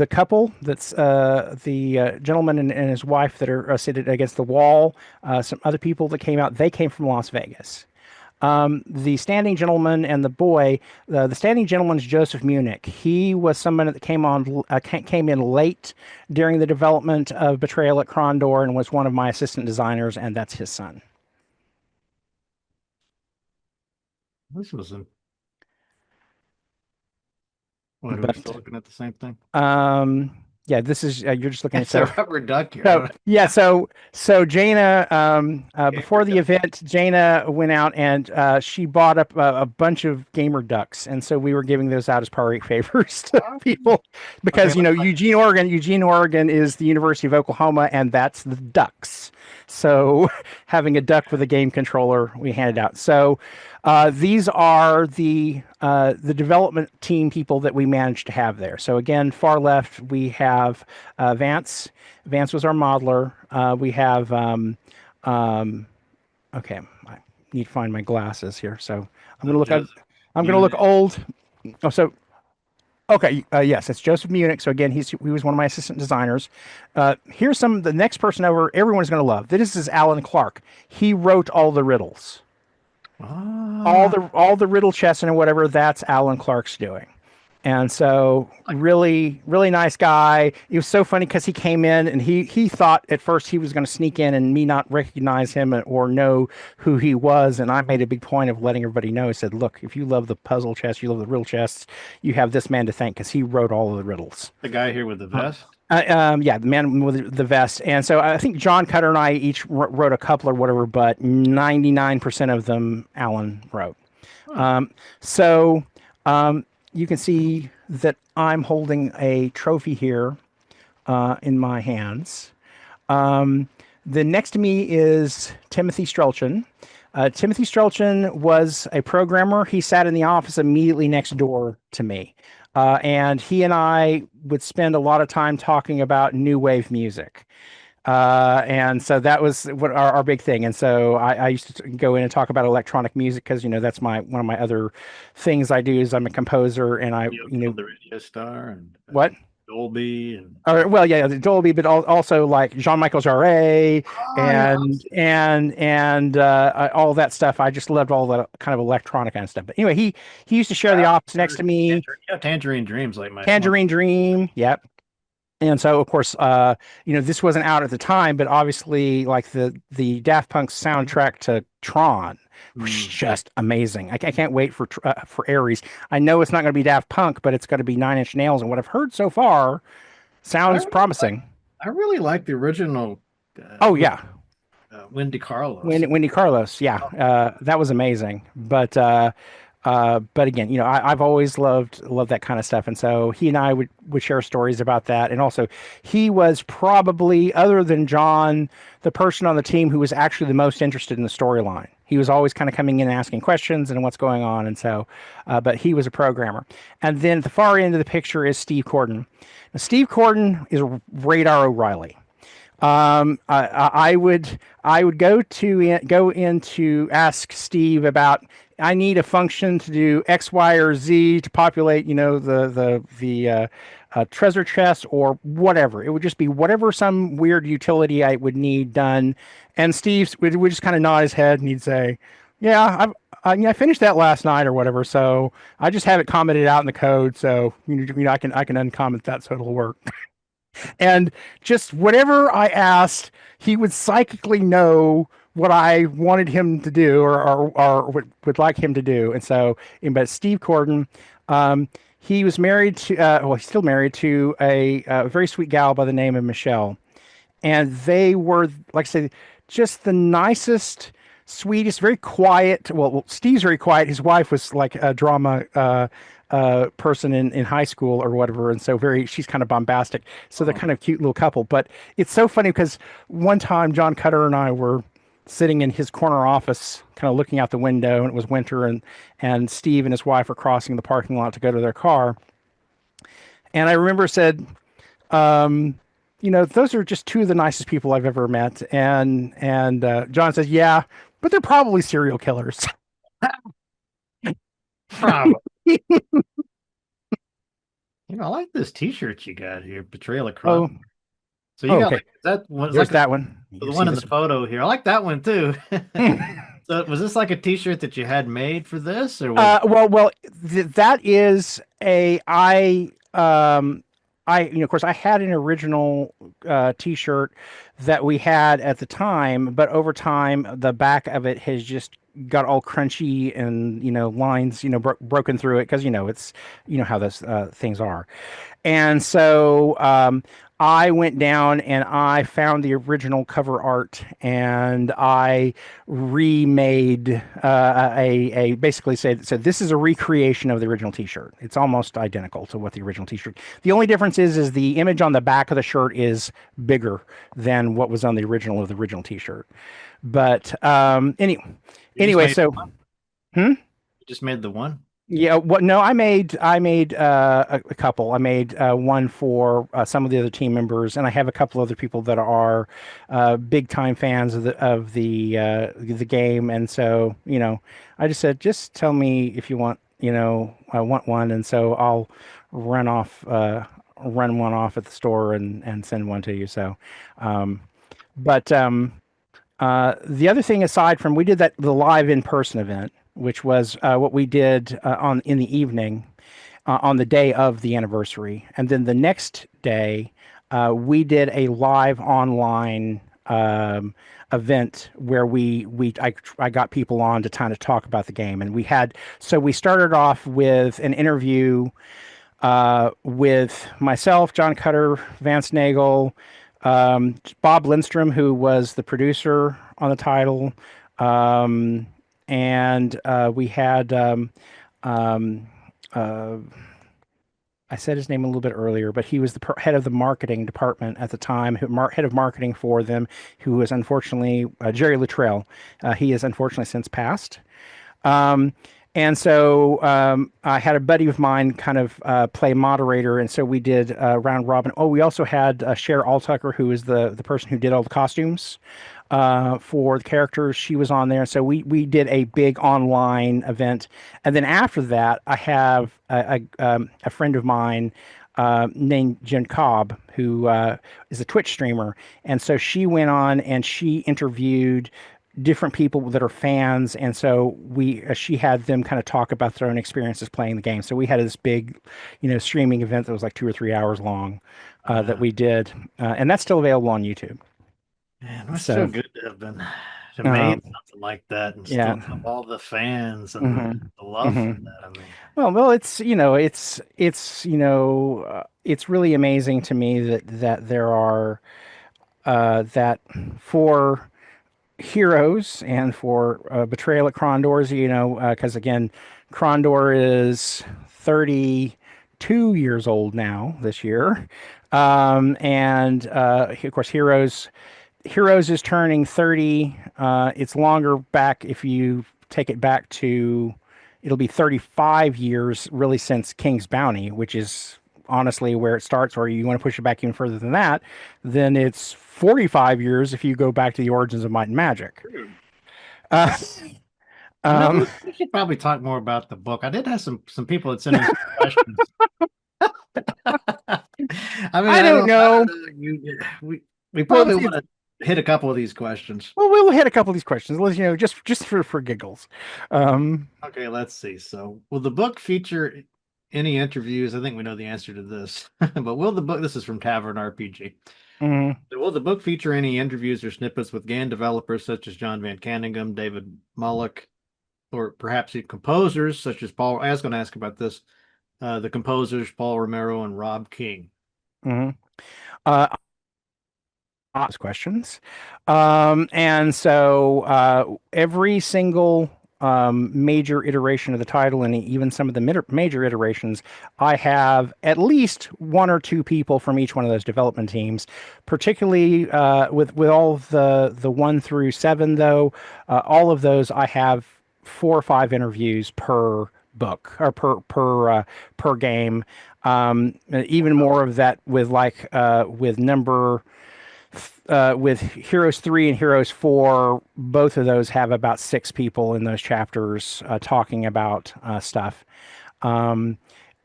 couple that's the gentleman and his wife that are seated against the wall, some other people that came out, they came from Las Vegas. The standing gentleman and the boy, the standing gentleman is Joseph Munich. He was someone that came in late during the development of Betrayal at Kondor and was one of my assistant designers, and that's his son. this was a. What, are we still looking at the same thing? Yeah, this is you're just looking It's at a rubber duck here. So Jaina, before the event, Jaina went out and she bought up a bunch of gamer ducks, and so we were giving those out as party favors to people because Eugene, Oregon is the University of Oklahoma, and that's the Ducks. So having a duck with a game controller, we handed out. So these are the development team people that we managed to have there. So again, far left, we have Vance. Vance was our modeler. We have, okay, I need to find my glasses here. So I'm going to look old. Oh, so, okay, yes, it's Joseph Munich. So again, he was one of my assistant designers. Here's the next person over, everyone's going to love. This is Alan Clark. He wrote all the riddles. All the riddle chests and whatever, that's Alan Clark's doing. And so really, really nice guy. It was so funny because he came in and he thought at first he was going to sneak in and me not recognize him or know who he was. And I made a big point of letting everybody know. I said, look, if you love the puzzle chests, you love the riddle chests, you have this man to thank because he wrote all of the riddles. The guy here with the vest? Yeah, the man with the vest. And so I think John Cutter and I each wrote a couple or whatever, but 99% of them Alan wrote. You can see that I'm holding a trophy here in my hands. The next to me is Timothy Strelchin. Timothy Strelchin was a programmer. He sat in the office immediately next door to me. And he and I would spend a lot of time talking about new wave music. And so that was what our big thing. And so I used to go in and talk about electronic music because, that's one of my other things I do is I'm a composer and the Radio Star and what? Dolby and Dolby, but also like Jean-Michel Jarre and all that stuff. I just loved all that kind of electronic kind of stuff. But anyway, he used to share the office next to me. Tangerine Dreams, like my Tangerine Dream, yep. And so, of course, this wasn't out at the time, but obviously, like the Daft Punk soundtrack to Tron was just amazing. I can't wait for Ares. I know it's not going to be Daft Punk, but it's going to be Nine Inch Nails, and what I've heard so far sounds promising. I really like the original. Wendy Carlos. Yeah. That was amazing. But But again, I've always loved that kind of stuff, and so he and I would share stories about that. And also, he was probably, other than John, the person on the team who was actually the most interested in the storyline. He was always kind of coming in and asking questions and what's going on, and so, but he was a programmer. And then at the far end of the picture is Steve Corden. Now, Steve Corden is Radar O'Reilly. I would go in to ask Steve about, I need a function to do X, Y, or Z to populate, the treasure chest or whatever. It would just be whatever some weird utility I would need done, and Steve would just kind of nod his head and he'd say, "Yeah, I finished that last night or whatever. So I just have it commented out in the code, so I can uncomment that so it'll work." And just whatever I asked, he would psychically know what I wanted him to do, or would like him to do. And so, but Steve Corden, he was married to, well, he's still married to a very sweet gal by the name of Michelle. And they were, like I said, just the nicest, sweetest, very quiet. Well, Steve's very quiet. His wife was like a drama person in high school or whatever, and so she's kind of bombastic. So they're kind of cute little couple. But it's so funny because one time John Cutter and I were sitting in his corner office, kind of looking out the window, and it was winter, and Steve and his wife were crossing the parking lot to go to their car. And I remember said, those are just two of the nicest people I've ever met. And John says, yeah, but they're probably serial killers. Probably. I like this T-shirt you got here, Betrayal across. Oh, so you got okay. like that one. There's like that one. The one in the photo here. I like that one too. So was this like a T-shirt that you had made for this, or that is of course I had an original T-shirt that we had at the time, but over time the back of it has just got all crunchy and lines broken through it, because it's how those things are. And so I went down and I found the original cover art, and I remade basically said, this is a recreation of the original T-shirt. It's almost identical to what the original T-shirt. The only difference is the image on the back of the shirt is bigger than what was on the original T-shirt. But anyway, so you just made the one. Yeah, no, I made a couple. I made one for some of the other team members, and I have a couple other people that are big time fans of the game. And so I just said, just tell me if you want, I want one, and so I'll run one off at the store and send one to you. So, but the other thing, aside from, we did the live in person event, which was what we did in the evening on the day of the anniversary. And then the next day, we did a live online event where I got people on to kind of talk about the game. And we started off with an interview with myself, John Cutter, Vance Nagel, Bob Lindstrom, who was the producer on the title, and we had I said his name a little bit earlier, but he was the head of the marketing department at the time, head of marketing for them, who was unfortunately Jerry Luttrell. He has unfortunately since passed. And so I had a buddy of mine kind of play moderator, and so we did round robin. Oh, we also had Cher Altucker, who is the person who did all the costumes for the characters. She was on there. So we did a big online event. And then after that, I have a friend of mine named Jen Cobb, who is a Twitch streamer. And so she went on and she interviewed different people that are fans, and so she had them kind of talk about their own experiences playing the game. So we had this big, streaming event that was like 2 or 3 hours long that we did, and that's still available on YouTube. Man, it's so good to have been made something like that, and still have all the fans and the love for that. I mean, well, it's it's really amazing to me that there are that for Heroes and for Betrayal at Kondor's, because again, Kondor is 32 years old now this year. And of course, Heroes is turning 30. It's longer back if you take it back to, it'll be 35 years really since King's Bounty, which is honestly where it starts, or you want to push it back even further than that, then it's 45 years if you go back to the origins of Might and Magic. Uh, We should probably talk more about the book. I did have some people that sent in some questions. I don't know. We probably want to hit a couple of these questions. Well, we'll hit a couple of these questions. Let's, just for giggles. Okay, let's see. So, will the book feature any interviews? I think we know the answer to this, but will the book? This is from Tavern RPG. Mm-hmm. Will the book feature any interviews or snippets with game developers such as John Van Caneghem, David Mullock, or perhaps the composers such as Paul? I was going to ask about this. The composers Paul Romero and Rob King. Mm-hmm. Questions. And so every single major iteration of the title, and even some of the major iterations, I have at least one or two people from each one of those development teams. Particularly with all the 1 through 7, though, all of those I have 4 or 5 interviews per book or per game. Even more of that with with Heroes 3 and Heroes 4, both of those have about 6 people in those chapters talking about stuff.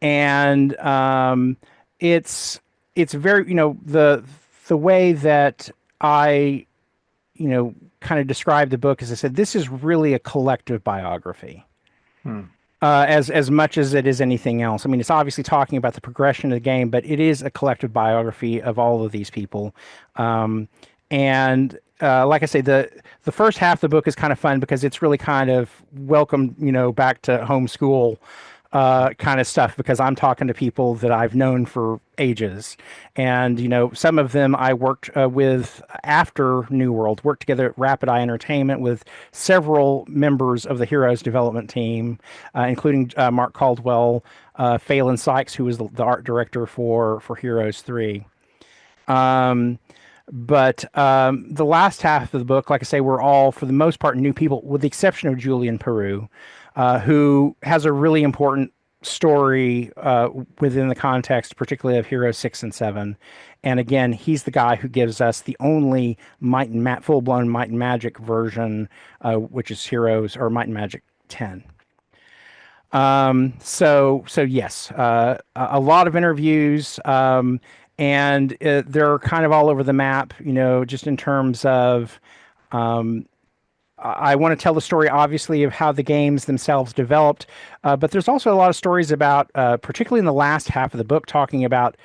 It's very, the way that I, kind of describe the book, as I said, this is really a collective biography. As much as it is anything else. I mean, it's obviously talking about the progression of the game, but it is a collective biography of all of these people. Like I say, the first half of the book is kind of fun because it's really kind of welcome, back to homeschool kind of stuff, because I'm talking to people that I've known for ages. And, some of them I worked with after New World, worked together at Rapid Eye Entertainment with several members of the Heroes development team, including Mark Caldwell, Phelan Sykes, who was the art director for Heroes 3. But the last half of the book, like I say, we're all, for the most part, new people, with the exception of Julian Peru, who has a really important story within the context, particularly of Heroes 6 and 7. And again, he's the guy who gives us the only full-blown Might and Magic version, which is Heroes or Might and Magic 10. So yes, a lot of interviews, and they're kind of all over the map, just in terms of, I want to tell the story, obviously, of how the games themselves developed, but there's also a lot of stories about, particularly in the last half of the book, talking about,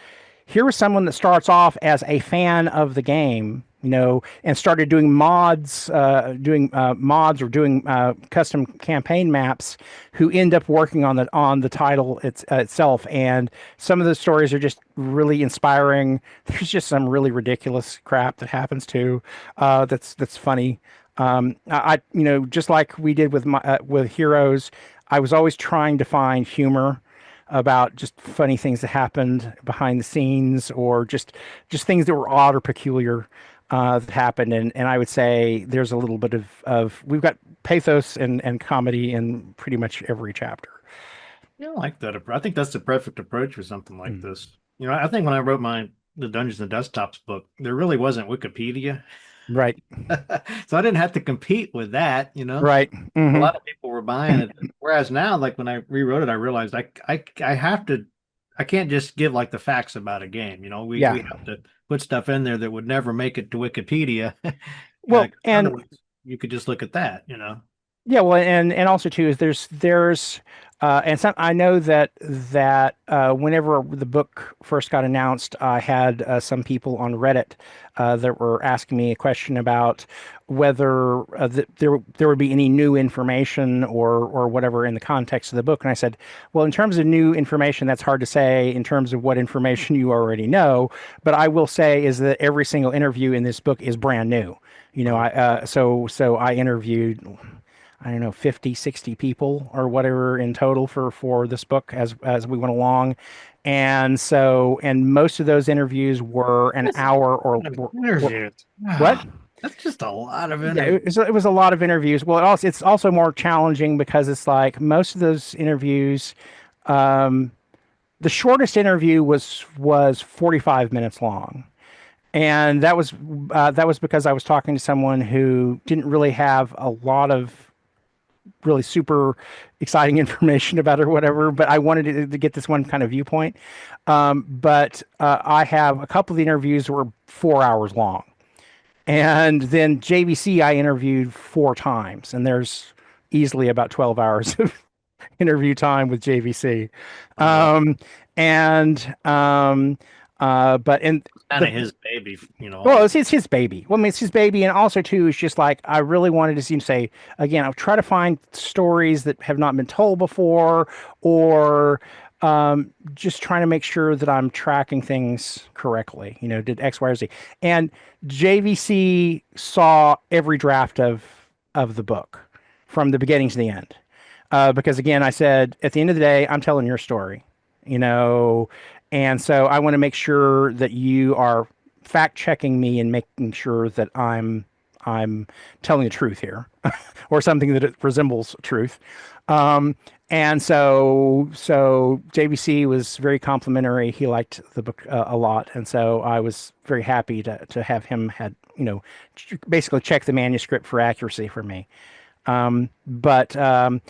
here was someone that starts off as a fan of the game, and started doing mods or doing custom campaign maps, who end up working on the title itself. And some of the stories are just really inspiring. There's just some really ridiculous crap that happens too. That's funny. I just like we did with Heroes, I was always trying to find humor about just funny things that happened behind the scenes, or just things that were odd or peculiar that happened. And I would say there's a little bit of we've got pathos and comedy in pretty much every chapter. Yeah, I like that. I think that's the perfect approach for something like this. I think when I wrote the Dungeons and Desktops book, there really wasn't Wikipedia. Right. So I didn't have to compete with that, Right. Mm-hmm. A lot of people were buying it. Whereas now, like when I rewrote it, I realized I can't just give like the facts about a game. We have to put stuff in there that would never make it to Wikipedia. Well, and you could just look at that, Yeah, well, and also too is there's And some, I know that whenever the book first got announced, I had some people on Reddit that were asking me a question about whether there would be any new information or whatever in the context of the book. And I said, well, in terms of new information, that's hard to say in terms of what information you already know. But I will say is that every single interview in this book is brand new. So I interviewed, I don't know, 50, 60 people or whatever in total for this book as we went along. And most of those interviews were an hour or interviews. What? That's just a lot of Yeah, interviews. it was a lot of interviews. Well, it's also more challenging because it's like most of those interviews, the shortest interview was 45 minutes long. And that was because I was talking to someone who didn't really have a lot of really super exciting information about it or whatever, but I wanted to get this one kind of viewpoint. But I have a couple of the interviews that were 4 hours long. And then JVC I interviewed 4 times, and there's easily about 12 hours of interview time with JVC. But in Kind of his baby, well, it's his baby. Well, I mean, it's his baby, and also too, it's just like I really wanted to see him say again. I'll try to find stories that have not been told before, or just trying to make sure that I'm tracking things correctly. Did X, Y, or Z, and JVC saw every draft of the book from the beginning to the end. Because again, I said at the end of the day, I'm telling your story. And so I want to make sure that you are fact checking me and making sure that I'm telling the truth here, or something that it resembles truth. And so JVC was very complimentary. He liked the book a lot, and so I was very happy to have him basically check the manuscript for accuracy for me. But the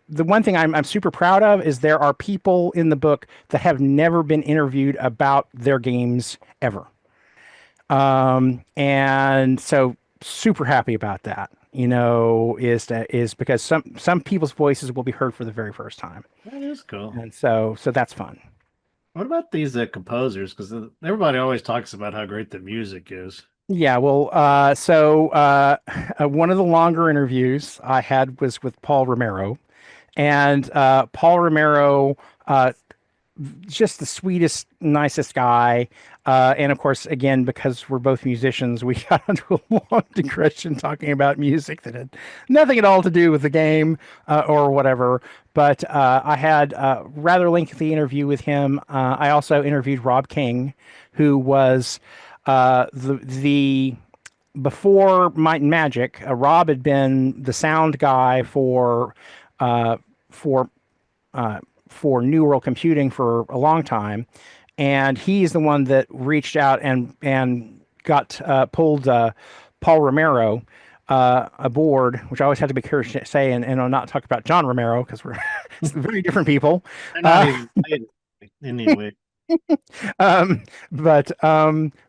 one thing I'm super proud of is there are people in the book that have never been interviewed about their games ever. And so super happy about that, is because some people's voices will be heard for the very first time. That is cool. And so that's fun. What about these composers? Because everybody always talks about how great the music is. Yeah, well, one of the longer interviews I had was with Paul Romero, and Paul Romero, just the sweetest, nicest guy. And of course, again, because we're both musicians, we got into a long digression talking about music that had nothing at all to do with the game or whatever. But I had a rather lengthy interview with him. I also interviewed Rob King, who was the before Might and Magic. Rob had been the sound guy for New World Computing for a long time, and he's the one that reached out and got pulled Paul Romero aboard, which I always have to be careful to say and not talk about John Romero because we're very different people. Anyway. But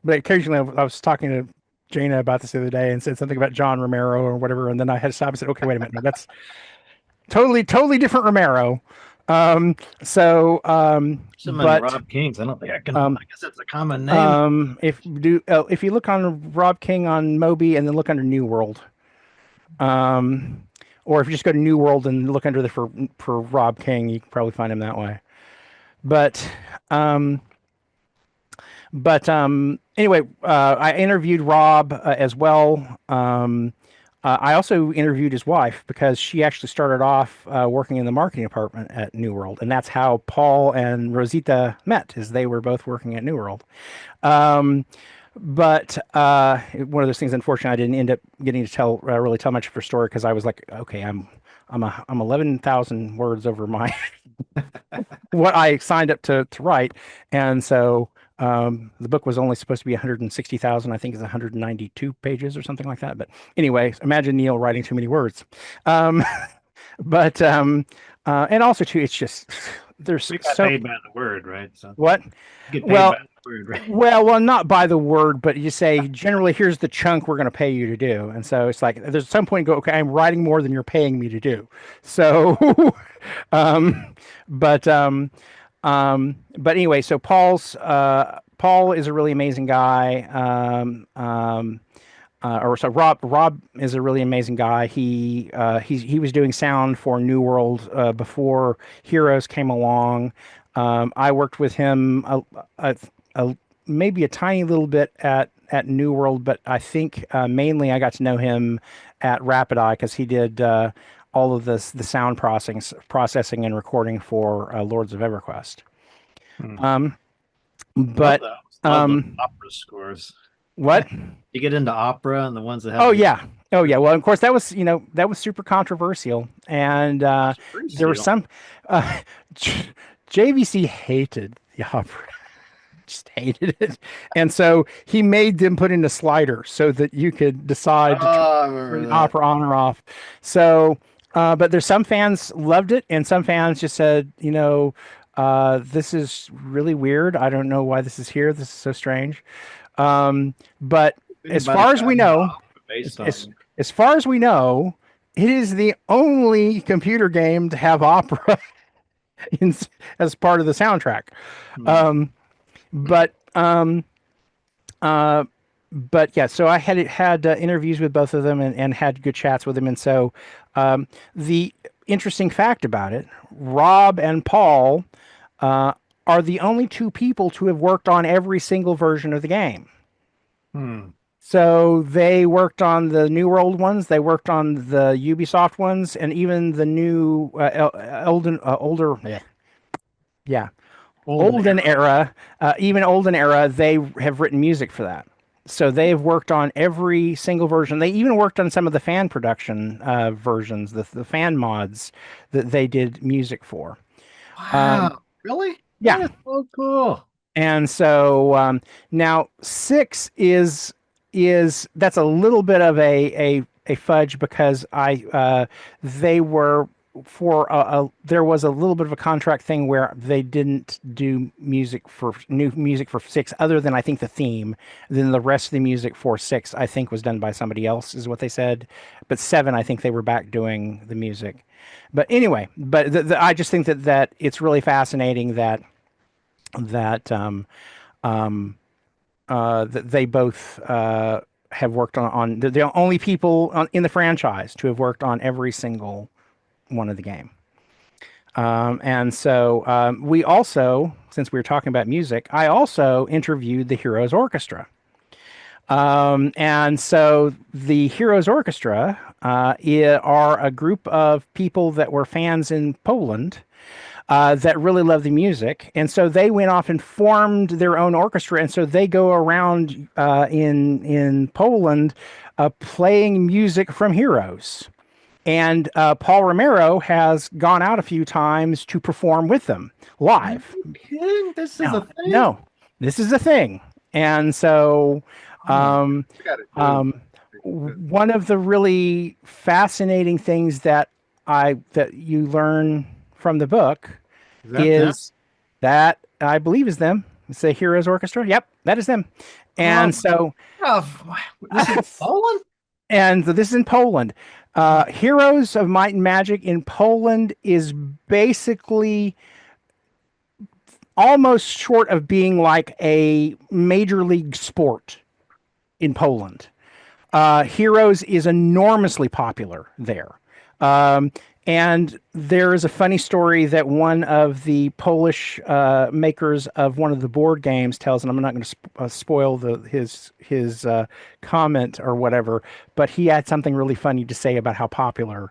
occasionally I was talking to Jaina about this the other day and said something about John Romero or whatever, and then I had to stop and said, okay, wait a minute, no, that's totally different Romero. But Rob Kings, I don't think I can. I guess that's a common name. If you look on Rob King on Moby and then look under New World, or if you just go to New World and look under for Rob King, you can probably find him that way. But anyway, I interviewed Rob as well. I also interviewed his wife because she actually started off working in the marketing department at New World, and that's how Paul and Rosita met, is they were both working at New World. But one of those things, unfortunately, I didn't end up getting to really tell much of her story because I was like, okay, I'm 11,000 words over my what I signed up to write, and so the book was only supposed to be 160,000. I think it's 192 pages or something like that. But anyway, imagine Neal writing too many words. And also too, it's just there's we got paid by the word, right? So what? get paid by word, right? Well, not by the word, but you say generally, here's the chunk we're going to pay you to do, and so it's like there's some point you go, okay, I'm writing more than you're paying me to do. So, um, but but anyway, so Paul is a really amazing guy. Or so Rob is a really amazing guy. He was doing sound for New World before Heroes came along. I worked with him a maybe a tiny little bit at New World, but I think mainly I got to know him at Rapid Eye because he did all of the sound processing and recording for Lords of EverQuest. But love the opera scores. What? You get into opera and the ones that have. Oh yeah. Well, of course that was super controversial, and there were some JVC hated the opera. Just hated it, and so he made them put in a slider so that you could decide to turn the opera on or off. So, but there's some fans loved it, and some fans just said, this is really weird. I don't know why this is here. This is so strange. But as far as we know, as far as we know, it is the only computer game to have opera as part of the soundtrack. But yeah, so I had interviews with both of them and had good chats with them. And so the interesting fact about it, Rob and Paul are the only two people to have worked on every single version of the game. So they worked on the New World ones, they worked on the Ubisoft ones, and even the new Olden Era, even Olden Era, they have written music for that. So they've worked on every single version. They even worked on some of the fan production versions, the fan mods that they did music for. Wow, really? Yeah. That is so cool. And so now 6 is that's a little bit of a fudge because they were there was a little bit of a contract thing where they didn't do new music for 6 other than I think the theme. Then the rest of the music for 6 I think was done by somebody else is what they said. But 7 I think they were back doing the music. But anyway, I just think that it's really fascinating that they both have worked on the only people in the franchise to have worked on every single one of the game. And so we also, since we were talking about music, I also interviewed the Heroes Orchestra. And so the Heroes Orchestra are a group of people that were fans in Poland that really love the music. And so they went off and formed their own orchestra. And so they go around in Poland playing music from Heroes. And Paul Romero has gone out a few times to perform with them live. Are you kidding? This is a thing? No, this is a thing. And so one of the really fascinating things that you learn from the book is that I believe is them. It's the Heroes Orchestra. Yep, that is them. And this is Poland? And this is in Poland. Heroes of Might and Magic in Poland is basically almost short of being like a major league sport in Poland. Heroes is enormously popular there. And there is a funny story that one of the Polish makers of one of the board games tells, and I'm not going to spoil his comment or whatever, but he had something really funny to say about how popular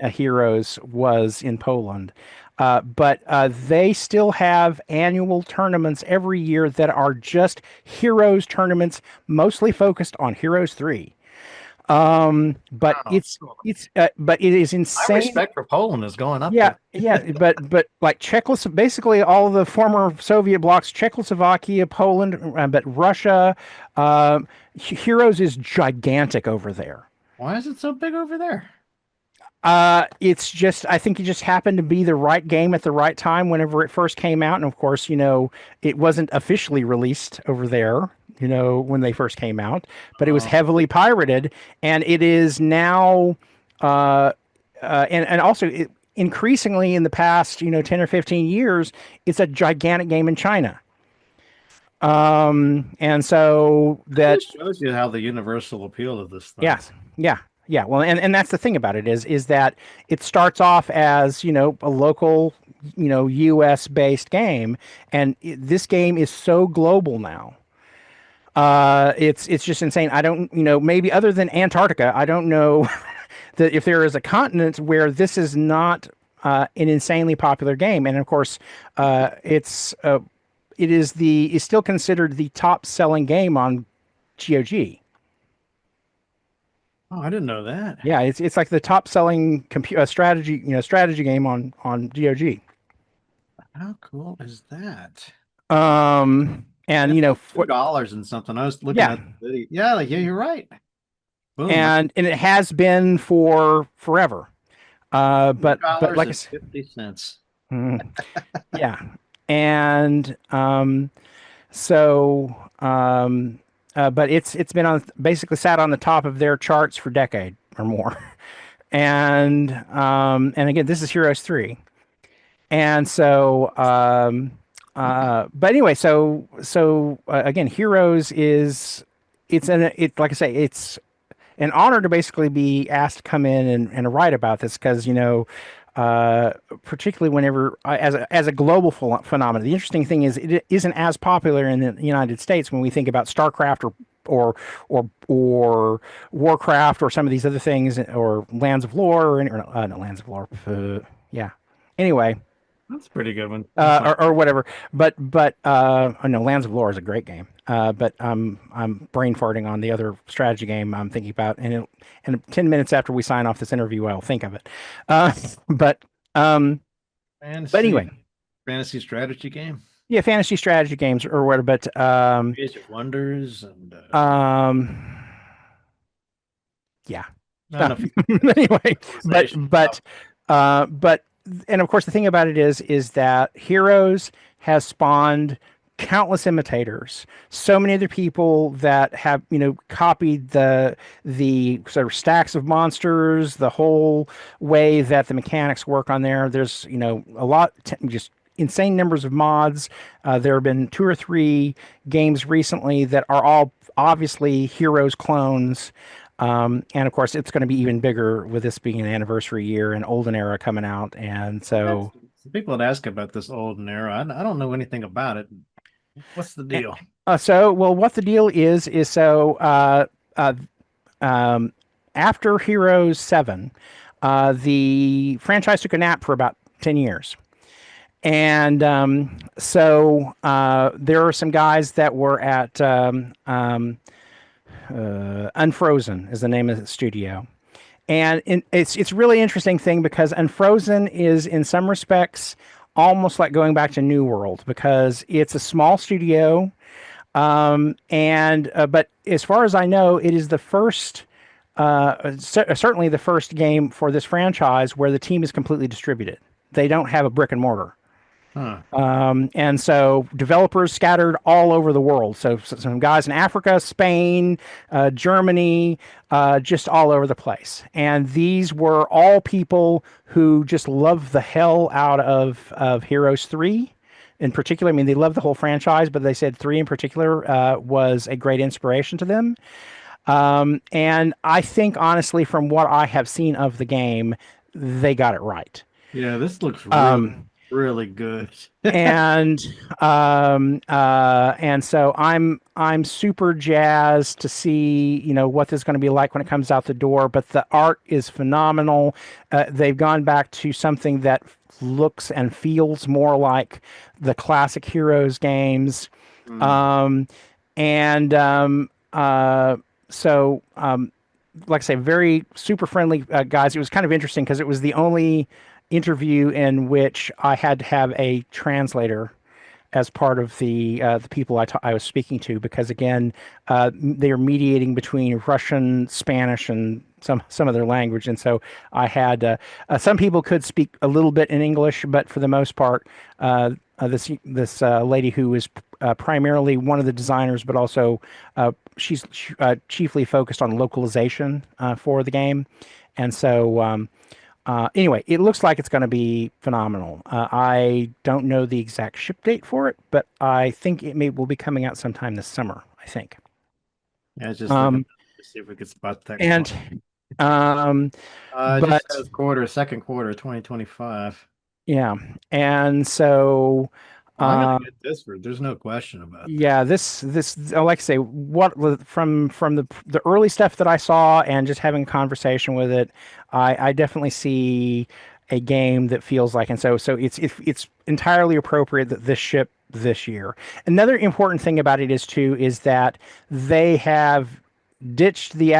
Heroes was in Poland. But they still have annual tournaments every year that are just Heroes tournaments, mostly focused on Heroes 3. But but it is insane. My respect for Poland is going up. Yeah, but like basically all the former Soviet blocs, Czechoslovakia, Poland, but Russia, Heroes is gigantic over there. Why is it so big over there? It's just, I think it just happened to be the right game at the right time whenever it first came out. And of course, it wasn't officially released over there, when they first came out, but it was Oh, heavily pirated. And it is now, and also increasingly in the past, 10 or 15 years, it's a gigantic game in China. And so that, just shows you how the universal appeal of this thing. yes, yeah, yeah. Well, and that's the thing about it is that it starts off as a local, U.S. based game, and this game is so global now. It's just insane. I don't, maybe other than Antarctica, I don't know that if there is a continent where this is not an insanely popular game, and of course, it's still considered the top selling game on GOG. Oh, I didn't know that. Yeah, it's like the top selling strategy game on GOG. How cool is that? And $2 and something. I was looking Yeah. at the video. Yeah, you're right. Boom. and it has been for forever. But like I said, 50 cents. yeah, and so but it's been basically sat on the top of their charts for a decade or more. And again, this is Heroes 3. And so but anyway, again, Heroes is like I say, it's an honor to basically be asked to come in and write about this because particularly whenever as a global phenomenon. The interesting thing is it isn't as popular in the United States when we think about StarCraft or Warcraft or some of these other things, or Lands of Lore, or not Lands of Lore. Yeah. Anyway, That's a pretty good one. or whatever. But no, Lands of Lore is a great game. But I'm brain farting on the other strategy game I'm thinking about, and 10 minutes after we sign off this interview, I'll think of it. But anyway, fantasy strategy game. Yeah, fantasy strategy games or whatever. But Age of Wonders and yeah. Anyway, but and of course the thing about it is that Heroes has spawned countless imitators. So many other people that have copied the sort of stacks of monsters, the whole way that the mechanics work on there. There's a lot, just insane numbers of mods. There have been 2 or 3 games recently that are all obviously Heroes clones. And of course, it's going to be even bigger with this being an anniversary year and Olden Era coming out. And so people would ask about this Olden Era. I don't know anything about it. What's the deal? What the deal is after Heroes 7, the franchise took a nap for about 10 years. And there are some guys that were at Unfrozen is the name of the studio. And it's really interesting thing because Unfrozen is in some respects almost like going back to New World because it's a small studio. But as far as I know, it is the first, certainly the first game for this franchise where the team is completely distributed. They don't have a brick and mortar. Huh. And so developers scattered all over the world. So some guys in Africa, Spain, Germany, just all over the place. And these were all people who just loved the hell out of Heroes 3 in particular. I mean, they loved the whole franchise, but they said 3 in particular was a great inspiration to them. And I think, honestly, from what I have seen of the game, they got it right. Yeah, this looks really good. and so I'm super jazzed to see what this is going to be like when it comes out the door. But the art is phenomenal. They've gone back to something that looks and feels more like the classic Heroes games. Like I say, very super friendly guys. It was kind of interesting because it was the only interview in which I had to have a translator as part of the people I was speaking to, because again, they are mediating between Russian, Spanish, and some of their language, and so I had some people could speak a little bit in English, but for the most part, this lady who is primarily one of the designers, but also she's chiefly focused on localization for the game, and so. Anyway, it looks like it's going to be phenomenal. I don't know the exact ship date for it, but I think will be coming out sometime this summer, I think. Yeah, it's just looking to see if we could spot that. And it just says second quarter 2025. Yeah, and so I'm gonna get this for. There's no question about that. Yeah, this like I say, what from the early stuff that I saw and just having a conversation with it, I definitely see a game that feels like, and so it's entirely appropriate that this ship this year. Another important thing about it is that they have ditched the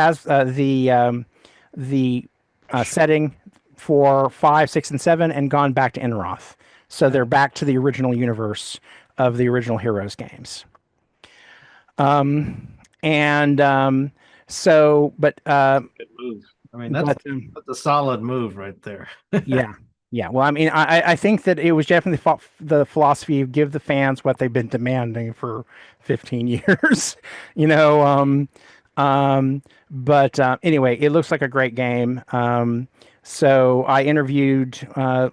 setting for 5, 6, and 7 and gone back to Enroth. So they're back to the original universe of the original Heroes games. So, but good move. I mean, that's a solid move right there. Yeah. Well, I mean, I think that it was definitely the philosophy of give the fans what they've been demanding for 15 years, But anyway, it looks like a great game. So I interviewed I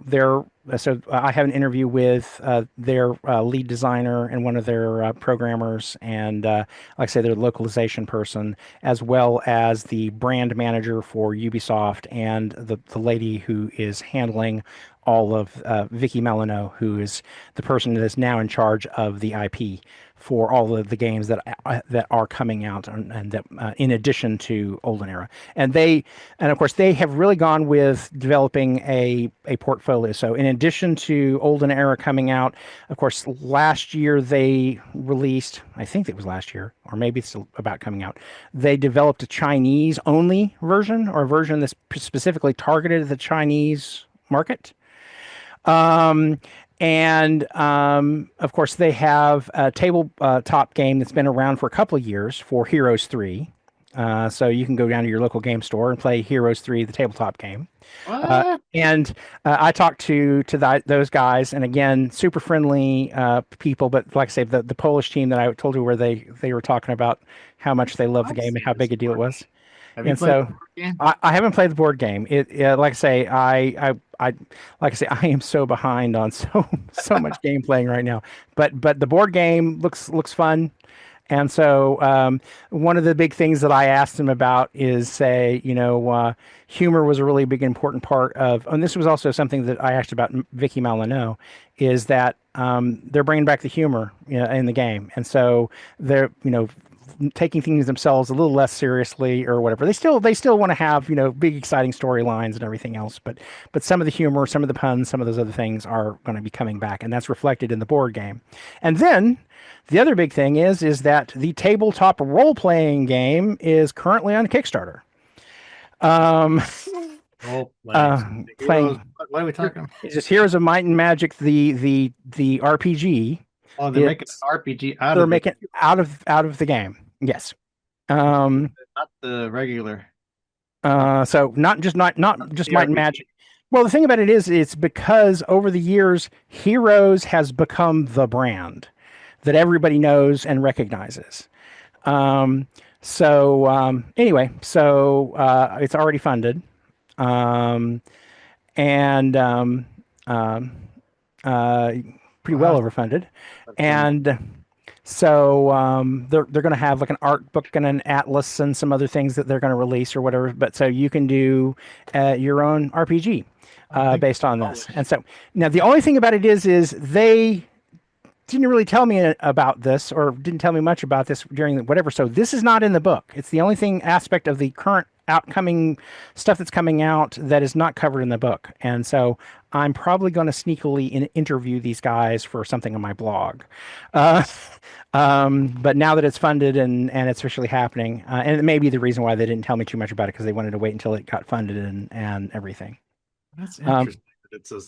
have an interview with their lead designer and one of their programmers, and like I say, their localization person, as well as the brand manager for Ubisoft and the lady who is handling all of Vicky Melano, who is the person that is now in charge of the IP for all of the games that are coming out, and that in addition to Olden Era, and of course they have really gone with developing a portfolio. So in addition to Olden Era coming out, of course last year they released, I think it was last year, or maybe it's about coming out, they developed a Chinese only version, or a version that's specifically targeted at the Chinese market. Of course, they have a tabletop game that's been around for a couple of years for Heroes 3. So you can go down to your local game store and play Heroes 3, the tabletop game. I talked to those guys, and again, super friendly people. But like I say, the Polish team that I told you where they were talking about how much they love the game and how big a deal it was. Have you played the board game? I haven't played the board game. Like I say, I am so behind on so much game playing right now. But the board game looks fun. And so one of the big things that I asked him about is humor was a really big important part of, and this was also something that I asked about Vicky Malino, is that they're bringing back the humor in the game. And so they're, taking things themselves a little less seriously or whatever. They still want to have, big exciting storylines and everything else, but some of the humor, some of the puns, some of those other things are going to be coming back, and that's reflected in the board game. And then the other big thing is that the tabletop role-playing game is currently on Kickstarter. Playing. What are we talking about? It's just Heroes of Might and Magic, the RPG. Oh, they're making an RPG out of the game. Yes. Not the regular. So not just Might and Magic. Well, the thing about it is, it's because over the years, Heroes has become the brand that everybody knows and recognizes. Anyway, it's already funded, pretty well overfunded, and so they're going to have like an art book and an atlas and some other things that they're going to release or whatever. But so you can do your own RPG based on this. And so now the only thing about it is they didn't really tell me about this, or didn't tell me much about this during whatever. So this is not in the book. It's the only aspect of the current outcoming stuff that's coming out that is not covered in the book. And so I'm probably going to sneakily interview these guys for something on my blog. But now that it's funded and it's officially happening, and it may be the reason why they didn't tell me too much about it, because they wanted to wait until it got funded and everything. That's interesting. It's a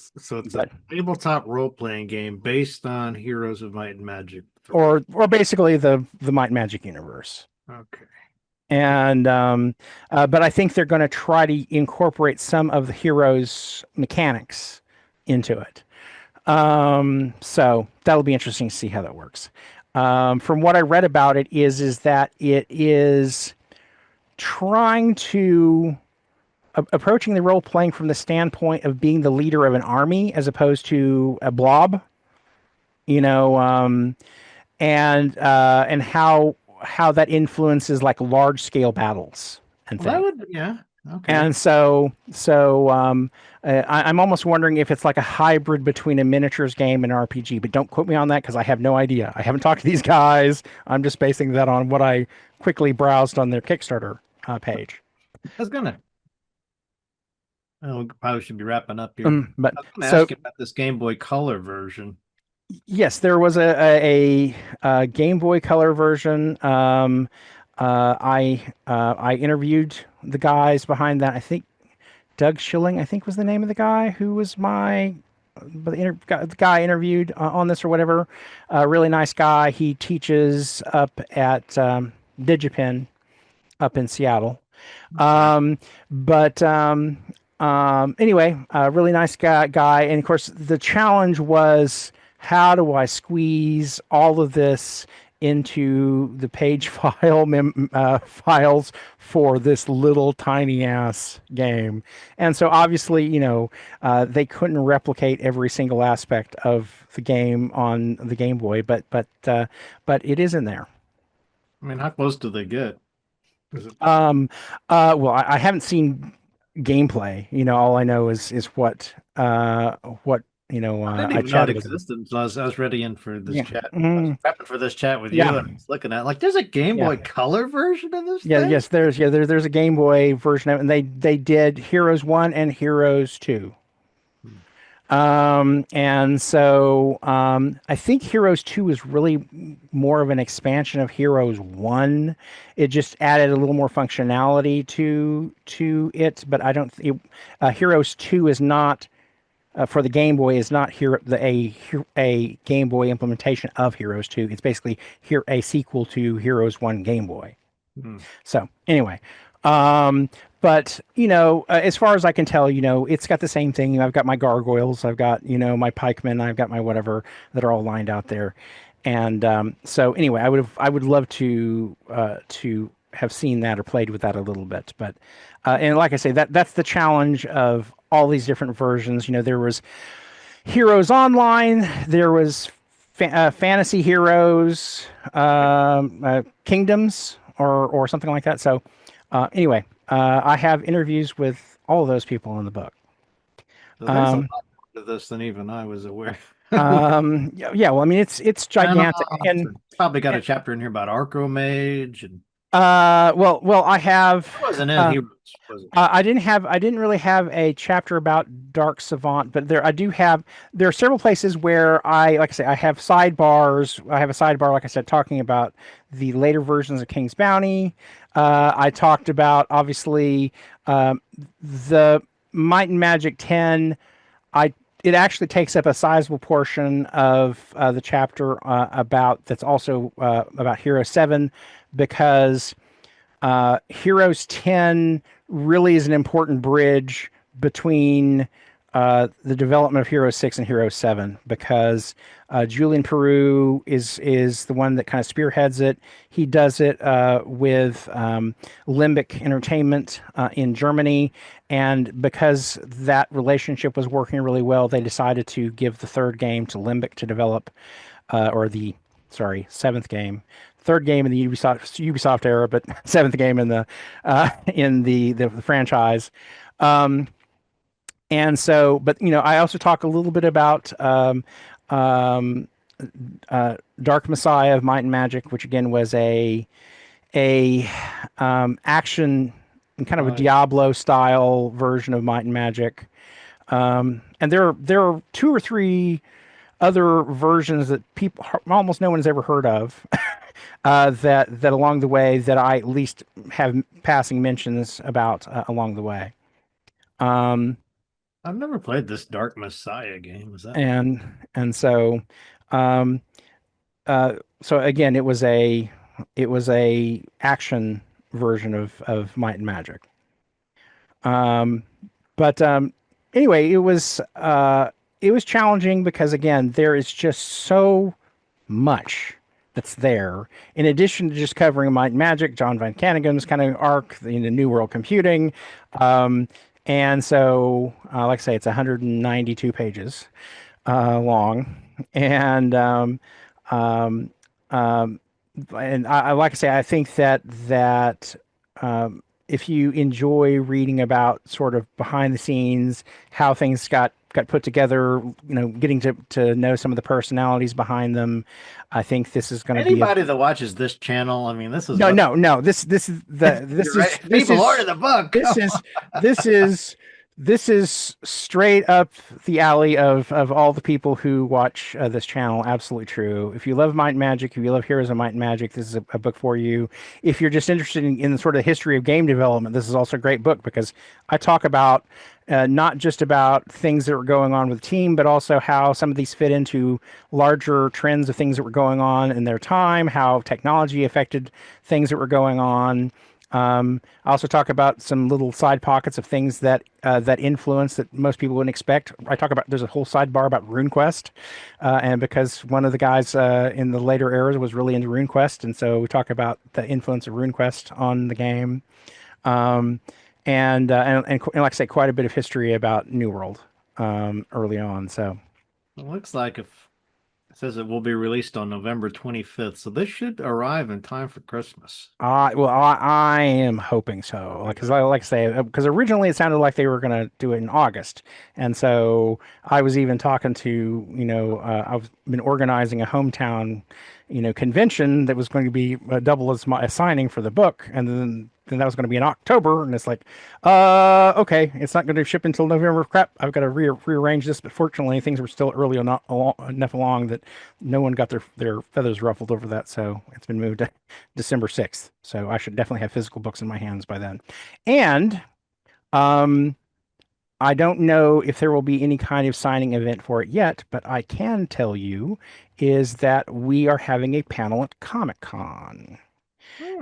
tabletop role-playing game based on Heroes of Might and Magic, or basically the Might and Magic universe. Okay. And but I think they're going to try to incorporate some of the heroes' mechanics into it. So that'll be interesting to see how that works. From what I read about it is that it is trying to approaching the role playing from the standpoint of being the leader of an army as opposed to a blob, you know, and how that influences like large scale battles and Well, that things. would, yeah. Okay. And I'm almost wondering if it's like a hybrid between a miniatures game and RPG, but don't quote me on that because I have no idea. I haven't talked to these guys. I'm just basing that on what I quickly browsed on their Kickstarter page. I was gonna, oh, we probably should be wrapping up here. But I was gonna so ask you about this Game Boy Color version. yes, there was a Game Boy Color version. I interviewed the guys behind that. I think Doug Schilling, I think was the name of the guy who was the guy interviewed on this or whatever. Really nice guy. He teaches up at Digipen up in Seattle. But anyway, really nice guy. And of course, the challenge was how do I squeeze all of this into the page files for this little tiny ass game. And so obviously, they couldn't replicate every single aspect of the game on the Game Boy, but it is in there. I mean, how close do they get? Is it, Well, I haven't seen gameplay. All I know is what I didn't I even know it chatted with them. existed until I was ready in for this Yeah. chat. I was Mhm. prepping for this chat with you, Yeah. and I was looking at like, there's a Game Yeah. Boy Color version of this Yeah, thing? yes, there's a Game Boy version of it, and they did Heroes 1 and Heroes 2. And so I think Heroes 2 is really more of an expansion of Heroes 1. It just added a little more functionality to it, but I don't Heroes 2 is not for the Game Boy is not a Game Boy implementation of Heroes 2. It's basically a sequel to Heroes 1 Game Boy. Hmm. So anyway, but as far as I can tell, it's got the same thing. I've got my gargoyles, I've got my pikemen, I've got my whatever that are all lined out there, and so anyway, I would love to have seen that or played with that a little bit, but and like I say, that's the challenge of all these different versions. There was Heroes Online, there was Fantasy Heroes, Kingdoms, or something like that. So anyway, I have interviews with all of those people in the book. So there's a lot more to this than even I was aware. Yeah. Well, I mean, it's gigantic, and probably got a chapter in here about Archromage and well, I have. it wasn't in Heroes, was it? I didn't really have a chapter about Dark Savant, but there are several places where like I say, I have sidebars. I have a sidebar, like I said, talking about the later versions of King's Bounty. I talked about obviously the Might and Magic 10. It actually takes up a sizable portion of the chapter that's also about Hero 7 because Heroes 10 really is an important bridge between the development of Hero 6 and Hero 7 because Julian Peru is the one that kind of spearheads it. He does it with Limbic Entertainment in Germany, and because that relationship was working really well, they decided to give the third game to Limbic to develop, seventh game. Third game in the Ubisoft era, but seventh game in the franchise. And so, but I also talk a little bit about Dark Messiah of Might and Magic, which again was a action and kind of a Diablo style version of Might and Magic. And there are two or three other versions that almost no one has ever heard of. That along the way that I at least have passing mentions about along the way. I've never played this Dark Messiah game. Is that and so so again it was a action version of Might and Magic. But anyway, it was challenging because again, there is just so much that's there. In addition to just covering Might and Magic, John Van Canegem's kind of arc, the New World Computing, and so like I say, it's 192 pages long, and like I say, I think that if you enjoy reading about sort of behind the scenes, how things got put together, getting to know some of the personalities behind them, I think this is going to be Anybody that watches this channel, I mean, this is no. This is people order the book. This is straight up the alley of all the people who watch this channel. Absolutely true. If you love Might and Magic, if you love Heroes of Might and Magic, this is a book for you. If you're just interested in the sort of history of game development, this is also a great book because I talk about not just about things that were going on with the team, but also how some of these fit into larger trends of things that were going on in their time, how technology affected things that were going on. I also talk about some little side pockets of things that influence that most people wouldn't expect. There's a whole sidebar about RuneQuest, and because one of the guys in the later eras was really into RuneQuest, and so we talk about the influence of RuneQuest on the game, and like I say, quite a bit of history about New World early on. So it looks like it says it will be released on November 25th, so this should arrive in time for Christmas. I am hoping so. Because like I say, because originally it sounded like they were going to do it in August, and so I was even talking to I've been organizing a hometown convention that was going to be double as my signing for the book, and then that was going to be in October, and it's like, okay, it's not going to ship until November. Crap, I've got to rearrange this. But fortunately, things were still early enough along that no one got their feathers ruffled over that. So it's been moved to December 6th. So I should definitely have physical books in my hands by then. And I don't know if there will be any kind of signing event for it yet, but I can tell you is that we are having a panel at Comic-Con.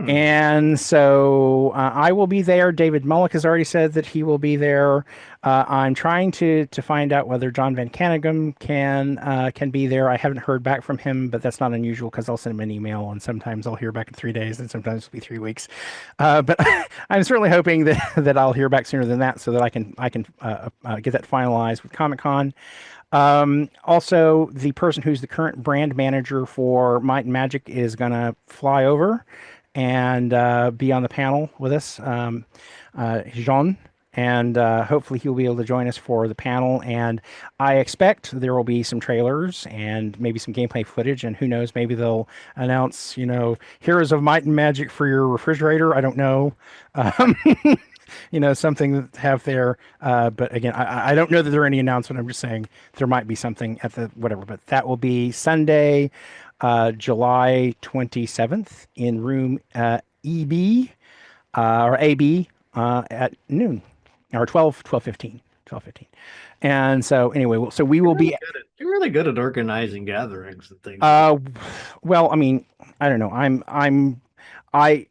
And so I will be there. David Mullick has already said that he will be there. I'm trying to find out whether John Van Caneghem can be there. I haven't heard back from him, but that's not unusual because I'll send him an email, and sometimes I'll hear back in 3 days, and sometimes it'll be 3 weeks. But I'm certainly hoping that I'll hear back sooner than that, so that I can get that finalized with Comic-Con. Also, the person who's the current brand manager for Might and Magic is going to fly over and be on the panel with us, Jean, and hopefully he'll be able to join us for the panel. And I expect there will be some trailers and maybe some gameplay footage, and who knows, maybe they'll announce, Heroes of Might and Magic for your refrigerator. I don't know. Something to have there. But again, I don't know that there are any announcement. I'm just saying there might be something at the whatever. But that will be Sunday, July 27th in room EB or AB at noon or 12:15. And so anyway, so we will be. You're really good at organizing gatherings and things. Well, I mean, I don't know. I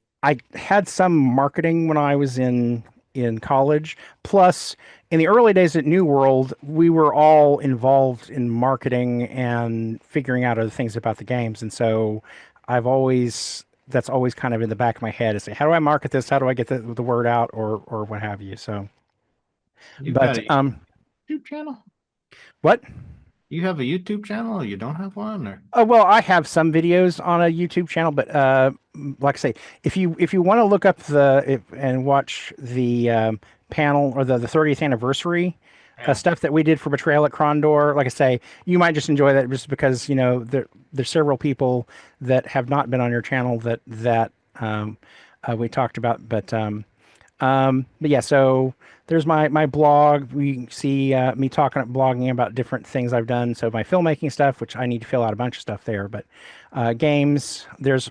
had some marketing when I was in college. Plus, in the early days at New World, we were all involved in marketing and figuring out other things about the games. And so that's always kind of in the back of my head is say, how do I market this? How do I get the word out or what have you? So, Got a YouTube channel? What? You have a YouTube channel? Or you don't have one? Or? Oh, well, I have some videos on a YouTube channel, but like I say, if you want to look up and watch the panel or the 30th anniversary stuff that we did for Betrayal at Kondor, like I say, you might just enjoy that just because there's several people that have not been on your channel that we talked about, but yeah, so there's my blog. We see me blogging about different things I've done. So my filmmaking stuff, which I need to fill out a bunch of stuff there, but games.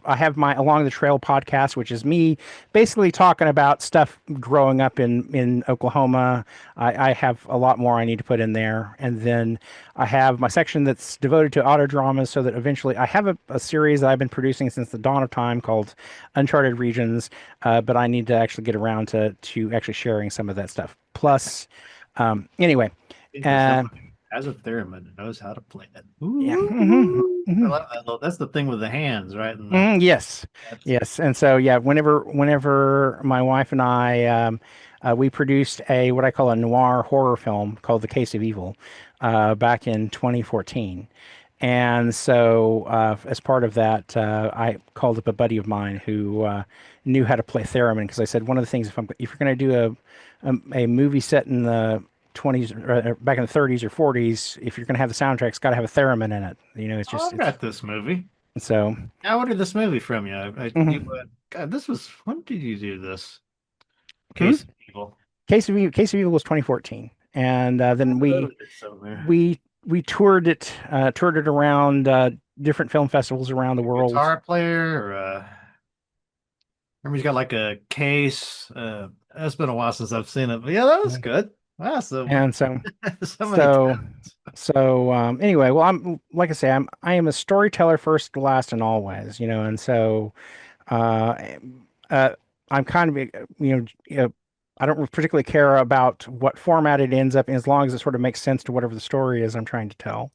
I have my Along the Trail podcast, which is me basically talking about stuff growing up in Oklahoma. I have a lot more I need to put in there, and then I have my section that's devoted to auto dramas, so that eventually I have a series that I've been producing since the dawn of time called Uncharted Regions, but I need to actually get around to actually sharing some of that stuff. Plus, anyway, Somebody has a theremin and knows how to play it. yeah, I love that. That's the thing with the hands, right? And yes, yes, and so yeah, whenever my wife and I we produced what I call a noir horror film called The Case of Evil back in 2014. And so, as part of that, I called up a buddy of mine who knew how to play theremin, because I said one of the things, if you're going to do a movie set in the 20s or back in the 30s or 40s, if you're going to have the soundtrack, it's got to have a theremin in it. It's just. I've got this movie. So I ordered this movie from you. God, when did you do this? Case of Evil. Case of Evil was 2014, and then we toured it around different film festivals around the world. Guitar player, remember he's got like a case. It's been a while since I've seen it, but yeah, that was good. Wow, Anyway, well, I'm like I say, I am a storyteller first, last, and always, and so I'm kind of I don't particularly care about what format it ends up in, as long as it sort of makes sense to whatever the story is I'm trying to tell.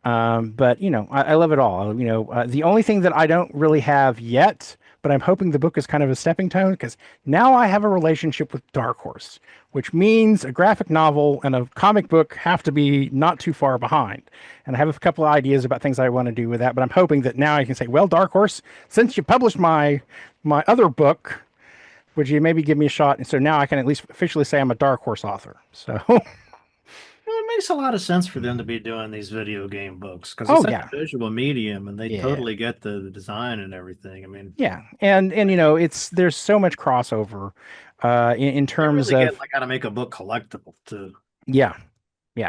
But I love it all. The only thing that I don't really have yet, but I'm hoping the book is kind of a stepping stone, because now I have a relationship with Dark Horse, which means a graphic novel and a comic book have to be not too far behind. And I have a couple of ideas about things I want to do with that, but I'm hoping that now I can say, well, Dark Horse, since you published my other book, would you maybe give me a shot? And so now I can at least officially say I'm a Dark Horse author. So it makes a lot of sense for them to be doing these video game books, because it's a visual medium, and they totally get the design and everything. I mean, yeah, and there's so much crossover in terms of how to make a book collectible too. Yeah,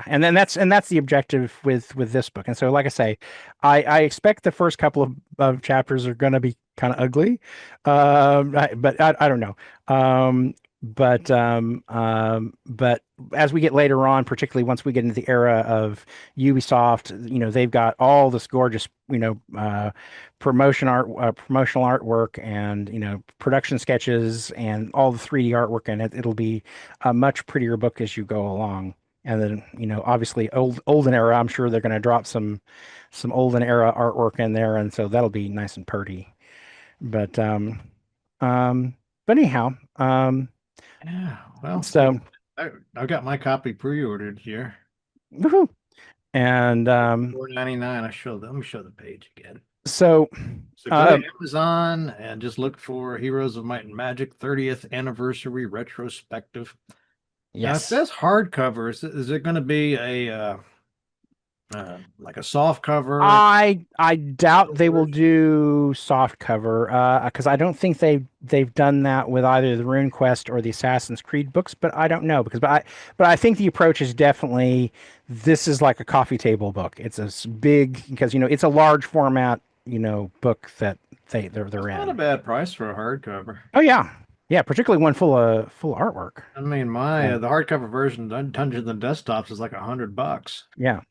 and then that's the objective with this book. And so, like I say, I expect the first couple of chapters are going to be kind of ugly, but I don't know. But as we get later on, particularly once we get into the era of Ubisoft, they've got all this gorgeous, promotional artwork and, production sketches and all the 3D artwork, and it'll be a much prettier book as you go along. And then, obviously Olden Era, I'm sure they're going to drop some Olden Era artwork in there. And so that'll be nice and pretty. But anyhow, yeah, well, so I got my copy pre-ordered here. Woohoo. And $4.99. Let me show the page again. So go to Amazon and just look for Heroes of Might and Magic 30th Anniversary Retrospective. Yes. Now, it says hardcover. Is it going to be a like a soft cover? I doubt they will do soft cover, because I don't think they've done that with either the RuneQuest or the Assassin's Creed books, but I don't know, but I think the approach is definitely, this is like a coffee table book. It's a big, because it's a large format book that they're in. Not a bad price for a hardcover. Oh yeah. Yeah, particularly one full of artwork. I mean, the hardcover version Dungeons and Desktops is like $100. Yeah.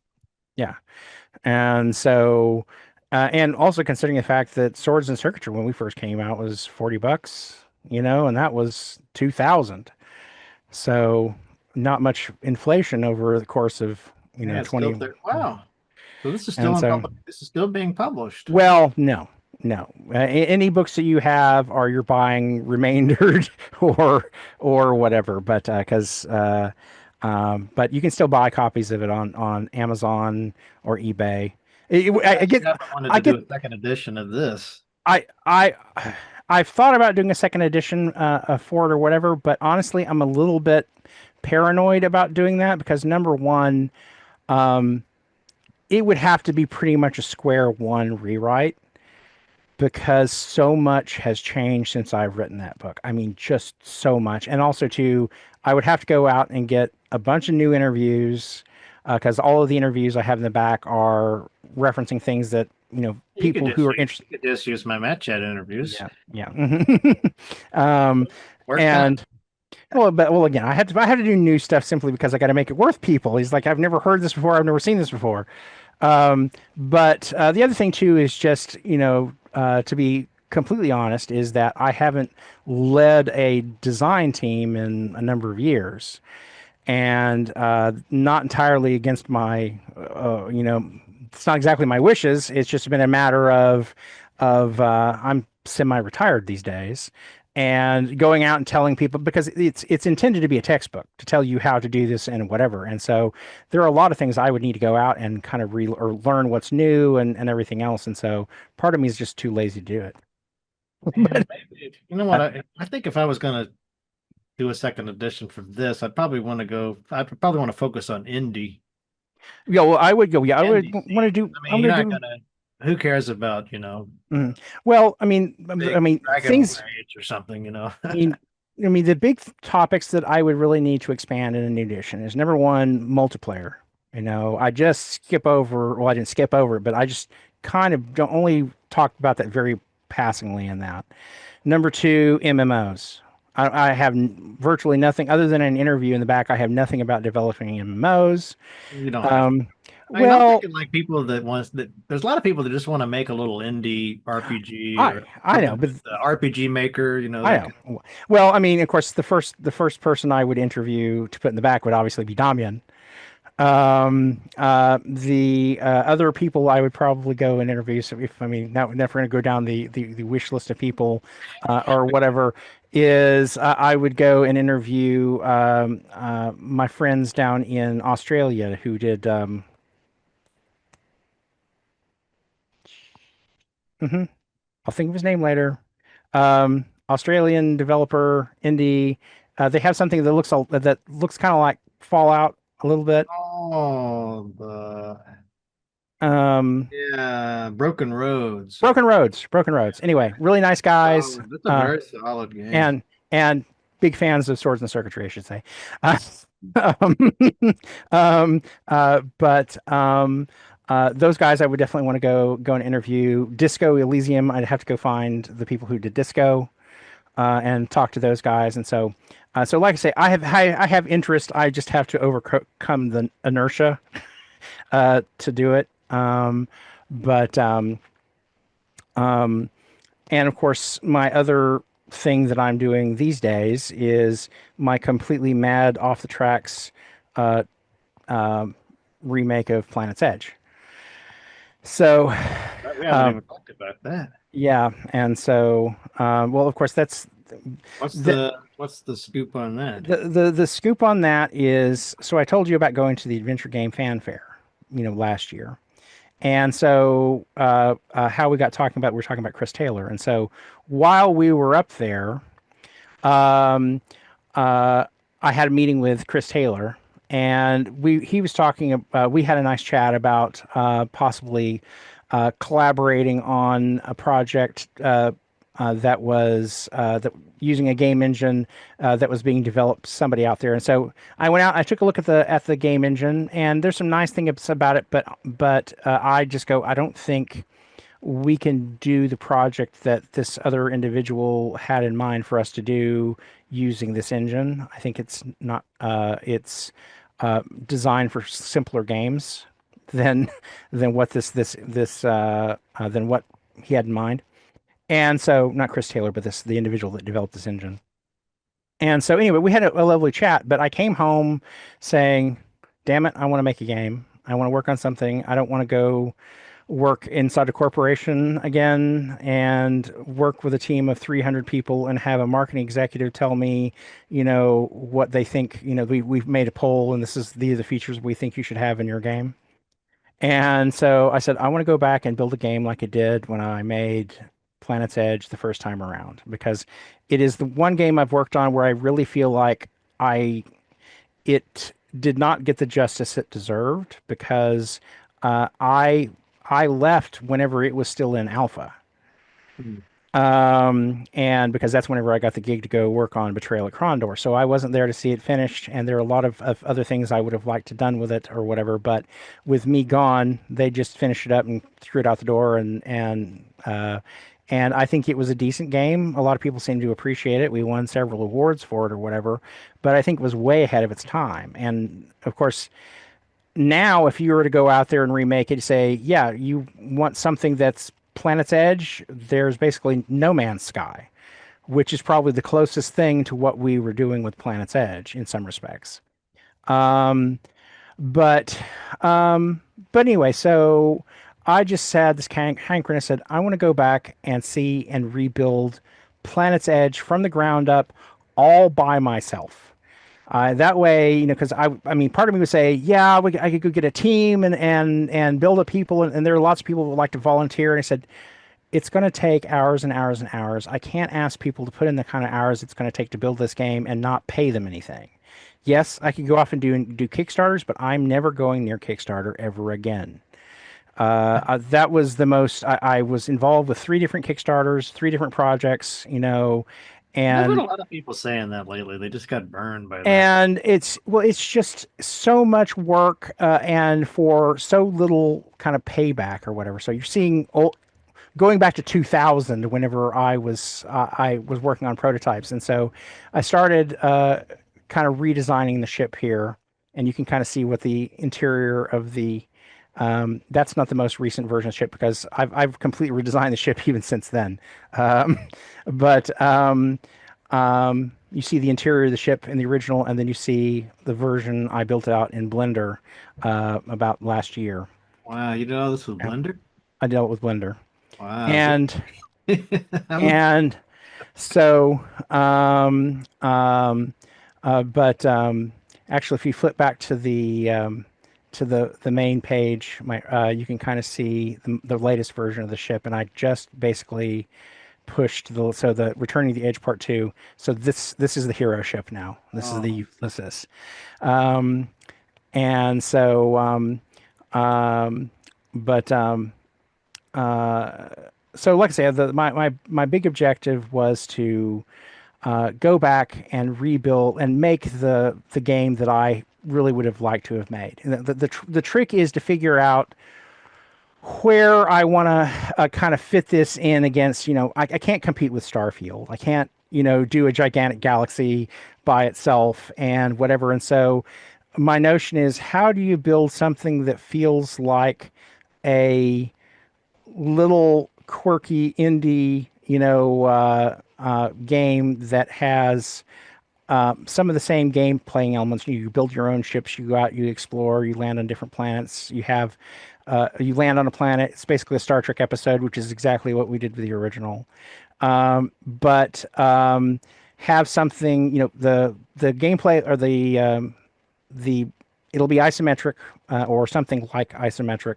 Yeah. And so, and also considering the fact that Swords and Circuitry, when we first came out, was $40, and that was 2000. So not much inflation over the course of, 20. Wow. So this is still being published. Well, no. Any books that you have are you're buying remaindered or whatever, but but you can still buy copies of it on Amazon or eBay. I get do a second edition of this. I've thought about doing a second edition for it or whatever, but honestly, I'm a little bit paranoid about doing that, because number one, it would have to be pretty much a square one rewrite. because so much has changed since I've written that book. I mean, just so much. And also, too, I would have to go out and get a bunch of new interviews because all of the interviews I have in the back are referencing things that, people who are interested. You could just use my Matt Chat interviews. Yeah. um, Work and well, again, I had to do new stuff simply because I got to make it worth people. He's like, I've never heard this before. I've never seen this before. But the other thing too is just, to be completely honest, is that I haven't led a design team in a number of years, and not entirely against my, it's not exactly my wishes. It's just been a matter of I'm semi-retired these days, and going out and telling people, because it's intended to be a textbook to tell you how to do this and whatever. And so there are a lot of things I would need to go out and kind of or learn what's new and everything else. And so part of me is just too lazy to do it. But, you know what? I think if I was going to do a second edition for this, I'd probably want to focus on indie. Yeah, well, I would go. Yeah, I would want to do. I mean, who cares about, Well, I mean, things Age or something, I mean, the big topics that I would really need to expand in a new edition is number one, multiplayer. I just skip over. Well, I didn't skip over it, but I just kind of don't only talk about that very passingly in that. Number two, MMOs. I have virtually nothing other than an interview in the back. I have nothing about developing MMOs. You don't. I'm thinking like people that there's a lot of people that just want to make a little indie RPG. I know, but the RPG maker, I know. Well, I mean, of course, the first person I would interview to put in the back would obviously be Damian. The other people I would probably go and interview. So if going to go down the wish list of people, or whatever, is I would go and interview my friends down in Australia who did. I'll think of his name later. Australian developer, indie. They have something that looks kind of like Fallout a little bit. Oh, yeah, Broken Roads. Anyway, really nice guys. That's a very solid game. And big fans of Swords and Circuitry, I should say. But those guys I would definitely want to go and interview. Disco Elysium, I'd have to go find the people who did Disco and talk to those guys. And so like I say, I have interest. I just have to overcome the inertia to do it. And of course, my other thing that I'm doing these days is my completely mad off the tracks remake of Planet's Edge. So we haven't even talked about that. Yeah, and so well, of course, that's what's the scoop on that? The scoop on that is, so I told you about going to the Adventure Game Fan Fair, last year. And so how we got talking about, we're talking about Chris Taylor. And so while we were up there, I had a meeting with Chris Taylor, and he was talking, we had a nice chat about possibly collaborating on a project that was using a game engine that was being developed somebody out there. And so I went out, I took a look at the game engine, and there's some nice things about it, but I just go, I don't think we can do the project that this other individual had in mind for us to do using this engine. I think it's not it's designed for simpler games than what than what he had in mind. And so, not Chris Taylor, but the individual that developed this engine. And so anyway, we had a lovely chat, but I came home saying, damn it, I want to make a game. I want to work on something. I don't want to go work inside a corporation again and work with a team of 300 people and have a marketing executive tell me, what they think, we've made a poll and these are the features we think you should have in your game. And so I said, I want to go back and build a game like I did when I made Planet's Edge the first time around, because it is the one game I've worked on where I really feel like it did not get the justice it deserved, because I left whenever it was still in alpha. Hmm. And because that's whenever I got the gig to go work on Betrayal at Kondor. So I wasn't there to see it finished, and there are a lot of other things I would have liked to done with it or whatever. But with me gone, they just finished it up and threw it out the door, and I think it was a decent game. A lot of people seem to appreciate it. We won several awards for it or whatever, but I think it was way ahead of its time. And of course, now if you were to go out there and remake it, say, yeah, you want something that's Planet's Edge, there's basically No Man's Sky, which is probably the closest thing to what we were doing with Planet's Edge in some respects. Um, but um, but anyway, so I just had this hankering. I said, I want to go back and see and rebuild Planet's Edge from the ground up all by myself. That way, because I mean, part of me would say, yeah, I could go get a team and build up people, and there are lots of people who would like to volunteer. And I said, it's going to take hours and hours and hours. I can't ask people to put in the kind of hours it's going to take to build this game and not pay them anything. Yes, I could go off and do Kickstarters, but I'm never going near Kickstarter ever again. That was the most. I was involved with 3 different Kickstarters, 3 different projects, I've heard and a lot of people saying that lately. They just got burned by that. and it's just so much work and for so little kind of payback or whatever. So you're seeing going back to 2000, whenever I was working on prototypes, and so I started kind of redesigning the ship here, and you can kind of see what the interior of the that's not the most recent version of the ship because I've completely redesigned the ship even since then. Um, but you see the interior of the ship in the original, and then you see the version I built out in Blender about last year. Wow, you did all this with Yeah. Blender? I dealt with Blender, Wow. and I'm- and so but actually, if you flip back to the main page, you can kind of see the latest version of the ship, and I just basically pushed the Returning to the Edge Part 2. So this is the hero ship now. This is the Ulysses. Um, and so but so like I say, my big objective was to go back and rebuild and make the game that I really would have liked to have made. And the trick is to figure out where I want to kind of fit this in against, I can't compete with Starfield. I can't, do a gigantic galaxy by itself and whatever. And so my notion is, how do you build something that feels like a little quirky indie, game that has some of the same game playing elements. You build your own ships, you go out, you explore, you land on different planets. You land on a planet. It's basically a Star Trek episode, which is exactly what we did with the original. But have something, the gameplay or the it'll be isometric or something like isometric,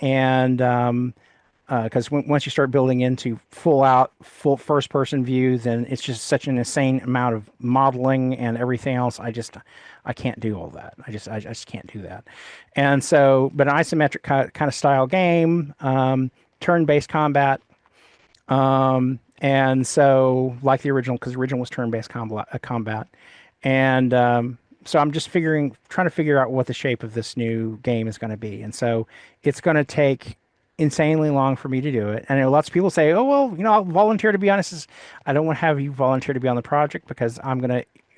and because once you start building into full first person view, then it's just such an insane amount of modeling and everything else. I can't do all that. I just can't do that. And so, but an isometric kind of style game, turn-based combat. And so like the original, because the original was turn-based combat. And so I'm just trying to figure out what the shape of this new game is going to be. And so it's going to take insanely long for me to do it. And I know lots of people say, oh, well, I'll volunteer to be on this. I don't want to have you volunteer to be on the project because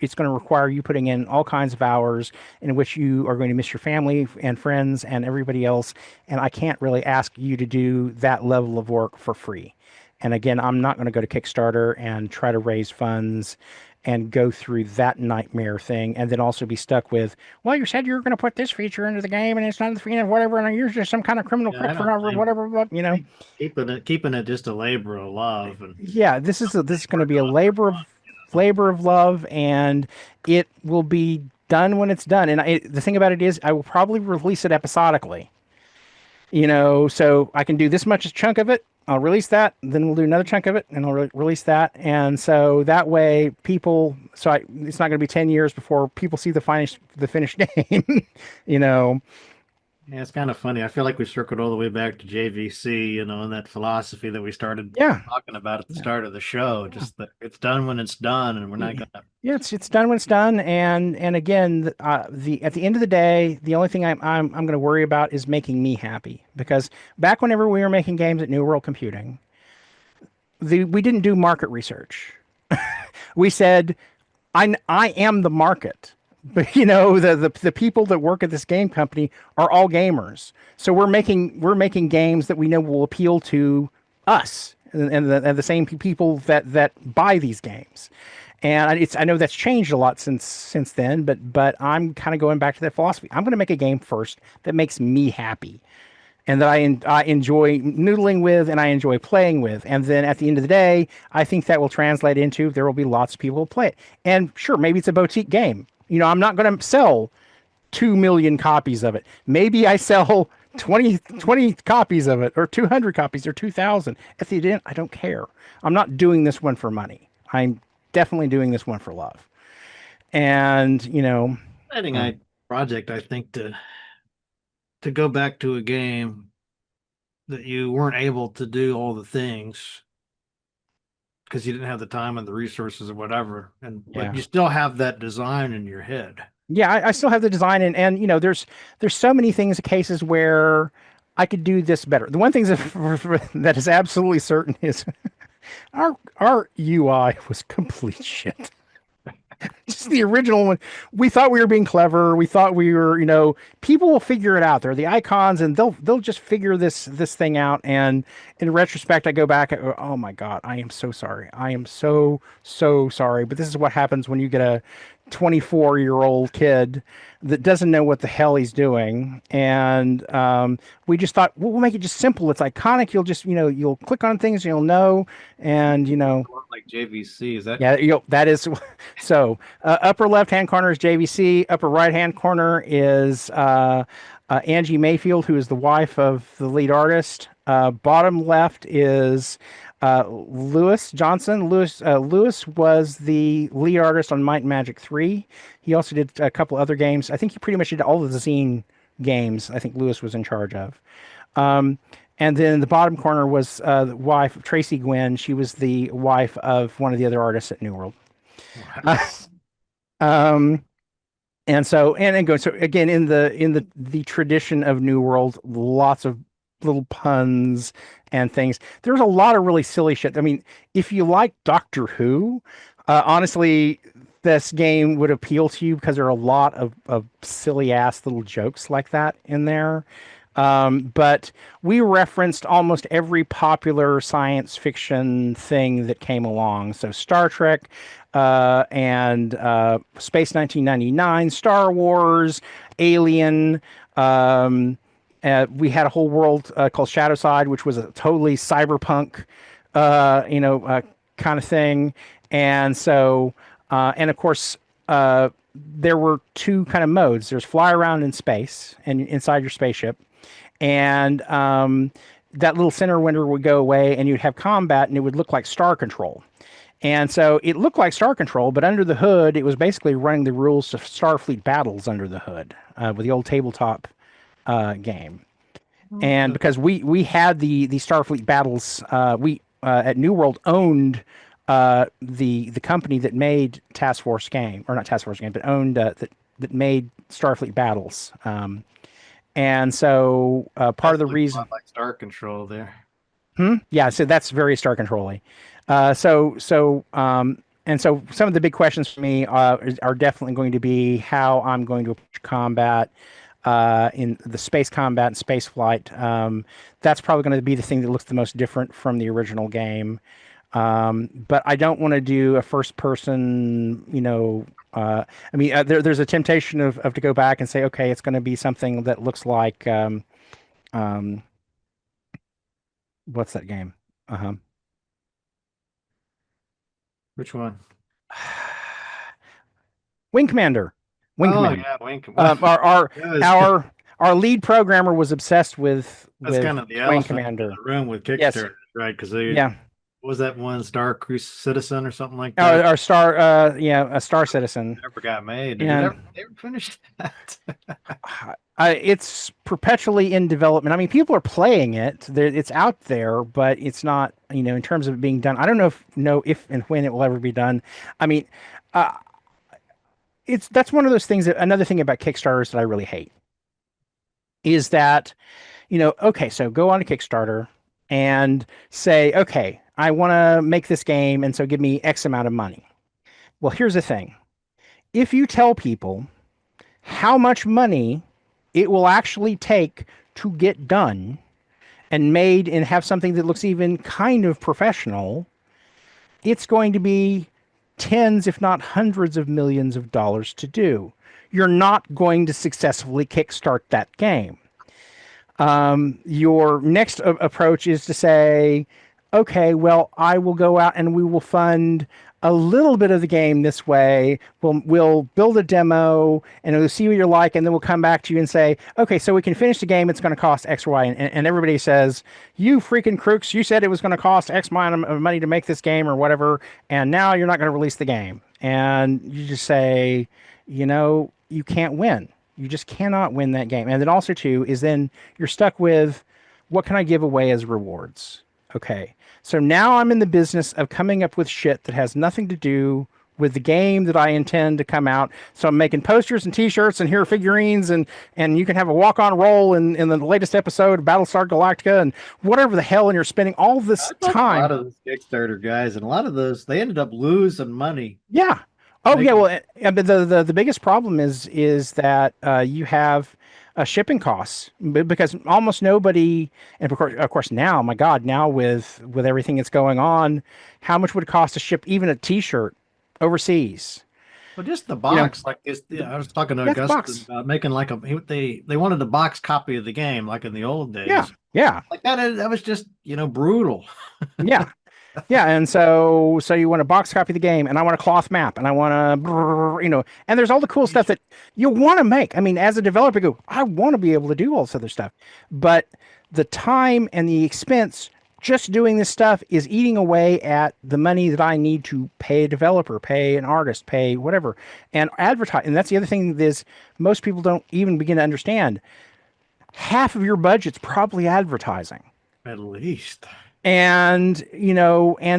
it's going to require you putting in all kinds of hours in which you are going to miss your family and friends and everybody else. And I can't really ask you to do that level of work for free. And again, I'm not going to go to Kickstarter and try to raise funds and go through that nightmare thing, and then also be stuck with, well, you said you were going to put this feature into the game, and it's not the whatever, and you're just some kind of criminal crook for whatever, keeping it just a labor of love. And yeah, this is going to be a labor of love, and it will be done when it's done. And the thing about it is, I will probably release it episodically. So I can do this much chunk of it. I'll release that, then we'll do another chunk of it, and I'll release that. And so that way it's not going to be 10 years before people see the finished game, Yeah, it's kind of funny. I feel like we circled all the way back to JVC, and that philosophy that we started Yeah. talking about at the Yeah. start of the show. Yeah. Just that it's done when it's done, and we're not Yeah, gonna. yeah, it's done when it's done, and again, the at the end of the day, the only thing I'm going to worry about is making me happy. Because back whenever we were making games at New World Computing, we didn't do market research. We said, I am the market. But the people that work at this game company are all gamers. So we're making games that we know will appeal to us and the same people that buy these games. And I know that's changed a lot since then, but I'm kind of going back to that philosophy. I'm going to make a game first that makes me happy and that I enjoy noodling with and I enjoy playing with. And then at the end of the day, I think that will translate into there will be lots of people who play it. And sure, maybe it's a boutique game. I'm not going to sell 2 million copies of it. Maybe I sell 20 copies of it or 200 copies or 2,000. At the end, I don't care. I'm not doing this one for money. I'm definitely doing this one for love. And, Exciting project, I think, to go back to a game that you weren't able to do all the things because you didn't have the time and the resources or whatever, but yeah. you still have that design in your head. Yeah, I still have the design and there's so many things, cases where I could do this better. The one thing that is absolutely certain is our UI was complete shit. Just the original one. We thought we were being clever. We thought we were, people will figure it out. They're the icons and they'll just figure this thing out. And in retrospect, I go back, oh my God, I am so sorry. I am so, so sorry. But this is what happens when you get a 24-year-old kid that doesn't know what the hell he's doing. And we just thought, well, we'll make it just simple. It's iconic. You'll just, you'll click on things, you'll know. And, Like JVC, is that? yeah, that is. So upper left-hand corner is JVC. Upper right-hand corner is Angie Mayfield, who is the wife of the lead artist. Bottom left is Lewis Johnson. Lewis was the lead artist on Might and Magic 3. He also did a couple other games. I think he pretty much did all of the Zine games. I think Lewis was in charge of. And then in the bottom corner was the wife of Tracy Gwynn. She was the wife of one of the other artists at New World. And so again in the tradition of New World, lots of little puns and things. There's a lot of really silly shit. I mean, if you like Doctor Who, honestly, this game would appeal to you because there are a lot of silly ass little jokes like that in there. But we referenced almost every popular science fiction thing that came along. So Star Trek, and Space 1999, Star Wars, Alien. We had a whole world called Shadowside, which was a totally cyberpunk, kind of thing. And so, and of course, there were two kind of modes. There's fly around in space and inside your spaceship. And that little center window would go away and you'd have combat and it would look like Star Control. And so it looked like Star Control, but under the hood, it was basically running the rules of Starfleet battles under the hood with the old tabletop game. And because we had the Starfleet battles, we at New World owned the company that made Task Force game, or not Task Force game, but owned that made Starfleet battles. And so part of the reason, like Star Control there. Yeah, so that's very Star Control-y. And so some of the big questions for me are definitely going to be how I'm going to approach combat in the space combat and space flight. That's probably going to be the thing that looks the most different from the original game. But I don't want to do a first person, there's a temptation of to go back and say, okay, it's going to be something that looks like, what's that game? Which one? Wing Commander. Yeah, Wing Commander. Our lead programmer was obsessed with That's kind of the Wing elephant Commander. in the room with Kickstarter, Yes. right? Because was that one, Star Cruise Citizen or something like that? Our Star, a Star Citizen. Never got made. Did And it ever finish that? it's perpetually in development. I mean, people are playing it. It's out there, but it's not, in terms of it being done. I don't know if and when it will ever be done. I mean, uh, that's one of those things another thing about Kickstarters that I really hate is that, okay, so go on a Kickstarter and say, okay, I want to make this game, and so give me X amount of money. Well, here's the thing. If you tell people how much money it will actually take to get done and made and have something that looks even kind of professional, it's going to be tens, if not hundreds of millions of dollars to do. You're not going to successfully kickstart that game. Your next approach is to say, okay, well, I will go out and we will fund a little bit of the game this way. We'll build a demo and we'll see what you're like, and then we'll come back to you and say, okay, so we can finish the game. It's going to cost X, Y, and everybody says, you freaking crooks! You said it was going to cost X amount of money to make this game or whatever, and now you're not going to release the game. And you just say, you can't win. You just cannot win that game. And then also too is then you're stuck with, what can I give away as rewards? Okay. So now I'm in the business of coming up with shit that has nothing to do with the game that I intend to come out. So I'm making posters and t-shirts and here are figurines and you can have a walk-on role in the latest episode of Battlestar Galactica and whatever the hell, and you're spending all this time. A lot of those Kickstarter guys and a lot of those, they ended up losing money. Yeah. Oh yeah. Well, but the biggest problem is that you have shipping costs, because almost nobody, and of course now, my God, now with everything that's going on, how much would it cost to ship even a T-shirt overseas? Well, just the box, like this. I was talking to Augustus about making like they wanted a box copy of the game, like in the old days. Yeah. Like that was just brutal. Yeah. Yeah, and so you want a box copy of the game, and I want a cloth map, and I want and there's all the cool stuff that you want to make. I mean, as a developer, I want to be able to do all this other stuff, but the time and the expense just doing this stuff is eating away at the money that I need to pay a developer, pay an artist, pay whatever, and advertise. And that's the other thing is most people don't even begin to understand. Half of your budget's probably advertising, at least. And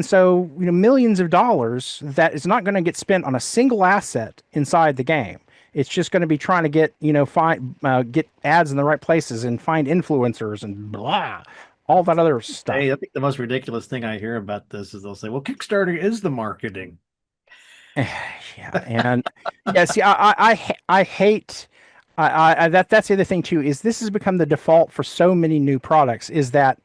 so millions of dollars that is not going to get spent on a single asset inside the game. It's just going to be trying to get get ads in the right places and find influencers and blah, all that other stuff. Hey, I think the most ridiculous thing I hear about this is they'll say, "Well, Kickstarter is the marketing." Yeah, and yeah, see, I hate. That's the other thing too, is this has become the default for so many new products, is that,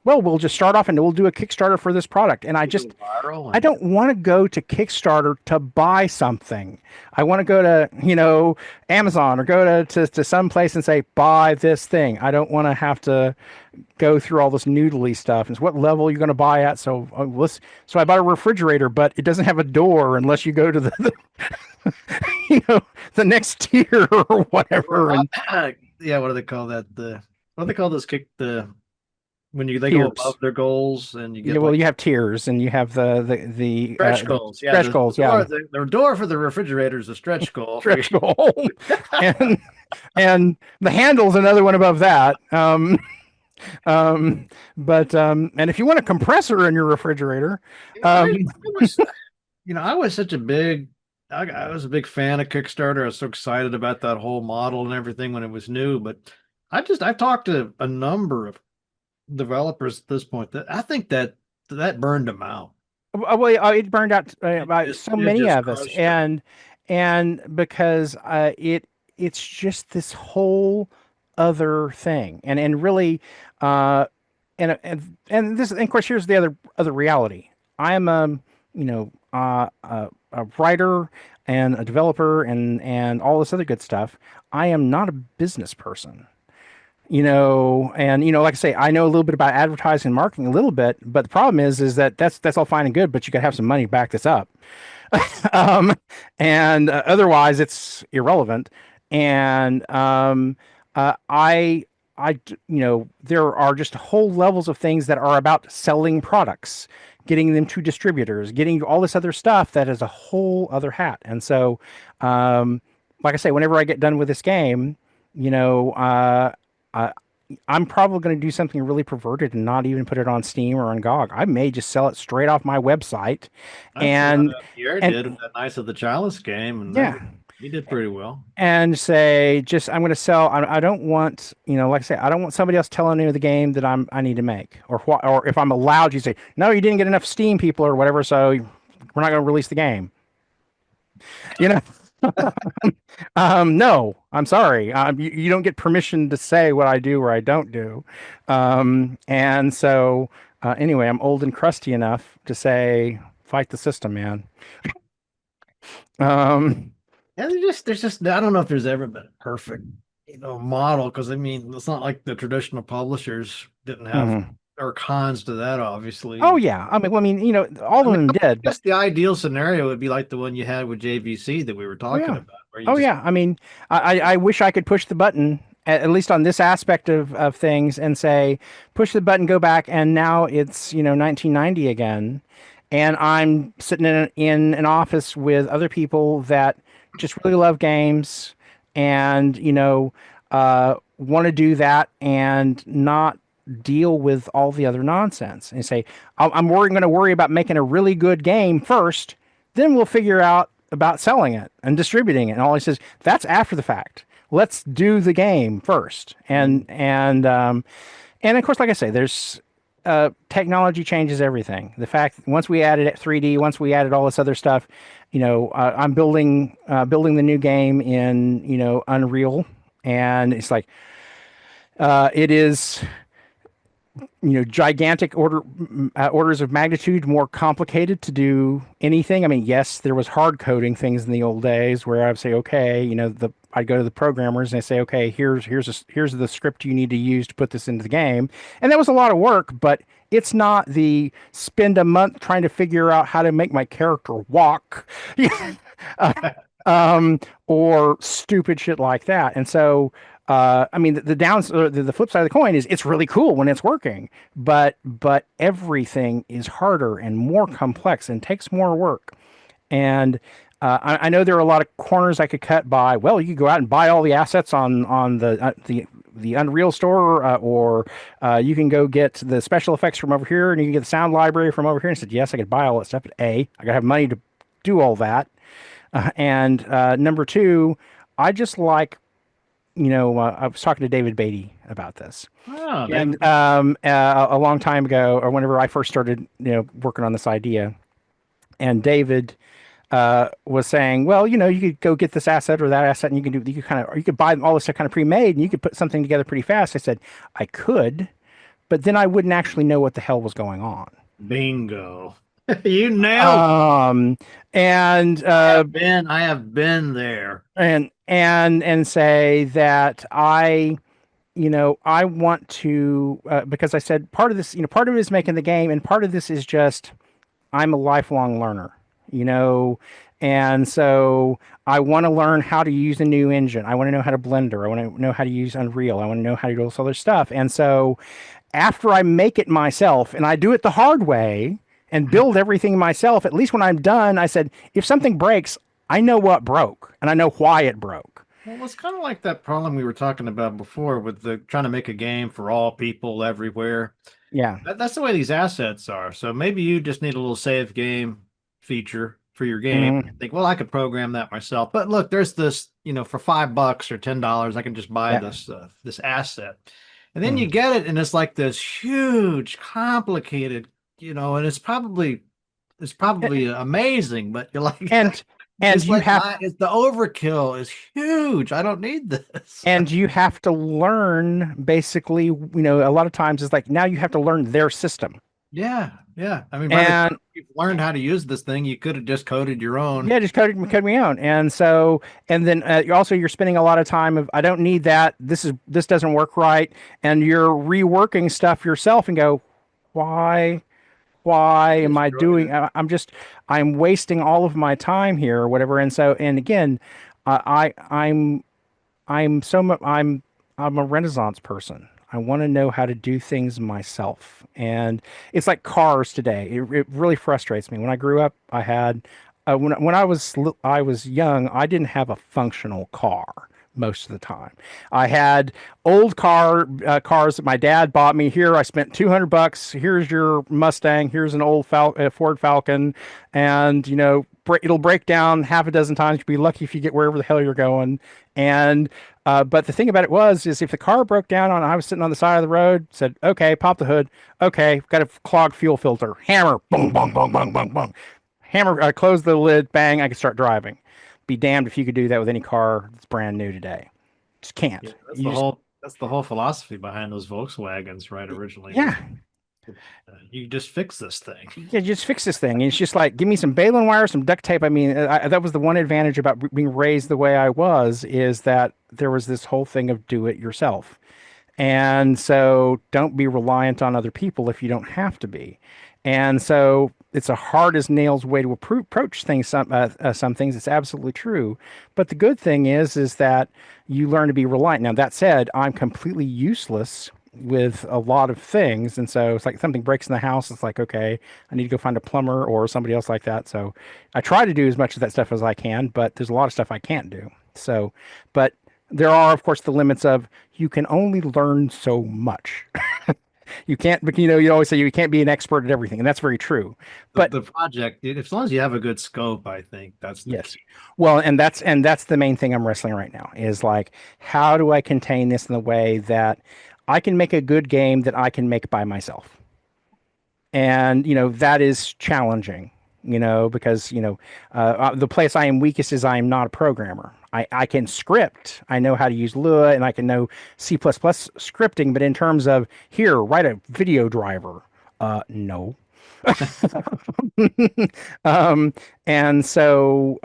well, we'll just start off and we'll do a Kickstarter for this product. And I don't want to go to Kickstarter to buy something. I want to go to, Amazon or go to some place and say, buy this thing. I don't want to have to go through all this noodly stuff. And what level you're going to buy at. So I bought a refrigerator, but it doesn't have a door unless you go to the the next tier or whatever. Yeah. What do they call that? What do they call this when they go above their goals and you get you have tiers and you have the stretch goals. Yeah, stretch goals. Yeah, the door for the refrigerator is a stretch goal. Stretch goal, and the handle's another one above that. But if you want a compressor in your refrigerator, I was such a big. I was a big fan of Kickstarter. I was so excited about that whole model and everything when it was new. But I've talked to a number of developers at this point that I think that burned them out. Well, it burned out by so many of us, and because it's just this whole other thing, and really, and this, and of course, here's the other reality. I am a writer and a developer and all this other good stuff. I am not a business person. Like I say, I know a little bit about advertising and marketing a little bit, but the problem is that that's all fine and good, but you got to have some money to back this up. Otherwise it's irrelevant. And I there are just whole levels of things that are about selling products, getting them to distributors, getting all this other stuff that is a whole other hat. And so, like I say, whenever I get done with this game, you know, uh, I'm probably going to do something really perverted and not even put it on Steam or on GOG. I may just sell it straight off my website, That's what and Pierre and did with that Knights of the Chalice game, and yeah, he did pretty well. and say just I'm going to sell. I don't want, like I say, I don't want somebody else telling me the game that I need to make, or what, or if I'm allowed, you say no, you didn't get enough Steam people or whatever, so we're not going to release the game. You know. No, I'm sorry. You don't get permission to say what I do or I don't do. And so, anyway, I'm old and crusty enough to say, fight the system, man. Um, And there's just I don't know if there's ever been a perfect, model, because I mean it's not like the traditional publishers didn't have mhm. or cons to that, obviously. Oh yeah. All of them I did, but guess the ideal scenario would be like the one you had with JVC that we were oh talking yeah. about, where you Oh just yeah. I wish I could push the button at least on this aspect of things and say, push the button, go back, and now it's 1990 again, and I'm sitting in an office with other people that just really love games and want to do that and not deal with all the other nonsense and say, I'm going to worry about making a really good game first, then we'll figure out about selling it and distributing it. And all he says, that's after the fact. Let's do the game first. And of course, like I say, there's technology changes everything. The fact once we added 3D, once we added all this other stuff, I'm building the new game in Unreal, and it's like it is gigantic orders of magnitude more complicated to do anything. I mean, yes, there was hard coding things in the old days where I would say, okay, I'd go to the programmers and I say, okay, here's the script you need to use to put this into the game, and that was a lot of work, but it's not the spend a month trying to figure out how to make my character walk, uh, or stupid shit like that. And so the flip side of the coin is it's really cool when it's working, but everything is harder and more complex and takes more work. And I know there are a lot of corners I could cut by. Well, you could go out and buy all the assets on the Unreal store, or you can go get the special effects from over here, and you can get the sound library from over here. And I said, yes, I could buy all that stuff, but I gotta have money to do all that. And number two, I just like I was talking to David Beatty about this, oh, and a long time ago, or whenever I first started, working on this idea, and David was saying, well, you could go get this asset or that asset, and you could buy all this stuff kind of pre-made, and you could put something together pretty fast. I said, I could, but then I wouldn't actually know what the hell was going on. bingo. You nailed it. And I have been there. and say that I want to, because I said part of this, part of it is making the game, and part of this is just I'm a lifelong learner, and so I want to learn how to use a new engine. I want to know how to Blender. I want to know how to use Unreal. I want to know how to do all this other stuff. And so after I make it myself, and I do it the hard way and build everything myself, at least when I'm done, I said, if something breaks, I know what broke and I know why it broke. Well, it's kind of like that problem we were talking about before with the trying to make a game for all people everywhere. Yeah. That's the way these assets are. So maybe you just need a little save game feature for your game. Mhm. Think, well, I could program that myself. But look, there's this, for $5 or $10, I can just buy Yeah. this asset. And then you get it, and it's like this huge, complicated, and it's probably amazing, but you're like, And it's you like have it's the overkill is huge. I don't need this. and you have to learn basically, a lot of times it's like now you have to learn their system. Yeah, yeah. I mean, by the time you've learned how to use this thing, you could have just coded your own. Yeah, just code my own. And so, and then you're spending a lot of time of I don't need that. This doesn't work right, and you're reworking stuff yourself and go, why am I doing? I'm wasting all of my time here or whatever. And so, and again, I'm I'm a Renaissance person. I want to know how to do things myself. And it's like cars today. It really frustrates me. When I grew up, I had when I was young, I didn't have a functional car most of the time. I had old cars that my dad bought me. Here, I spent $200. Here's your Mustang. Here's an old Ford Falcon, and it'll break down half a dozen times. You'll be lucky if you get wherever the hell you're going. And but the thing about it is if the car broke down I was sitting on the side of the road, said, okay, pop the hood. Okay, got a clogged fuel filter. Hammer, boom, boom, boom, boom, boom, boom. Hammer, close the lid, bang, I can start driving. Be damned if you could do that with any car that's brand new today. Just can't. Yeah, that's the whole philosophy behind those Volkswagens, right? Originally, yeah. You just fix this thing. Yeah, just fix this thing. It's just like, give me some baling wire, some duct tape. I mean, that was the one advantage about being raised the way I was, is that there was this whole thing of do it yourself. And so don't be reliant on other people if you don't have to be. And so it's a hard as nails way to approach things. Some things, it's absolutely true. But the good thing is that you learn to be reliant. Now, that said, I'm completely useless with a lot of things. And so it's like something breaks in the house. It's like, okay, I need to go find a plumber or somebody else like that. So I try to do as much of that stuff as I can, but there's a lot of stuff I can't do. So, but there are, of course, the limits of you can only learn so much. You can't, you always say you can't be an expert at everything, and that's very true. But the project, as long as you have a good scope, I think that's the yes. key. Well, and that's the main thing I'm wrestling right now is like, how do I contain this in the way that I can make a good game that I can make by myself? And that is challenging. Because the place I am weakest is I am not a programmer. I can script. I know how to use Lua and I can know C++ scripting, but in terms of here, write a video driver, no. And so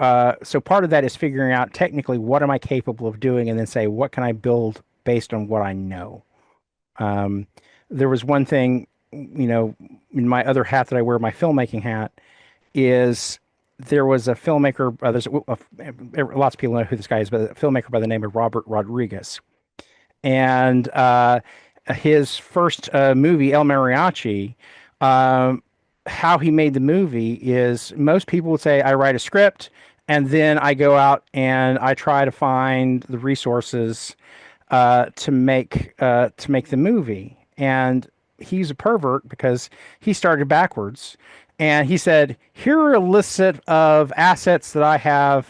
part of that is figuring out technically what am I capable of doing, and then say what can I build based on what I know. There was one thing, in my other hat that I wear, my filmmaking hat, is there was a filmmaker. There's lots of people know who this guy is, but a filmmaker by the name of Robert Rodriguez, and his first movie, El Mariachi. How he made the movie is most people would say I write a script and then I go out and I try to find the resources to make the movie. And he's a pervert because he started backwards. And he said, "Here are a list of assets that I have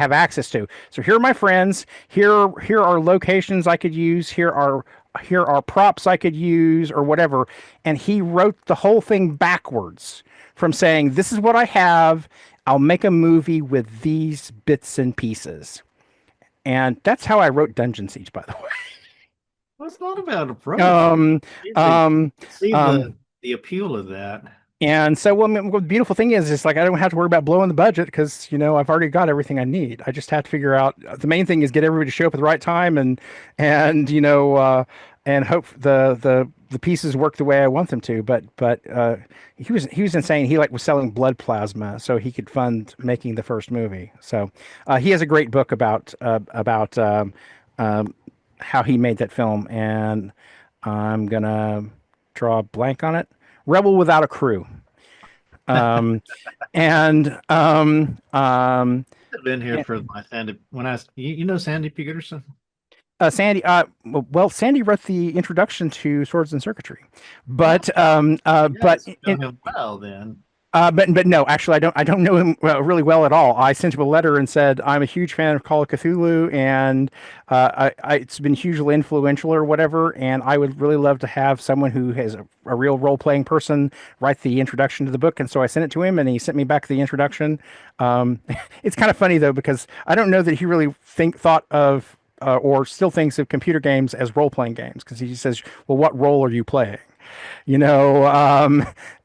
access to. So here are my friends. Here are locations I could use. Here are props I could use, or whatever." And he wrote the whole thing backwards from saying, "This is what I have. I'll make a movie with these bits and pieces." And that's how I wrote Dungeon Siege, by the way. Well, it's not about approach. The appeal of that. And so, the beautiful thing is like I don't have to worry about blowing the budget because I've already got everything I need. I just have to figure out the main thing is get everybody to show up at the right time and hope the pieces work the way I want them to. But he was insane. He was selling blood plasma so he could fund making the first movie. So he has a great book about how he made that film, and I'm gonna draw a blank on it. Rebel Without a Crew. I've been here for my Sandy. When Sandy Peterson. Sandy, Sandy wrote the introduction to Swords and Circuitry, but but no, actually, I don't know him really well at all. I sent him a letter and said I'm a huge fan of Call of Cthulhu, and it's been hugely influential or whatever. And I would really love to have someone who has a real role playing person write the introduction to the book. And so I sent it to him, and he sent me back the introduction. It's kind of funny though because I don't know that he really thought of or still thinks of computer games as role playing games, because he says, "Well, what role are you playing?"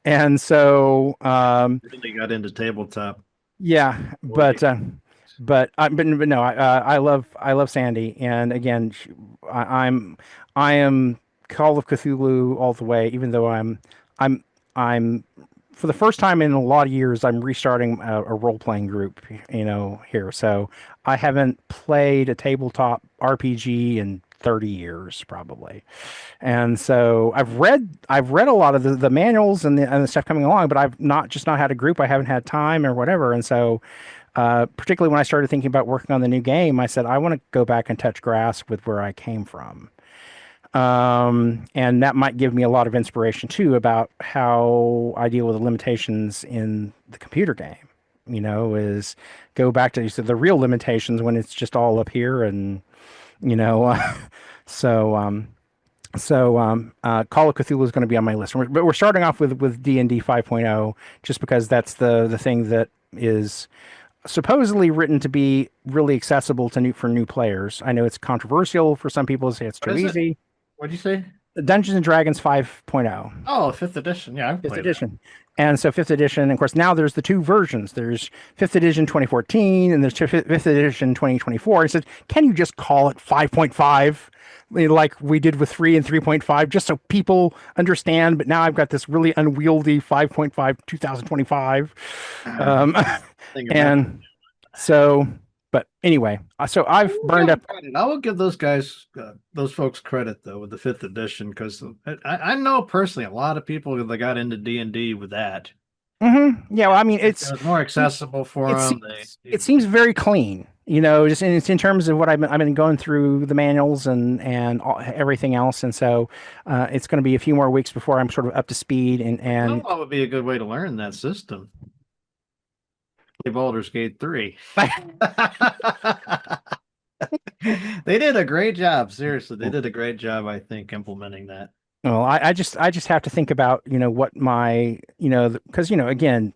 And so really got into tabletop. Yeah, but no, I love Sandy, and again, I am Call of Cthulhu all the way. Even though I'm for the first time in a lot of years, I'm restarting a role-playing group, here. So I haven't played a tabletop RPG in 30 years probably. And so I've read a lot of the manuals and the stuff coming along, but I've not had a group. I haven't had time or whatever. And so particularly when I started thinking about working on the new game, I said I want to go back and touch grass with where I came from. And that might give me a lot of inspiration too about how I deal with the limitations in the computer game. Is go back to the real limitations when it's just all up here, and so Call of Cthulhu is going to be on my list. But we're starting off with D&D 5.0 just because that's the thing that is supposedly written to be really accessible for new players. I know it's controversial for some people to say it's too easy. What'd you say? Dungeons and Dragons 5.0. Oh, 5th edition. Yeah, I've played 5th edition. And so 5th edition, of course, now there's the two versions. There's 5th edition 2014 and there's 5th edition 2024. He said, can you just call it 5.5 like we did with 3 and 3.5 just so people understand? But now I've got this really unwieldy 5.5 2025. And so, but anyway, so I've burned up. I will give those guys, those folks credit though with the 5th edition, because I know personally a lot of people that got into D&D with that. Mm-hmm. Yeah, well, I mean, it's more accessible for them. It seems very clean, just in terms of what I've been going through the manuals and everything else, and so it's going to be a few more weeks before I'm sort of up to speed. And what would be a good way to learn that system? Baldur's Gate 3. They did a great job. Seriously, they did a great job, I think, implementing that. Well, I just have to think about, what my, because, again,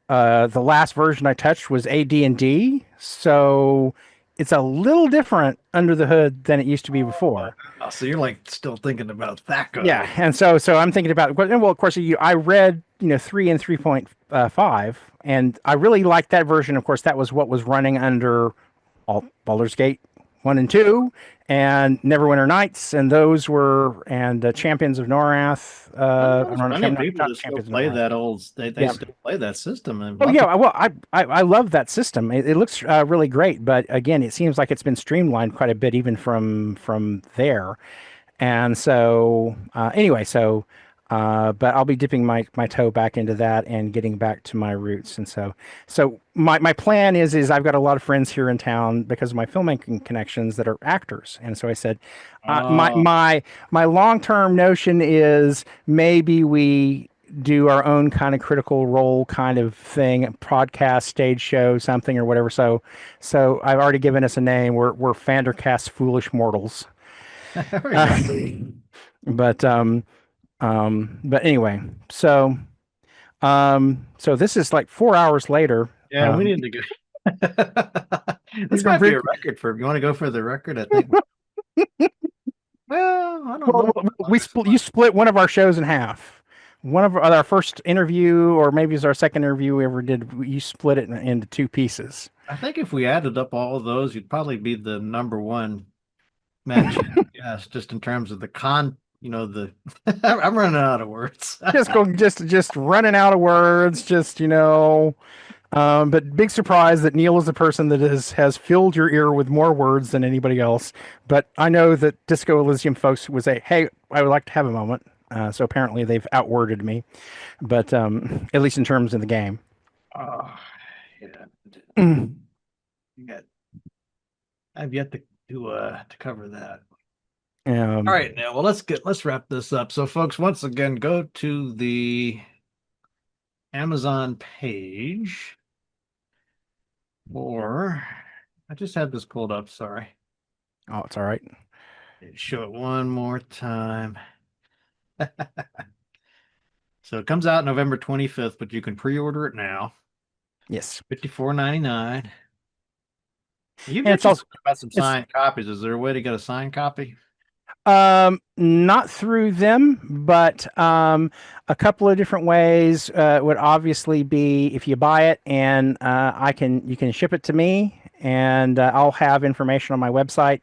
the last version I touched was AD&D, so it's a little different under the hood than it used to be before. Oh, so you're like still thinking about that guy. Yeah, and so I'm thinking about, well, of course, I read 3 and 3.5, and I really liked that version. Of course, that was what was running under Baldur's Gate 1 and 2, and Neverwinter Nights, and those were Champions of Norath. Many people that still play that old. They still play that system. And well, I love that system. It looks really great, but again, it seems like it's been streamlined quite a bit, even from there. And so anyway, but I'll be dipping my toe back into that and getting back to my roots. And so my plan is I've got a lot of friends here in town because of my filmmaking connections that are actors. And so I said, my long-term notion is maybe we do our own kind of Critical Role kind of thing, podcast, stage show, something or whatever. So I've already given us a name. We're Fandercast Foolish Mortals. But anyway, so this is like 4 hours later. Yeah, we need to go. This might be a record for. You want to go for the record? I think. Well, I don't know. You split one of our shows in half. One of our first interview, or maybe it's our second interview we ever did. You split it into two pieces. I think if we added up all of those, you'd probably be the number one match. Yes, just in terms of the I'm running out of words. just running out of words. But big surprise that Neal is the person that has filled your ear with more words than anybody else. But I know that Disco Elysium folks would say, "Hey, I would like to have a moment." So apparently they've outworded me, but at least in terms of the game. Yeah. I've yet to cover that. All right, now, well, let's wrap this up. So, folks, once again, go to the Amazon page, or I just had this pulled up. Sorry. Oh, it's all right. Show it one more time. So it comes out November 25th, but you can pre-order it now. Yes, $54.99. You mentioned about some signed copies. Is there a way to get a signed copy? Not through them, but a couple of different ways would obviously be if you buy it and you can ship it to me, and I'll have information on my website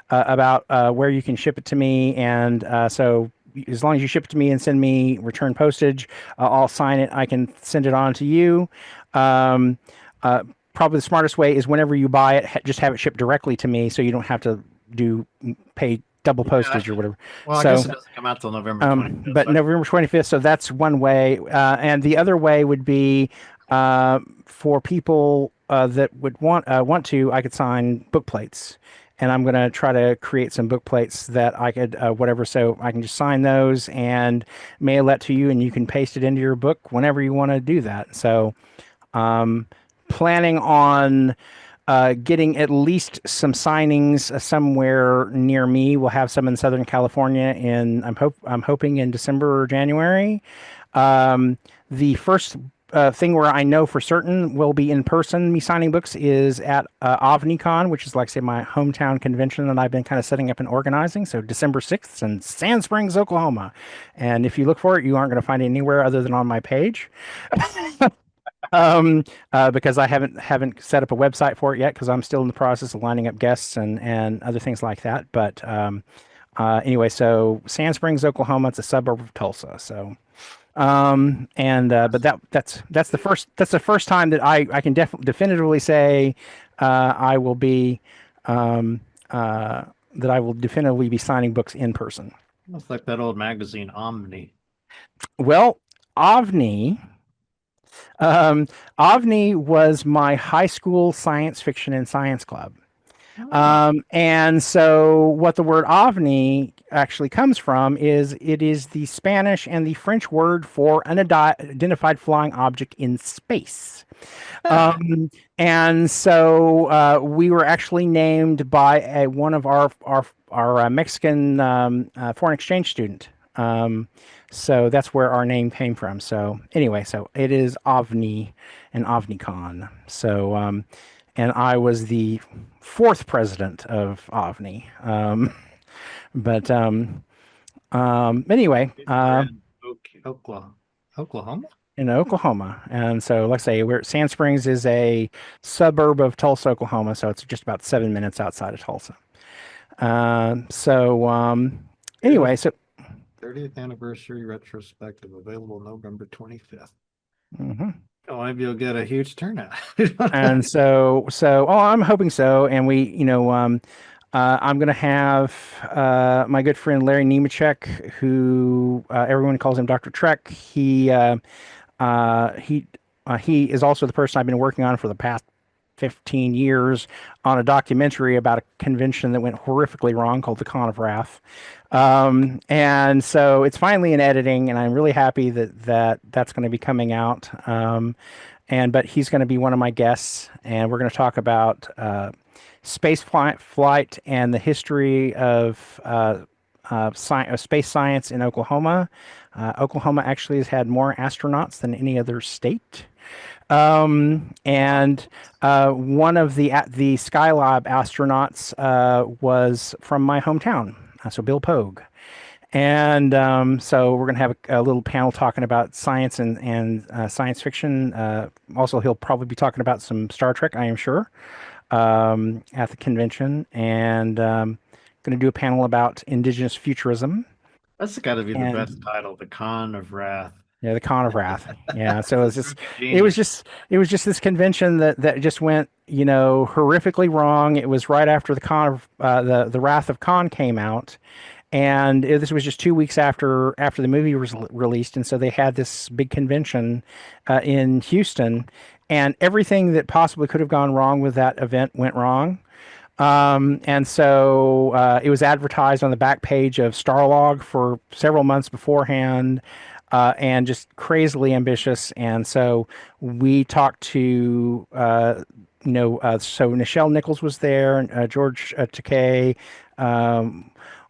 about where you can ship it to me, and so as long as you ship it to me and send me return postage, I'll sign it. I can send it on to you. Um, Probably the smartest way is whenever you buy it, just have it shipped directly to me, so you don't have to pay double Yeah. postage or whatever. Well, I guess So, it doesn't come out till November 25th. but November 25th, so that's one way. And the other way would be for people that would want to, I could sign book plates. And I'm going to try to create some book plates that I could, whatever, so I can just sign those and mail that to you, and you can paste it into your book whenever you want to do that. So, um, planning on getting at least some signings somewhere near me. We'll have some in Southern California in I'm hoping in December or January. The first thing where I know for certain will be in person, me signing books, is at OvniCon, which is like say my hometown convention that I've been kind of setting up and organizing. So December 6th in Sand Springs, Oklahoma. And if you look for it, you aren't going to find it anywhere other than on my page. Because I haven't set up a website for it yet because I'm still in the process of lining up guests and other things like that. But anyway, so Sand Springs, Oklahoma, it's a suburb of Tulsa. So but that's the first time that I can definitively say I will be that I will definitively be signing books in person. It's like that old magazine, Omni. Well, OVNI. Um, OVNI was my high school science fiction and science club. And so what the word ovni actually comes from is it is the Spanish and the French word for unidentified flying object in space. And so we were actually named by one of our Mexican foreign exchange student. So that's where our name came from. So anyway, so it is OVNI and OVNICon. So and I was the fourth president of OVNI. But anyway, We're in Oklahoma. in Oklahoma, and so like I say, we're Sand Springs is a suburb of Tulsa, Oklahoma, so it's just about 7 minutes outside of Tulsa. Anyway, so 30th anniversary retrospective available November 25th. mhm. Oh, maybe you'll get a huge turnout. And so I'm hoping so. And I'm going to have my good friend Larry Nemechek, who everyone calls him Dr. Trek. He is also the person I've been working on for the past 15 years on a documentary about a convention that went horrifically wrong called the Con of Wrath. And so it's finally in editing, and I'm really happy that's going to be coming out. But he's going to be one of my guests, and we're going to talk about space flight and the history of space science in Oklahoma. Oklahoma actually has had more astronauts than any other state. And one of the Skylab astronauts was from my hometown, so Bill Pogue. And so we're going to have a little panel talking about science and science fiction. Also, he'll probably be talking about some Star Trek, I am sure, at the convention. And going to do a panel about indigenous futurism. That's got to be the best title, The Con of Wrath. Yeah, the Con of Wrath. Yeah, so it was just this convention that just went, horrifically wrong. It was right after the Con of the Wrath of Khan came out. And this was just 2 weeks after the movie was released, and so they had this big convention in Houston, and everything that possibly could have gone wrong with that event went wrong. And so it was advertised on the back page of Starlog for several months beforehand, and just crazily ambitious. And so we talked to so Nichelle Nichols was there, George Takei.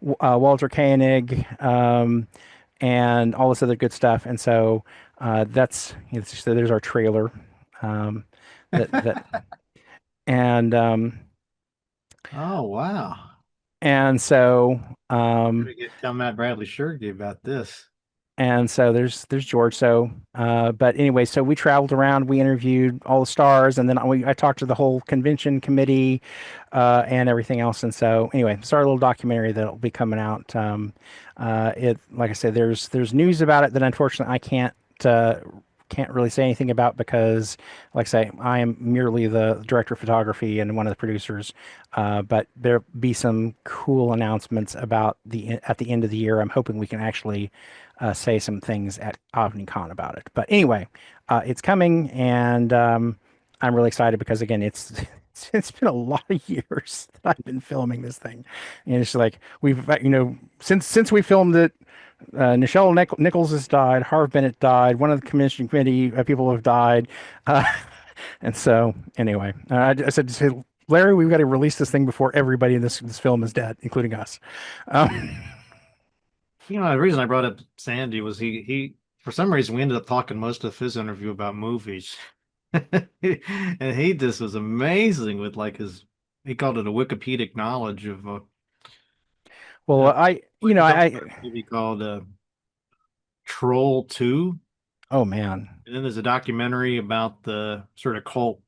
Walter Koenig, and all this other good stuff. And so so there's our trailer. And oh wow! And so Tell Matt Bradley Shergi about this. And so there's George. So, but anyway, so we traveled around, we interviewed all the stars, and then I talked to the whole convention committee, and everything else. And so anyway, started a little documentary that'll be coming out. Like I said, there's news about it that unfortunately I can't really say anything about because, like I say, I am merely the director of photography and one of the producers. But there'll be some cool announcements about at the end of the year. I'm hoping we can actually say some things at OmniCon about it. But anyway, it's coming, and I'm really excited because again, it's been a lot of years that I've been filming this thing, and it's like we've since we filmed it. Nichelle Nichols has died. Harv Bennett died. One of the commission committee people have died. And so, anyway, I said, Larry, we've got to release this thing before everybody in this film is dead, including us. The reason I brought up Sandy was he for some reason we ended up talking most of his interview about movies. And he just was amazing with he called it a Wikipedic knowledge of well, I movie called Troll 2. Oh man. And then there's a documentary about the sort of cult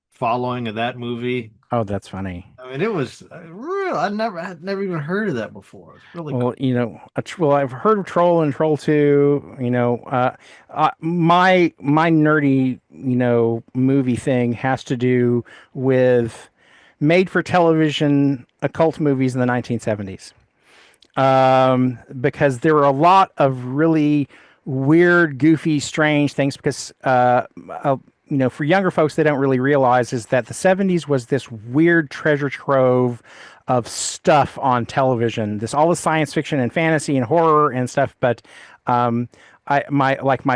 following of that movie. Oh, that's funny. I mean, it was real. I'd never even heard of that before. It's really cool. I've heard of Troll and Troll 2. My nerdy, movie thing has to do with made for television occult movies in the 1970s. Because there were a lot of really weird, goofy, strange things because, for younger folks, they don't really realize is that the 70s was this weird treasure trove of stuff on television, all the science fiction and fantasy and horror and stuff. But, my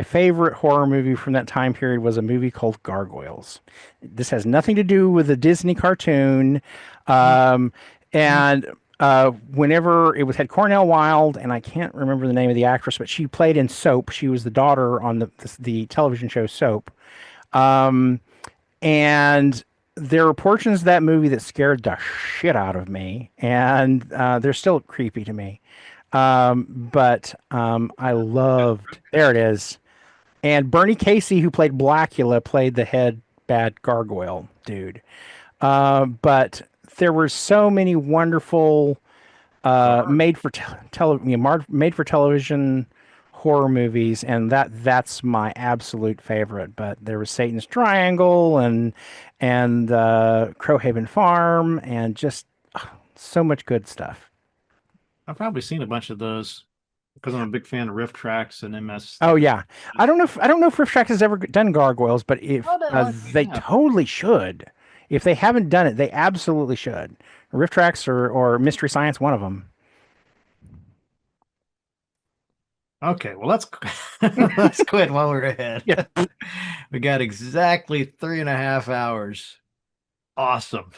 favorite horror movie from that time period was a movie called Gargoyles. This has nothing to do with the Disney cartoon. Whenever it had Cornell Wilde, and I can't remember the name of the actress, but she played in Soap. She was the daughter on the television show Soap. And there are portions of that movie that scared the shit out of me, and they're still creepy to me. But I loved. There it is. And Bernie Casey, who played Blackula, played the head bad gargoyle dude. But there were so many wonderful made for television horror movies, and that's my absolute favorite. But there was Satan's Triangle and Crowhaven Farm, and just so much good stuff. I've probably seen a bunch of those because I'm a big fan of Riff Tracks and MS. Oh yeah, I don't know if Riff Tracks has ever done Gargoyles, but if they totally should. If they haven't done it, they absolutely should. Riff Tracks or Mystery Science, one of them. Okay, well let's quit while we're ahead. Yeah. We got exactly 3.5 hours. Awesome.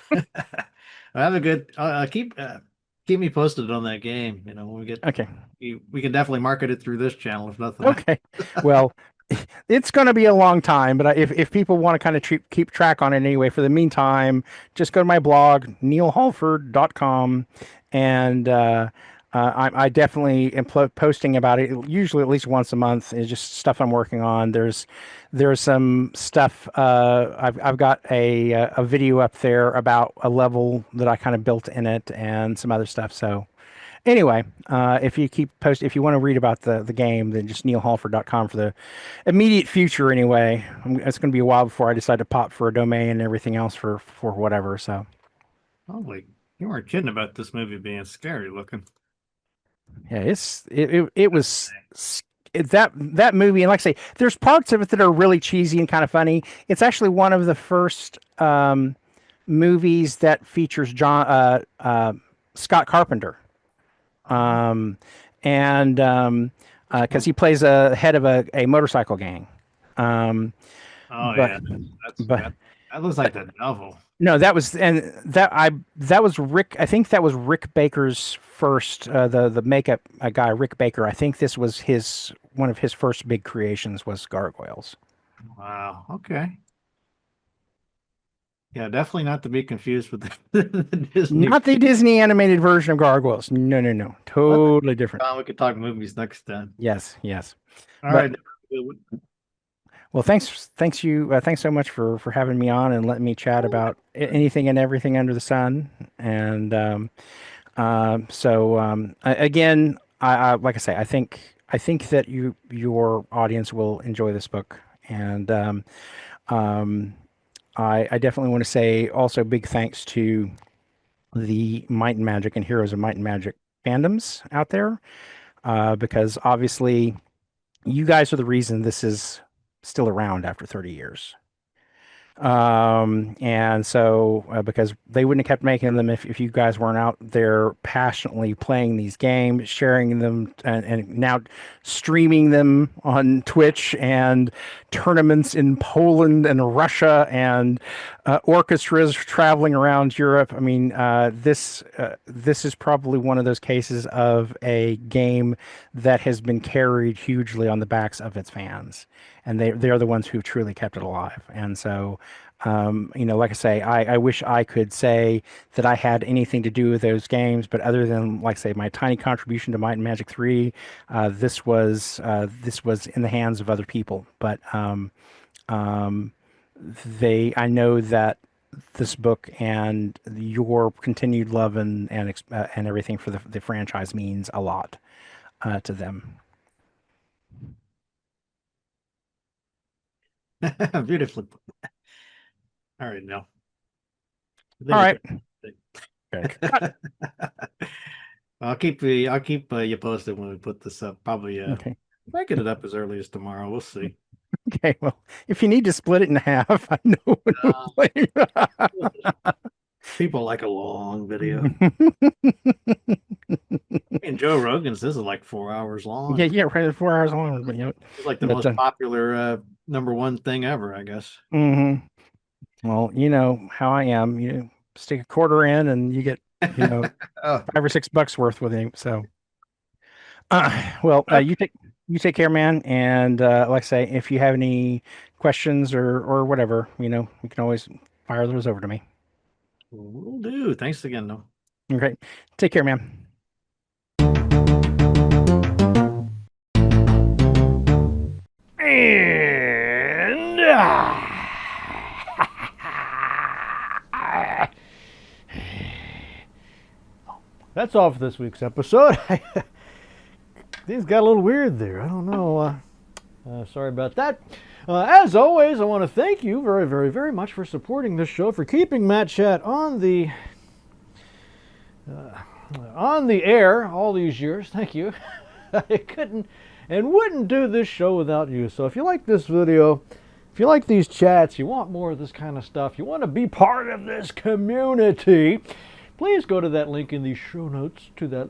Have a good. Keep me posted on that game. When we get okay. We can definitely market it through this channel if nothing. Okay. Well. It's going to be a long time, but if people want to kind of keep track on it anyway, for the meantime, just go to my blog, nealhallford.com, and I definitely am posting about it, usually at least once a month. It's just stuff I'm working on. There's some stuff. I've got a video up there about a level that I kind of built in it and some other stuff. So anyway, if you want to read about the game, then just nealhallford.com for the immediate future. Anyway, it's going to be a while before I decide to pop for a domain and everything else for whatever. So, holy, you weren't kidding about this movie being scary looking. Yeah, it was that movie, and like I say, there's parts of it that are really cheesy and kind of funny. It's actually one of the first movies that features Scott Carpenter. Because he plays a head of a motorcycle gang. That looks like the devil. No, that was Rick. I think that was Rick Baker's first. The makeup guy, Rick Baker. I think this was one of his first big creations was Gargoyles. Wow. Okay. Yeah, definitely not to be confused with the Disney. Not the Disney animated version of Gargoyles. No, no, no. Totally different. We could talk movies next time. Yes, yes. All But right. well, thanks so much for having me on and letting me chat about anything and everything under the sun. And again, like I say, I think that your audience will enjoy this book, and um, I definitely want to say also big thanks to the Might and Magic and Heroes of Might and Magic fandoms out there, because obviously you guys are the reason this is still around after 30 years. And so because they wouldn't have kept making them if you guys weren't out there passionately playing these games, sharing them, and now streaming them on Twitch and tournaments in Poland and Russia and orchestras traveling around Europe. I mean, this is probably one of those cases of a game that has been carried hugely on the backs of its fans, and they're the ones who truly kept it alive. And so, like I say, I wish I could say that I had anything to do with those games, but other than, like I say, my tiny contribution to Might and Magic 3, this was in the hands of other people. But I know that this book and your continued love and everything for the franchise means a lot to them. Beautifully put. All right, no. All right. Okay. I'll keep you posted when we put this up. Probably Okay. might get it up as early as tomorrow. We'll see. Okay, well, if you need to split it in half, I know. People like a long video. And Joe Rogan's, this is like 4 hours long. Yeah, right, 4 hours long. But, it's like the most popular #1 thing ever, I guess. Mm-hmm. Well, you know how I am. You stick a quarter in, and you get $5 or $6 worth with him. So, you take care, man. And like I say, if you have any questions or whatever, you can always fire those over to me. Will do. Thanks again, though. Okay, take care, man. And that's all for this week's episode. Things got a little weird there. I don't know. Sorry about that. As always, I want to thank you very, very, very much for supporting this show, for keeping Matt Chat on the air all these years. Thank you. I couldn't and wouldn't do this show without you. So if you like this video, if you like these chats, you want more of this kind of stuff, you want to be part of this community, please go to that link in the show notes to that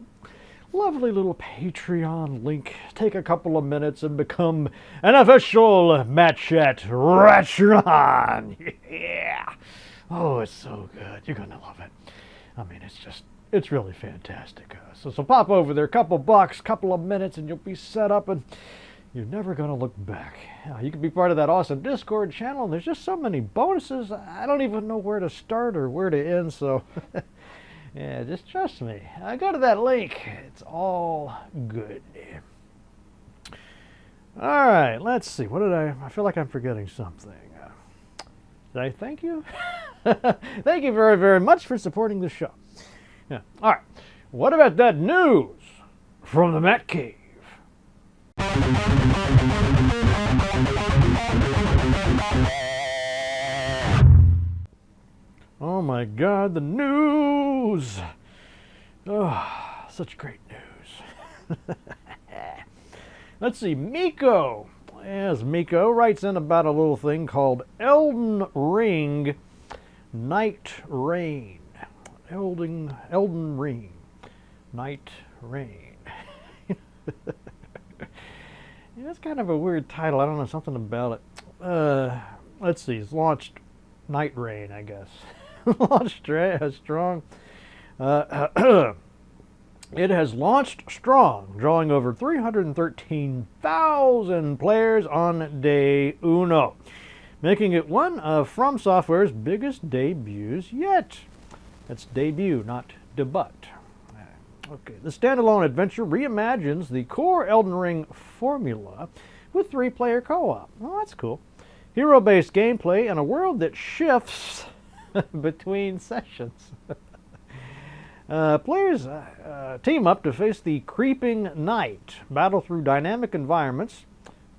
lovely little Patreon link. Take a couple of minutes and become an official Matt Chat Retron. Yeah. Oh, it's so good. You're going to love it. I mean, it's really fantastic. So pop over there, couple bucks, couple of minutes, and you'll be set up, and you're never going to look back. You can be part of that awesome Discord channel, and there's just so many bonuses. I don't even know where to start or where to end, so yeah, just trust me. Go to that link. It's all good. All right, let's see. What did I feel like I'm forgetting something. Did I thank you? Thank you very, very much for supporting the show. Yeah. All right. What about that news from the Matt Cave? Oh my God, the news! Oh, such great news. Let's see, Miko. Yes, Miko writes in about a little thing called Elden Ring Night Rain. Elden Ring Night Rain. That's kind of a weird title. I don't know, something about it. Let's see, it's launched Night Rain, I guess. Launched strong. It has launched strong, drawing over 313,000 players on day uno. making it one of From Software's biggest debuts yet. That's debut, not debut. Okay, the standalone adventure reimagines the core Elden Ring formula with 3-player co-op. Well, that's cool. Hero-based gameplay and a world that shifts between sessions. Players team up to face the creeping night, battle through dynamic environments.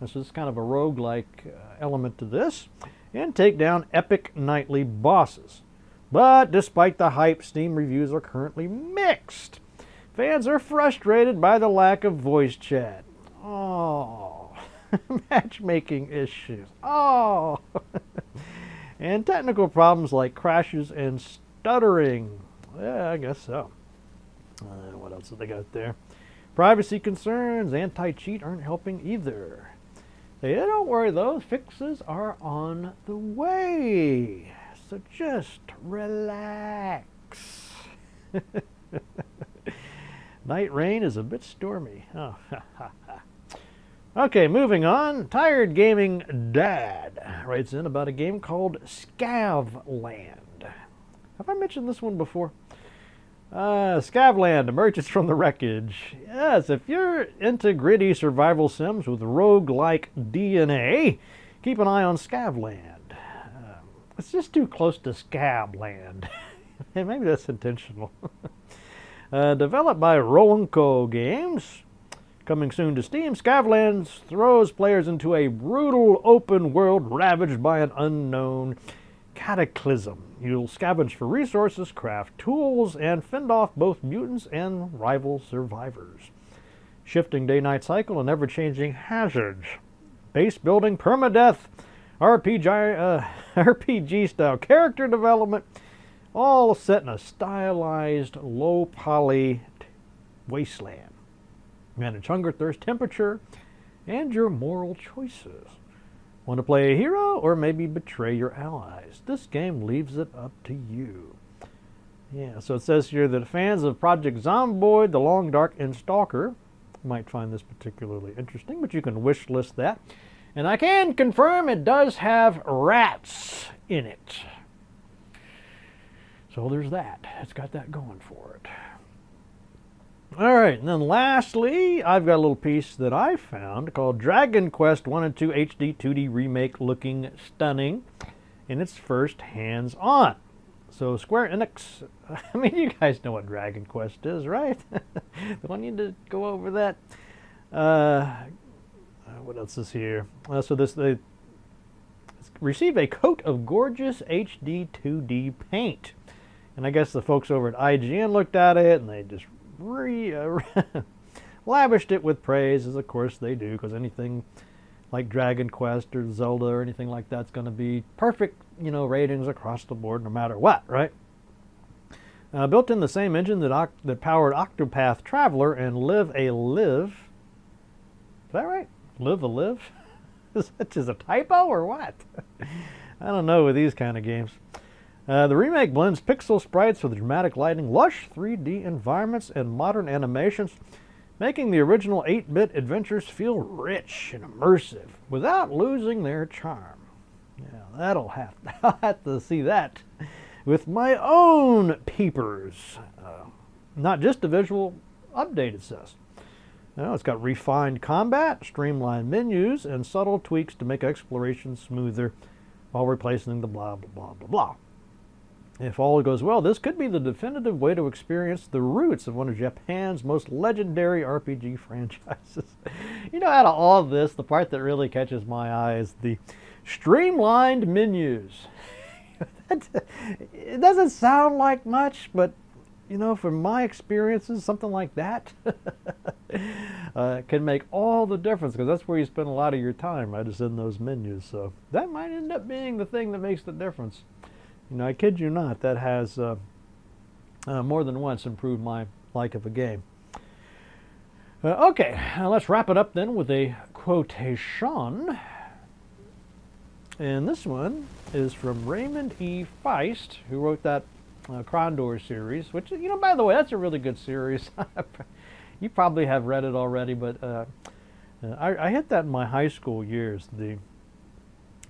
This is kind of a roguelike element to this, and take down epic nightly bosses. But despite the hype, Steam reviews are currently mixed. Fans are frustrated by the lack of voice chat. Oh, matchmaking issues. Oh, and technical problems like crashes and stuttering. Yeah, I guess so. What else have they got there? Privacy concerns, anti-cheat aren't helping either. Hey, don't worry though, fixes are on the way. So just relax. Night rain is a bit stormy. Oh, okay, moving on. Tired Gaming Dad writes in about a game called Scavland. Have I mentioned this one before? Scavland emerges from the wreckage. Yes, if you're into gritty survival sims with roguelike DNA, keep an eye on Scavland. It's just too close to Scabland. Maybe that's intentional. Developed by Roenco Games, coming soon to Steam, Scavland throws players into a brutal open world ravaged by an unknown cataclysm. You'll scavenge for resources, craft tools, and fend off both mutants and rival survivors. Shifting day-night cycle and ever-changing hazards. Base building, permadeath, RPG-style character development, all set in a stylized, low-poly wasteland. Manage hunger, thirst, temperature, and your moral choices. Want to play a hero or maybe betray your allies? This game leaves it up to you. Yeah, so it says here that fans of Project Zomboid, The Long Dark, and Stalker might find this particularly interesting, but you can wish list that. And I can confirm it does have rats in it. So there's that. It's got that going for it. All right, and then lastly, I've got a little piece that I found called Dragon Quest 1 and 2 HD 2D Remake looking stunning in its first hands-on. So Square Enix, I mean, you guys know what Dragon Quest is, right? Do I need to go over that? What else is here? So they received a coat of gorgeous HD 2D paint. And I guess the folks over at IGN looked at it and they just lavished it with praise, as of course they do, because anything like Dragon Quest or Zelda or anything like that's going to be perfect, ratings across the board no matter what, right? Built in the same engine that powered Octopath Traveler and Live a Live. Is that right? Live a Live? Is that just a typo or what? I don't know with these kind of games. The remake blends pixel sprites with dramatic lighting, lush 3D environments, and modern animations, making the original 8-bit adventures feel rich and immersive without losing their charm. Yeah, I'll have to see that with my own peepers. Not just a visual update, it says. It's got refined combat, streamlined menus, and subtle tweaks to make exploration smoother while replacing the blah, blah, blah, blah, blah. If all goes well, this could be the definitive way to experience the roots of one of Japan's most legendary RPG franchises. Out of all of this, the part that really catches my eye is the streamlined menus. It doesn't sound like much, but, from my experiences, something like that can make all the difference, because that's where you spend a lot of your time, right, is in those menus. So that might end up being the thing that makes the difference. I kid you not, that has more than once improved my like of a game. Okay, let's wrap it up then with a quotation. And this one is from Raymond E. Feist, who wrote that Kondor series, which, by the way, that's a really good series. You probably have read it already, but I hit that in my high school years, the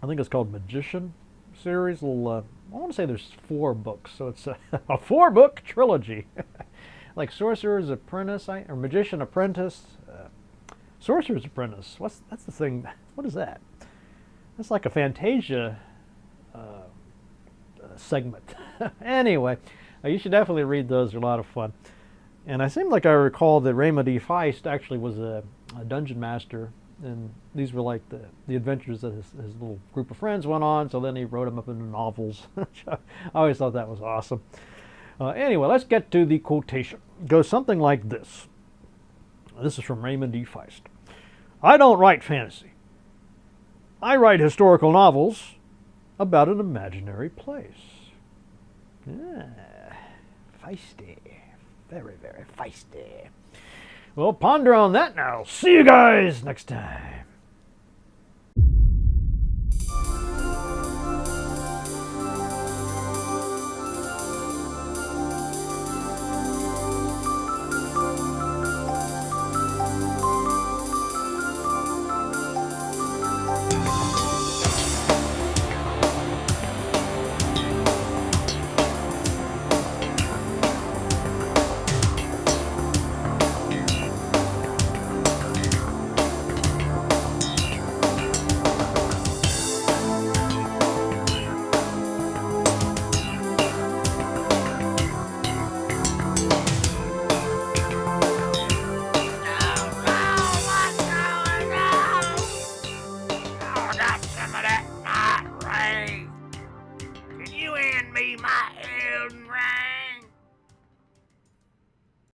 I think it's called Magician series. Little, I want to say there's 4 books, so it's a 4-book trilogy. Like Sorcerer's Apprentice, or Magician Apprentice, Sorcerer's Apprentice. That's the thing? What is that? That's like a Fantasia segment. Anyway, you should definitely read those. They're a lot of fun. And I seem like I recall that Raymond E. Feist actually was a dungeon master, and these were like the adventures that his little group of friends went on, so then he wrote them up into novels. I always thought that was awesome. Anyway, let's get to the quotation. It goes something like this. This is from Raymond E. Feist. I don't write fantasy. I write historical novels about an imaginary place. Feisty. Very, very feisty. Well, ponder on that now. See you guys next time.